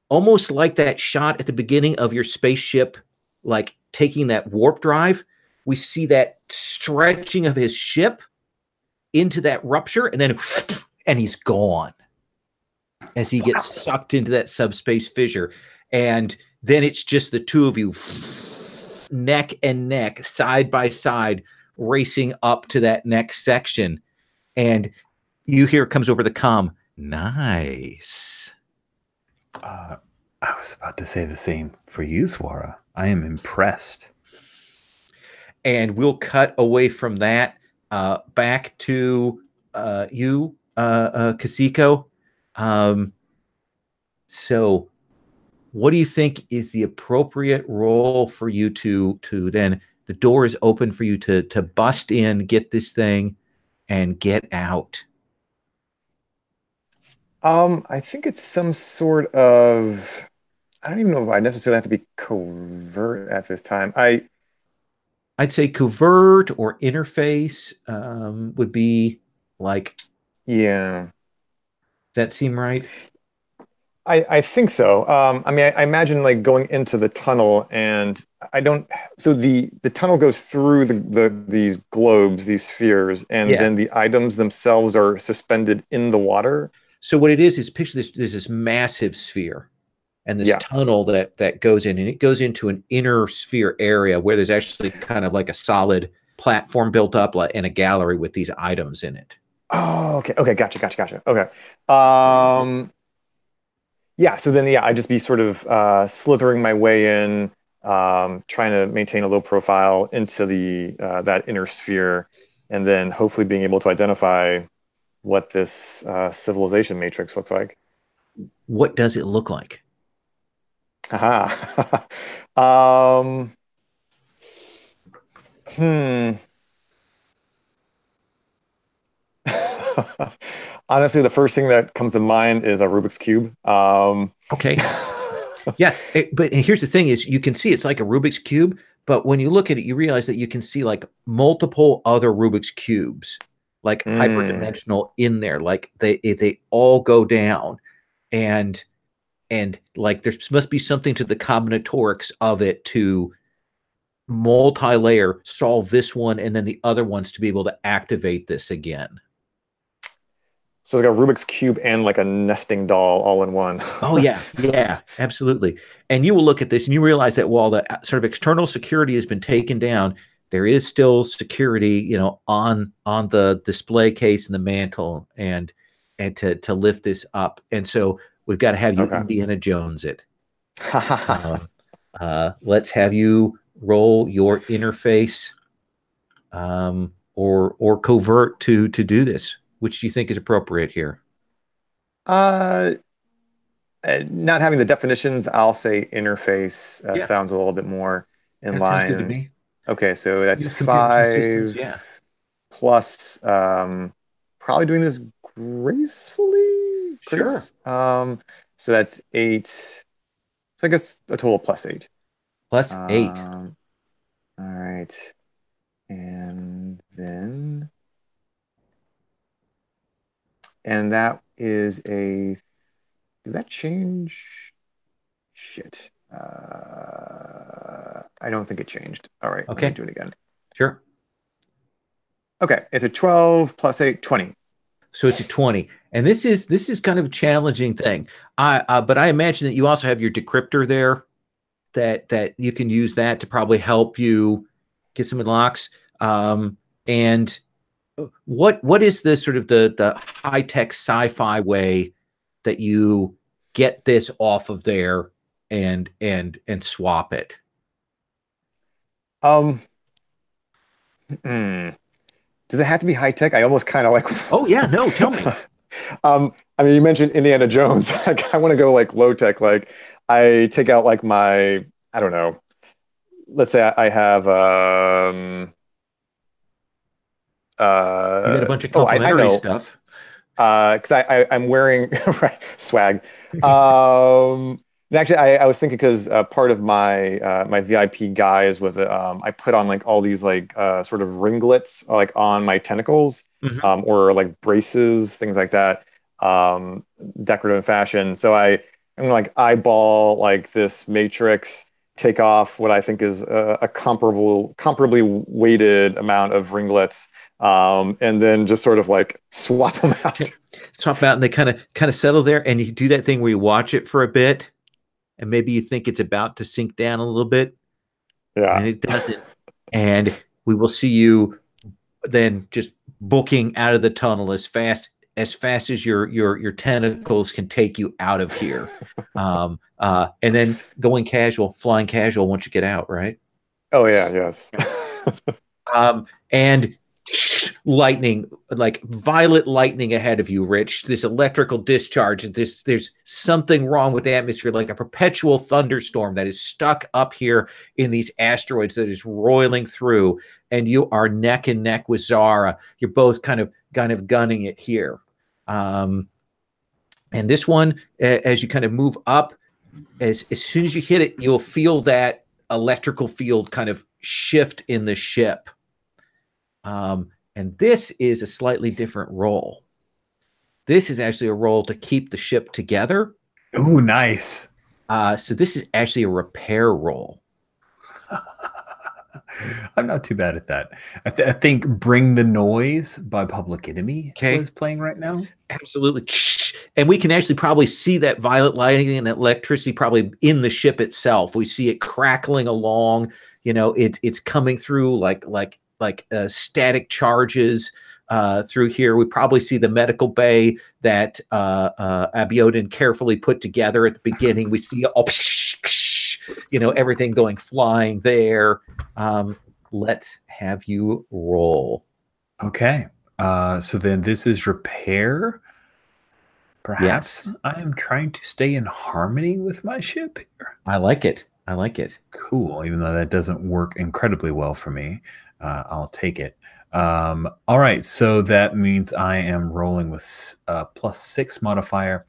almost like that shot at the beginning of your spaceship, like taking that warp drive. We see that stretching of his ship into that rupture, and then and he's gone as he gets sucked into that subspace fissure. And then it's just the 2 of you neck and neck, side by side, racing up to that next section. And you hear it comes over the comm. Nice. I was about to say the same for you, Zwara. I am impressed. And we'll cut away from that back to you, Kasiko. So what do you think is the appropriate role for you to then, the door is open for you to bust in, get this thing, and get out? I think it's some sort of, I don't even know if I necessarily have to be covert at this time. I'd say covert or interface would be like. Yeah. Does that seem right? I think so. I mean, I imagine like going into the tunnel, and I don't. So the tunnel goes through these globes, these spheres, and then the items themselves are suspended in the water. So what it is picture this. There's this massive sphere, and this tunnel that goes in, and it goes into an inner sphere area where there's actually kind of like a solid platform built up and a gallery with these items in it. Oh, okay, gotcha. Okay. Yeah, so then, I'd just be sort of slithering my way in, trying to maintain a low profile into the that inner sphere, and then hopefully being able to identify what this civilization matrix looks like. What does it look like? Aha. Honestly, the first thing that comes to mind is a Rubik's Cube. Okay. Yeah, but here's the thing is you can see it's like a Rubik's Cube, but when you look at it, you realize that you can see like multiple other Rubik's Cubes like hyperdimensional in there. Like they all go down, and like there must be something to the combinatorics of it to multi-layer solve this one and then the other ones to be able to activate this again. So it's got Rubik's Cube and like a nesting doll all in one. Oh yeah, yeah, absolutely. And you will look at this and you realize that while the sort of external security has been taken down, there is still security, you know, on the display case and the mantle, and to lift this up. And so we've got to have you Indiana Jones it. Let's have you roll your interface or covert to do this. Which do you think is appropriate here? Not having the definitions, I'll say interface sounds a little bit more in line. Sounds good to me. Okay, so that's 5 plus probably doing this gracefully. Sure. So that's 8. So I guess a total of plus 8. Plus 8. All right. And then that is a, did that change? Shit. I don't think it changed. All right. Okay. Let me do it again. Sure. Okay. It's a 12 plus 8, 20. So it's a 20. And this is kind of a challenging thing. But I imagine that you also have your decryptor there that you can use that to probably help you get some unlocks. And what is the sort of the high-tech sci-fi way that you get this off of there and swap it? Does it have to be high-tech? I almost kind of like... Oh yeah, no, tell me. I mean, you mentioned Indiana Jones. Like, I want to go like low-tech. Like, I take out like my, I don't know, let's say I have you got a bunch of complimentary stuff. Because I'm wearing swag. And actually, I was thinking because part of my my VIP guise was I put on like all these like sort of ringlets like on my tentacles, or like braces, things like that, decorative fashion. So I'm gonna like eyeball like this matrix, take off what I think is a comparably weighted amount of ringlets. And then just sort of like swap them out. Swap them out, and they kind of settle there. And you do that thing where you watch it for a bit, and maybe you think it's about to sink down a little bit. Yeah. And it doesn't. And we will see you then just booking out of the tunnel as fast as your tentacles can take you out of here. And then going casual, flying casual once you get out, right? Oh yeah, yes. And lightning, like violet lightning ahead of you, Rich. This electrical discharge. There's something wrong with the atmosphere, like a perpetual thunderstorm that is stuck up here in these asteroids that is roiling through, and you are neck and neck with Zara. You're both kind of gunning it here. And this one, as you kind of move up, as soon as you hit it, you'll feel that electrical field kind of shift in the ship. And this is a slightly different role. This is actually a role to keep the ship together. Oh, nice. So this is actually a repair role. I'm not too bad at that. I think Bring the Noise by Public Enemy is playing right now. Absolutely. And we can actually probably see that violet lighting and that electricity probably in the ship itself. We see it crackling along. You know, it's coming through like static charges through here. We probably see the medical bay that Abiodun carefully put together at the beginning. We see everything going flying there. Let's have you roll. Okay. So then this is repair. Perhaps yes. I am trying to stay in harmony with my ship here. I like it. I like it. Cool. Even though that doesn't work incredibly well for me, I'll take it. All right. So that means I am rolling with +6 modifier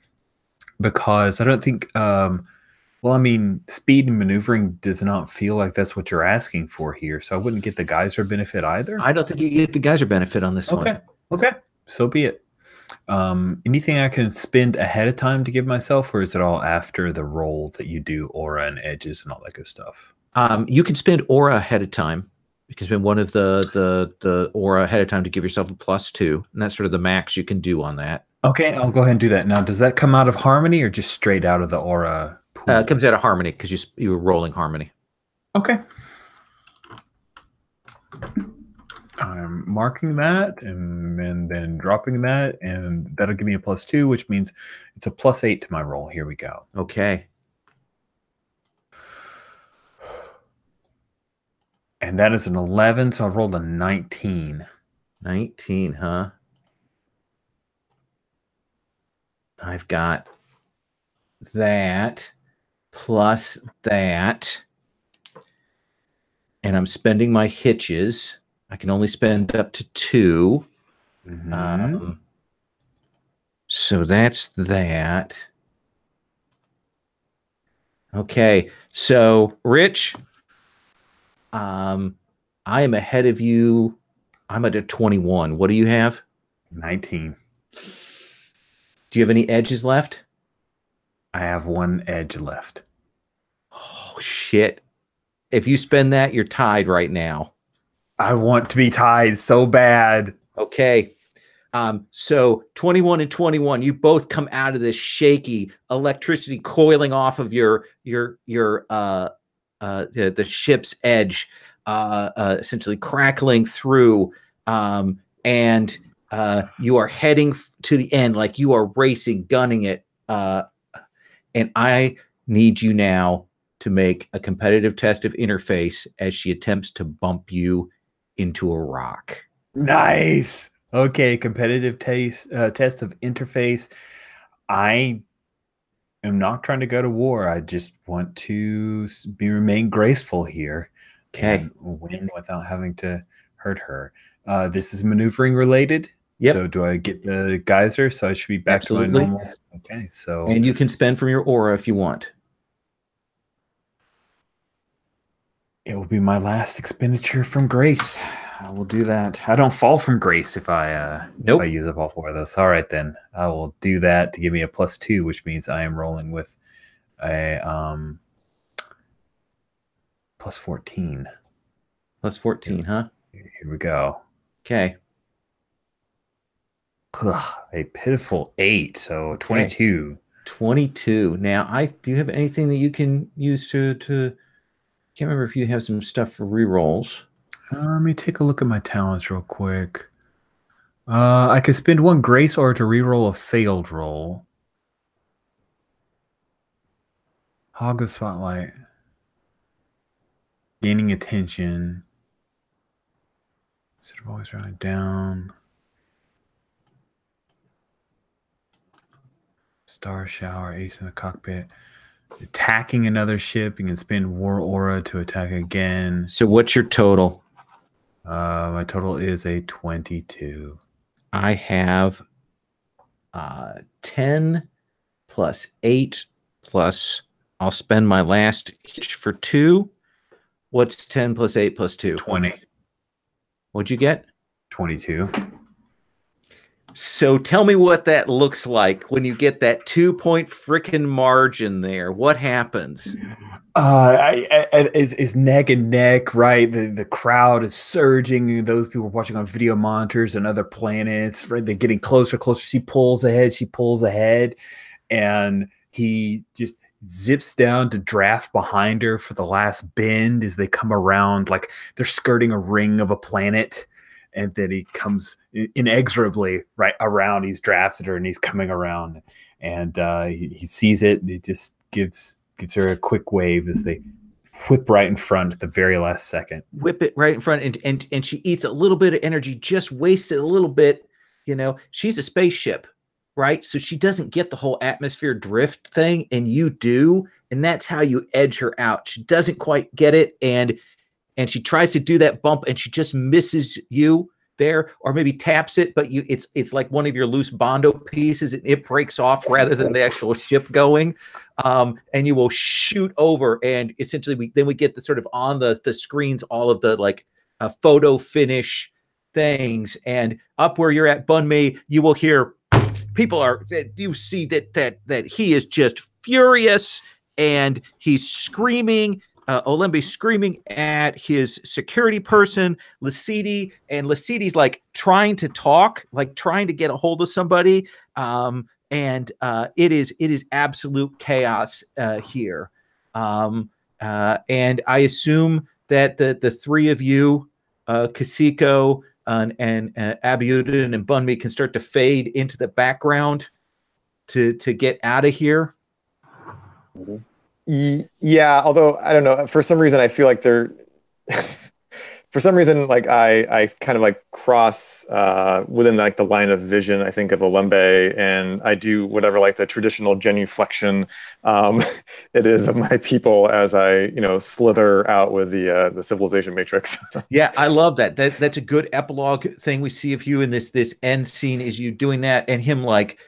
because I don't think, well, I mean, speed and maneuvering does not feel like that's what you're asking for here. So I wouldn't get the geyser benefit either. I don't think you get the geyser benefit on this one. Okay, so be it. Anything I can spend ahead of time to give myself, or is it all after the roll that you do aura and edges and all that good stuff? You can spend aura ahead of time. You can spend one of the aura ahead of time to give yourself a +2, and that's sort of the max you can do on that. Okay, I'll go ahead and do that. Now, does that come out of harmony or just straight out of the aura pool? It comes out of harmony because you were rolling harmony. Okay. I'm marking that and then dropping that, and that'll give me a +2, which means it's a +8 to my roll. Here we go. Okay. And that is an 11, so I've rolled a 19. 19, huh? I've got that plus that. And I'm spending my hitches. I can only spend up to 2. So that's that. Okay. So, Rich, I am ahead of you. I'm at a 21. What do you have? 19. Do you have any edges left? I have 1 edge left. Oh, shit. If you spend that, you're tied right now. I want to be tied so bad. Okay. So 21 and 21, you both come out of this shaky electricity coiling off of the ship's edge, essentially crackling through, and you are heading to the end, like you are racing, gunning it. And I need you now to make a competitive test of interface as she attempts to bump you into a rock. Nice. Okay, competitive test of interface. I am not trying to go to war. I just want to remain graceful here. Okay. And win without having to hurt her. This is maneuvering related. Yep. So do I get the geyser? So I should be back Absolutely. to my normal. Okay. So and you can spend from your aura if you want. It will be my last expenditure from grace. I will do that. I don't fall from grace if I Nope. if I use up all 4 of those. All right, then I will do that to give me a +2, which means I am rolling with a +14. +14, huh? Here we go. Okay. Ugh, a pitiful 8, so 22. 22. Now, do you have anything that you can use to can't remember if you have some stuff for rerolls. Let me take a look at my talents real quick. I could spend 1 grace or to reroll a failed roll. Hog the spotlight. Gaining attention. Instead of always running down. Star shower, ace in the cockpit. Attacking another ship. You can spend war aura to attack again. So what's your total? My total is a 22. I have 10 plus 8 plus I'll spend my last hitch for 2. What's 10 plus 8 plus 2? 20. What'd you get? 22. So tell me what that looks like when you get that 2-point frickin' margin there. What happens? It's neck and neck, right? The crowd is surging. Those people watching on video monitors and other planets, right? They're getting closer, closer. She pulls ahead, and he just zips down to draft behind her for the last bend as they come around, like they're skirting a ring of a planet. And then he comes inexorably right around. He's drafted her, and he's coming around, and he sees it, and he just gives her a quick wave as they whip right in front at the very last second. Whip it right in front, and she eats a little bit of energy, just wastes it a little bit. You know, she's a spaceship, right? So she doesn't get the whole atmosphere drift thing, and you do, and that's how you edge her out. She doesn't quite get it, and she tries to do that bump, and she just misses you there, or maybe taps it, but it's like one of your loose Bondo pieces, and it breaks off rather than the actual ship going. And you will shoot over, and essentially we get the sort of on the screens all of the like photo finish things. And up where you're at, Bunmi, you will hear people you see that he is just furious, and he's screaming. Olembe's screaming at his security person, Lasidi, and Lasidi's like trying to talk, like trying to get a hold of somebody. And it is absolute chaos here. And I assume that the three of you, Kasiko and Abiudin and Bunmi, can start to fade into the background to get out of here. Yeah, although I don't know, for some reason I feel like they're for some reason, like I kind of like cross within like the line of vision, I think, of Olembe, and I do whatever like the traditional genuflection it is of my people as I slither out with the civilization matrix. Yeah, I love that. That's a good epilogue thing we see of you in this end scene, is you doing that and him like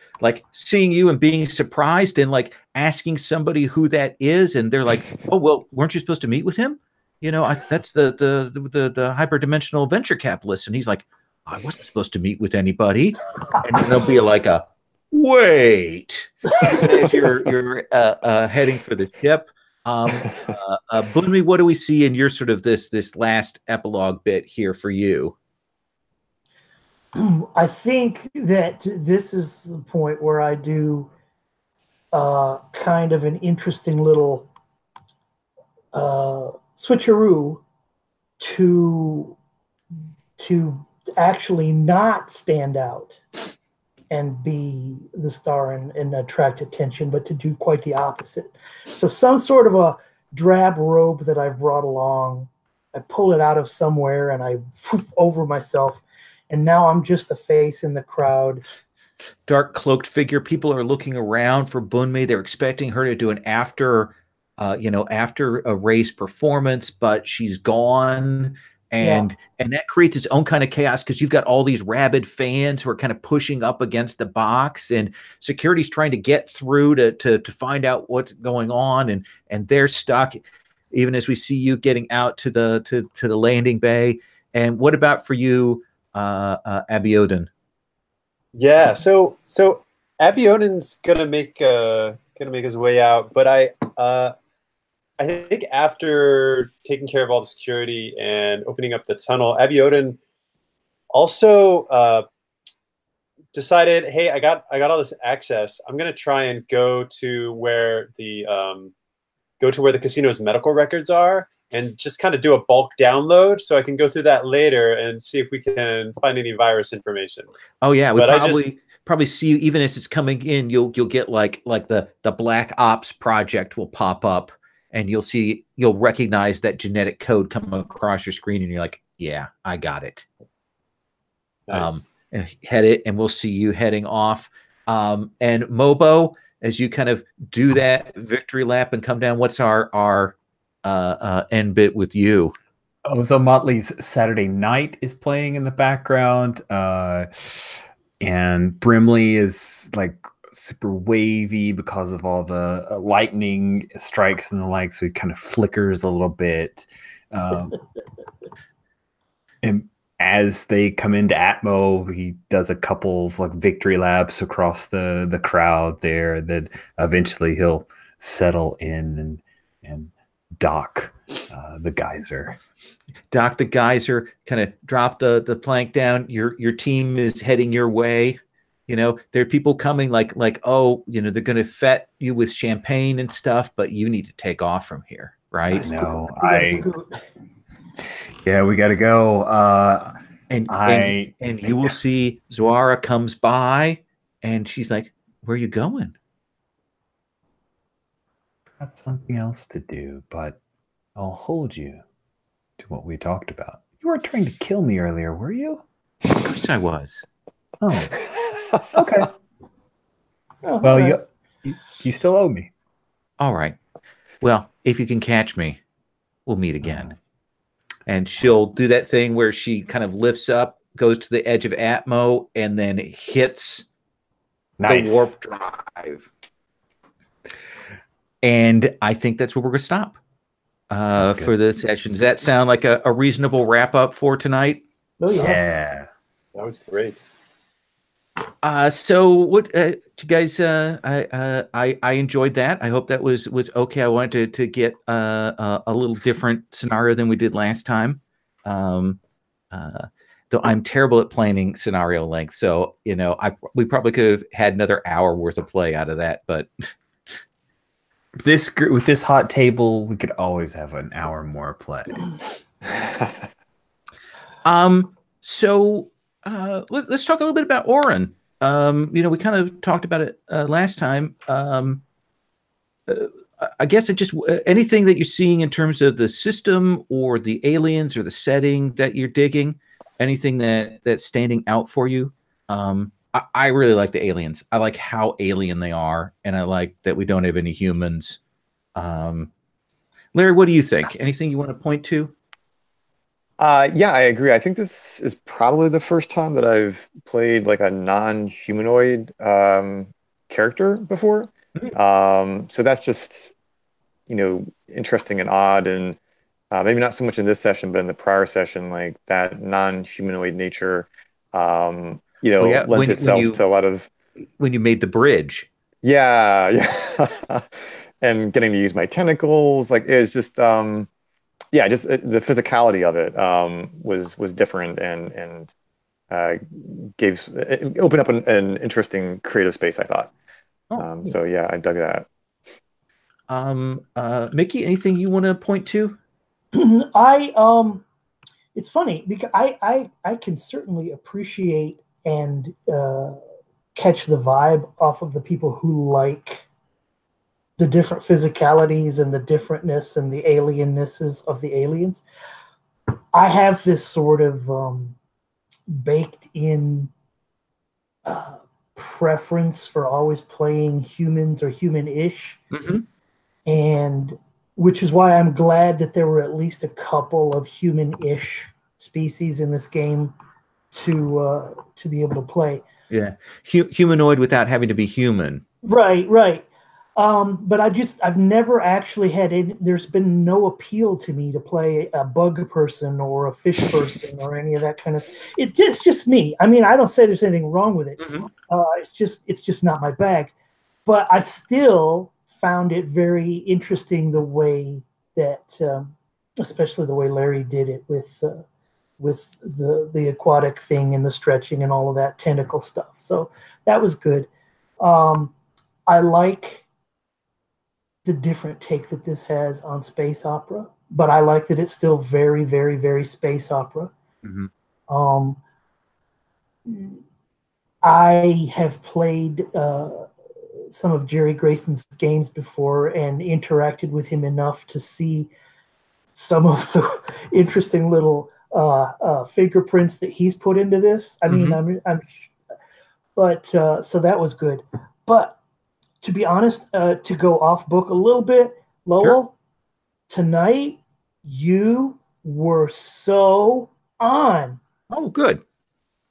seeing you and being surprised and like asking somebody who that is, and they're like, oh well, weren't you supposed to meet with him? That's the hyperdimensional venture capitalist. And he's like, I wasn't supposed to meet with anybody. And then there'll be like a wait as you're heading for the ship. Bunmi, what do we see in your sort of this last epilogue bit here for you? I think that this is the point where I do kind of an interesting little switcheroo to actually not stand out and be the star and attract attention, but to do quite the opposite. So some sort of a drab robe that I've brought along, I pull it out of somewhere and I over myself, and now I'm just a face in the crowd. Dark cloaked figure. People are looking around for Bunmi. They're expecting her to do an after a race performance, but she's gone. And that creates its own kind of chaos, because you've got all these rabid fans who are kind of pushing up against the box, and security's trying to get through to find out what's going on, and they're stuck, even as we see you getting out to the landing bay. And what about for you, Abiodun? Yeah, so Abiodun's gonna make his way out, but I think after taking care of all the security and opening up the tunnel, Abiodun also decided, hey, I got all this access. I'm gonna try and go to where the casino's medical records are, and just kind of do a bulk download, so I can go through that later and see if we can find any virus information. Oh yeah, we probably see you even as it's coming in. You'll get like the Black Ops project will pop up, and you'll recognize that genetic code come across your screen, and you're like, yeah, I got it. Nice. And we'll see you heading off. And Mobo, as you kind of do that victory lap and come down, what's our end bit with you? Oh, so Motley's Saturday Night is playing in the background, and Brimley is like super wavy because of all the lightning strikes and the like, so he kind of flickers a little bit. And as they come into Atmo, he does a couple of like victory laps across the crowd there. That eventually he'll settle in and dock the geyser. Dock the geyser, kind of drop the plank down. Your team is heading your way. There are people coming like, oh, they're going to fet you with champagne and stuff, but you need to take off from here, right? No, yeah, we got to go. And you will see Zoara comes by, and she's like, where are you going? Got something else to do, but I'll hold you to what we talked about. You weren't trying to kill me earlier, were you? Of course I was. Oh. Okay. Well, you still owe me. All right. Well, if you can catch me, we'll meet again. And she'll do that thing where she kind of lifts up, goes to the edge of Atmo, and then hits the warp drive. And I think that's where we're going to stop for the session. Does that sound like a reasonable wrap up for tonight? Oh yeah. Yeah. That was great. So what you guys I enjoyed that. I hope that was okay. I wanted to get a little different scenario than we did last time. Though I'm terrible at planning scenario length, so you know, we probably could have had another hour worth of play out of that, but With this hot table, we could always have an hour more play. So let's talk a little bit about Orun. You know, we kind of talked about it last time. I guess it just anything that you're seeing in terms of the system or the aliens or the setting that you're digging, anything that's standing out for you. I really like the aliens. I like how alien they are, and I like that we don't have any humans. Larry, what do you think? Anything you want to point to? Yeah, I agree. I think this is probably the first time that I've played like a non-humanoid character before. So that's just, you know, interesting and odd, and maybe not so much in this session, but in the prior session, like that non-humanoid nature, you know, yeah, lent itself to a lot of when you made the bridge. Yeah. And getting to use my tentacles, like it's just yeah, just the physicality of it was different and opened up an interesting creative space, I thought. So yeah, I dug that. Mickey, anything you want to point to? It's funny because I can certainly appreciate and catch the vibe off of the people who like the different physicalities and the differentness and the aliennesses of the aliens. I have this sort of baked in preference for always playing humans or human-ish. Mm-hmm. And which is why I'm glad that there were at least a couple of human-ish species in this game to be able to play. Yeah, humanoid without having to be human. Right. But I've never actually had there's been no appeal to me to play a bug person or a fish person or any of that kind of stuff. It's just me. I mean, I don't say there's anything wrong with it. Mm-hmm. It's just not my bag. But I still found it very interesting the way that, especially the way Larry did it with the aquatic thing and the stretching and all of that tentacle stuff. So that was good. I like the different take that this has on space opera, but I like that it's still very, very, very space opera. Mm-hmm. I have played some of Jerry Grayson's games before and interacted with him enough to see some of the interesting little fingerprints that he's put into this. I mean, Mm-hmm. so that was good. But to be honest, to go off book a little bit, Lowell, Sure. Tonight you were so on. Oh, good.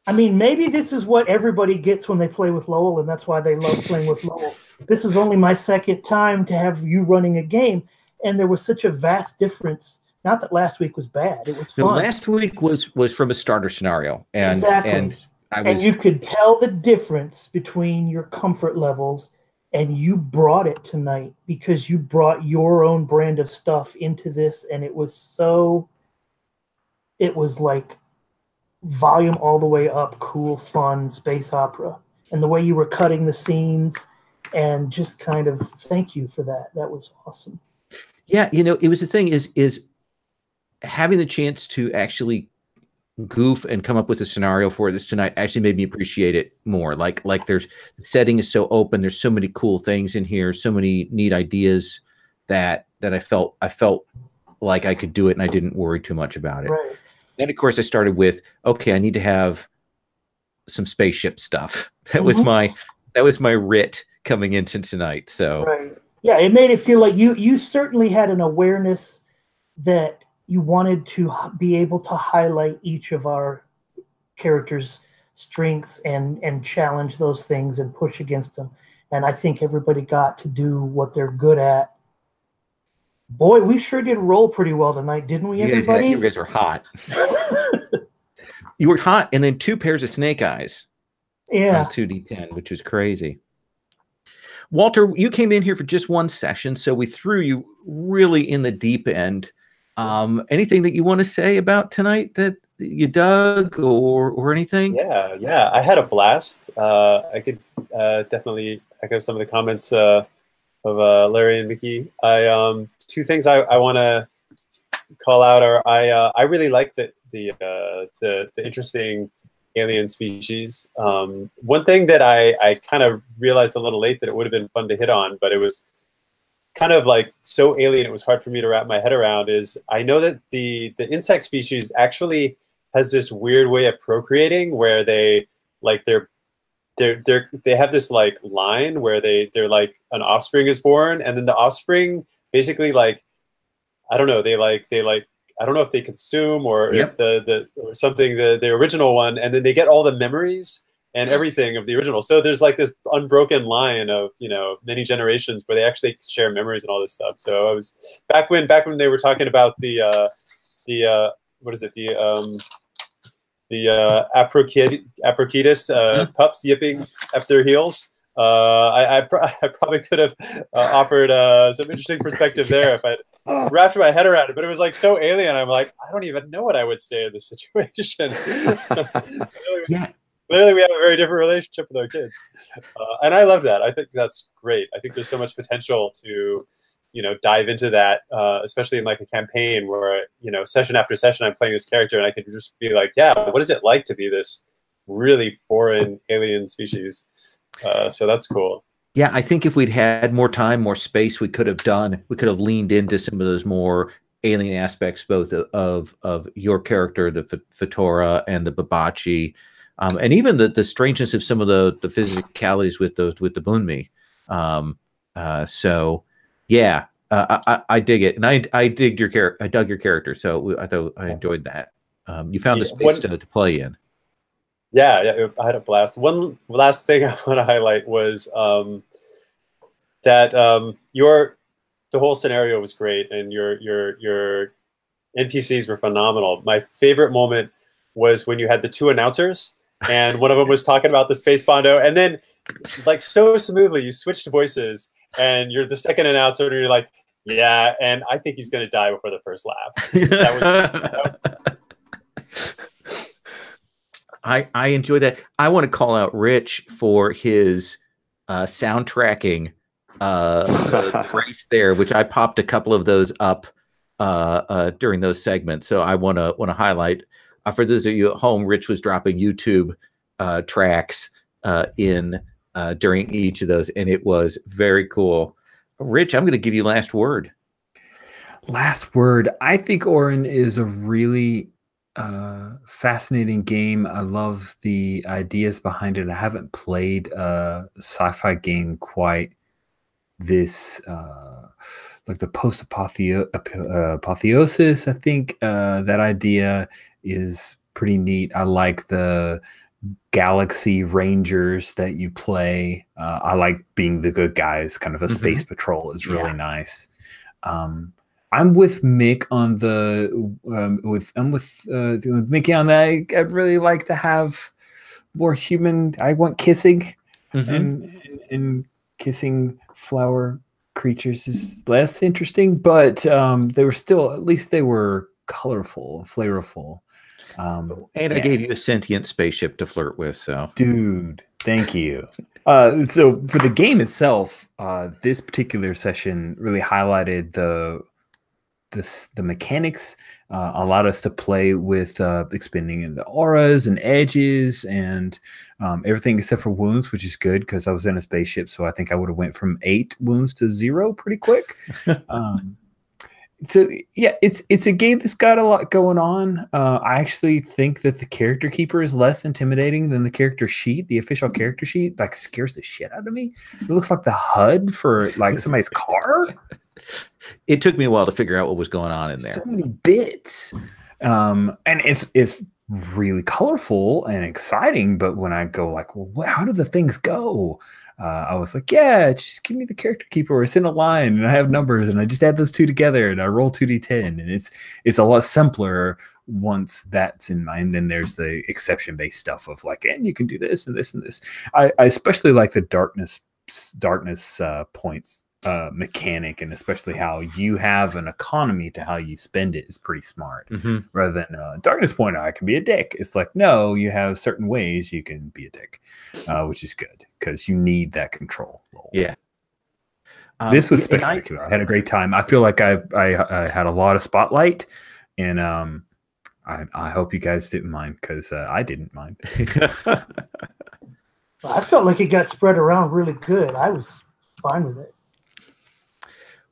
I mean, maybe this is what everybody gets when they play with Lowell, and that's why they love playing with Lowell. This is only my second time to have you running a game, and there was such a vast difference. Not that last week was bad; it was fun. Last week was from a starter scenario, and exactly. And you could tell the difference between your comfort levels, and you brought it tonight because you brought your own brand of stuff into this, and it was like volume all the way up, cool, fun space opera, and the way you were cutting the scenes, and just kind of thank you for that. That was awesome. Yeah, you know, it was the thing is having the chance to actually goof and come up with a scenario for this tonight actually made me appreciate it more. Like the setting is so open, there's so many cool things in here, so many neat ideas that I felt like I could do it and I didn't worry too much about it. Right. Then of course I started with, okay, I need to have some spaceship stuff. That was my writ coming into tonight. So right. Yeah, it made it feel like you certainly had an awareness that you wanted to be able to highlight each of our characters' strengths and challenge those things and push against them. And I think everybody got to do what they're good at. Boy, we sure did roll pretty well tonight, didn't we, everybody? You guys were hot. You worked hot, and then 2 pairs of snake eyes. Yeah. 2d10, which was crazy. Walter, you came in here for just 1 session, so we threw you really in the deep end. Anything that you want to say about tonight that you dug or anything? Yeah, I had a blast. I could definitely echo some of the comments of Larry and Mickey. 2 things I want to call out are I really like the interesting alien species. One thing that I kind of realized a little late that it would have been fun to hit on, but it was kind of like so alien it was hard for me to wrap my head around, is I know that the insect species actually has this weird way of procreating where they have this like line where they're like an offspring is born, and then the offspring basically like I don't know, they I don't know if they consume or if or something the original one, and then they get all the memories and everything of the original. So there's like this unbroken line of, you know, many generations where they actually share memories and all this stuff. So I was back when they were talking about the what is it, the Aprochetus pups yipping up their heels. I probably could have offered some interesting perspective there if I wrapped my head around it, but it was like so alien. I'm like, I don't even know what I would say in this situation. Clearly, we have a very different relationship with our kids, and I love that. I think that's great. I think there's so much potential to, you know, dive into that, especially in like a campaign where, you know, session after session I'm playing this character and I can just be like, yeah, what is it like to be this really foreign alien species? So that's cool. Yeah, I think if we'd had more time, more space, we could have leaned into some of those more alien aspects, both of your character, the Fetora and the Babachi, and even the strangeness of some of the physicalities with the Bunmi. So yeah, I dig it, and I dug your character, so I thought I enjoyed that. You found a space to play in. Yeah, I had a blast. One last thing I want to highlight was that the whole scenario was great, and your NPCs were phenomenal. My favorite moment was when you had the 2 announcers, and one of them was talking about the Space Bondo, and then like so smoothly you switched voices, and you're the second announcer, and you're like, yeah, and I think he's going to die before the first lap. That was I enjoy that. I want to call out Rich for his soundtracking race there, which I popped a couple of those up during those segments. So I want to highlight for those of you at home, Rich was dropping YouTube tracks in during each of those, and it was very cool. Rich, I'm going to give you last word. Last word. I think Orun is a really fascinating game. I love the ideas behind it. I haven't played a sci-fi game quite this like the Post-Apotheosis. I think that idea is pretty neat. I like the galaxy rangers that you play. I like being the good guys. Kind of a space patrol is really nice. I'm with Mick on the with Mickey on that. I'd really like to have more human. I want kissing, and kissing flower creatures is less interesting, but they were still, at least they were colorful, flavorful. And I gave you a sentient spaceship to flirt with. So, dude, thank you. So for the game itself, this particular session really highlighted the mechanics, allowed us to play with expanding in the auras and edges and everything except for wounds, which is good because I was in a spaceship, so I think I would have went from 8 wounds to 0 pretty quick. So yeah, it's a game that's got a lot going on. I actually think that the character keeper is less intimidating than the character sheet. The official character sheet like scares the shit out of me. It looks like the HUD for like somebody's car. It took me a while to figure out what was going on in there. So many bits, and it's really colorful and exciting, but when I go like, well, how do the things go? I was like, yeah, just give me the character keeper, or it's in a line and I have numbers and I just add those two together and I roll 2d10, and it's a lot simpler once that's in mind. Then there's the exception-based stuff of like, and you can do this and this and this. I especially like the darkness points mechanic, and especially how you have an economy to how you spend it is pretty smart. Rather than darkness point, I can be a dick. It's like, no, you have certain ways you can be a dick, which is good because you need that control role. Yeah. This was spectacular. I had a great time. I feel like I had a lot of spotlight, and I hope you guys didn't mind, because I didn't mind. I felt like it got spread around really good. I was fine with it.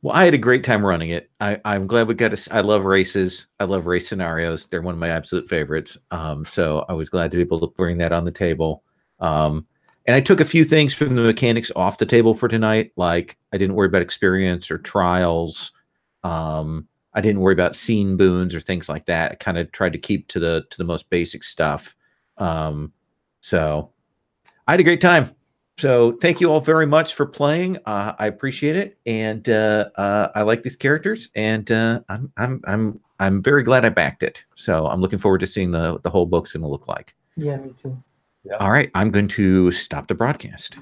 Well, I had a great time running it. I'm glad we got I love races. I love race scenarios. They're one of my absolute favorites. So I was glad to be able to bring that on the table. And I took a few things from the mechanics off the table for tonight. Like, I didn't worry about experience or trials. I didn't worry about scene boons or things like that. I kind of tried to keep to the most basic stuff. So I had a great time. So thank you all very much for playing. I appreciate it, and I like these characters, and I'm very glad I backed it. So I'm looking forward to seeing the whole book's going to look like. Yeah, me too. Yeah. All right, I'm going to stop the broadcast.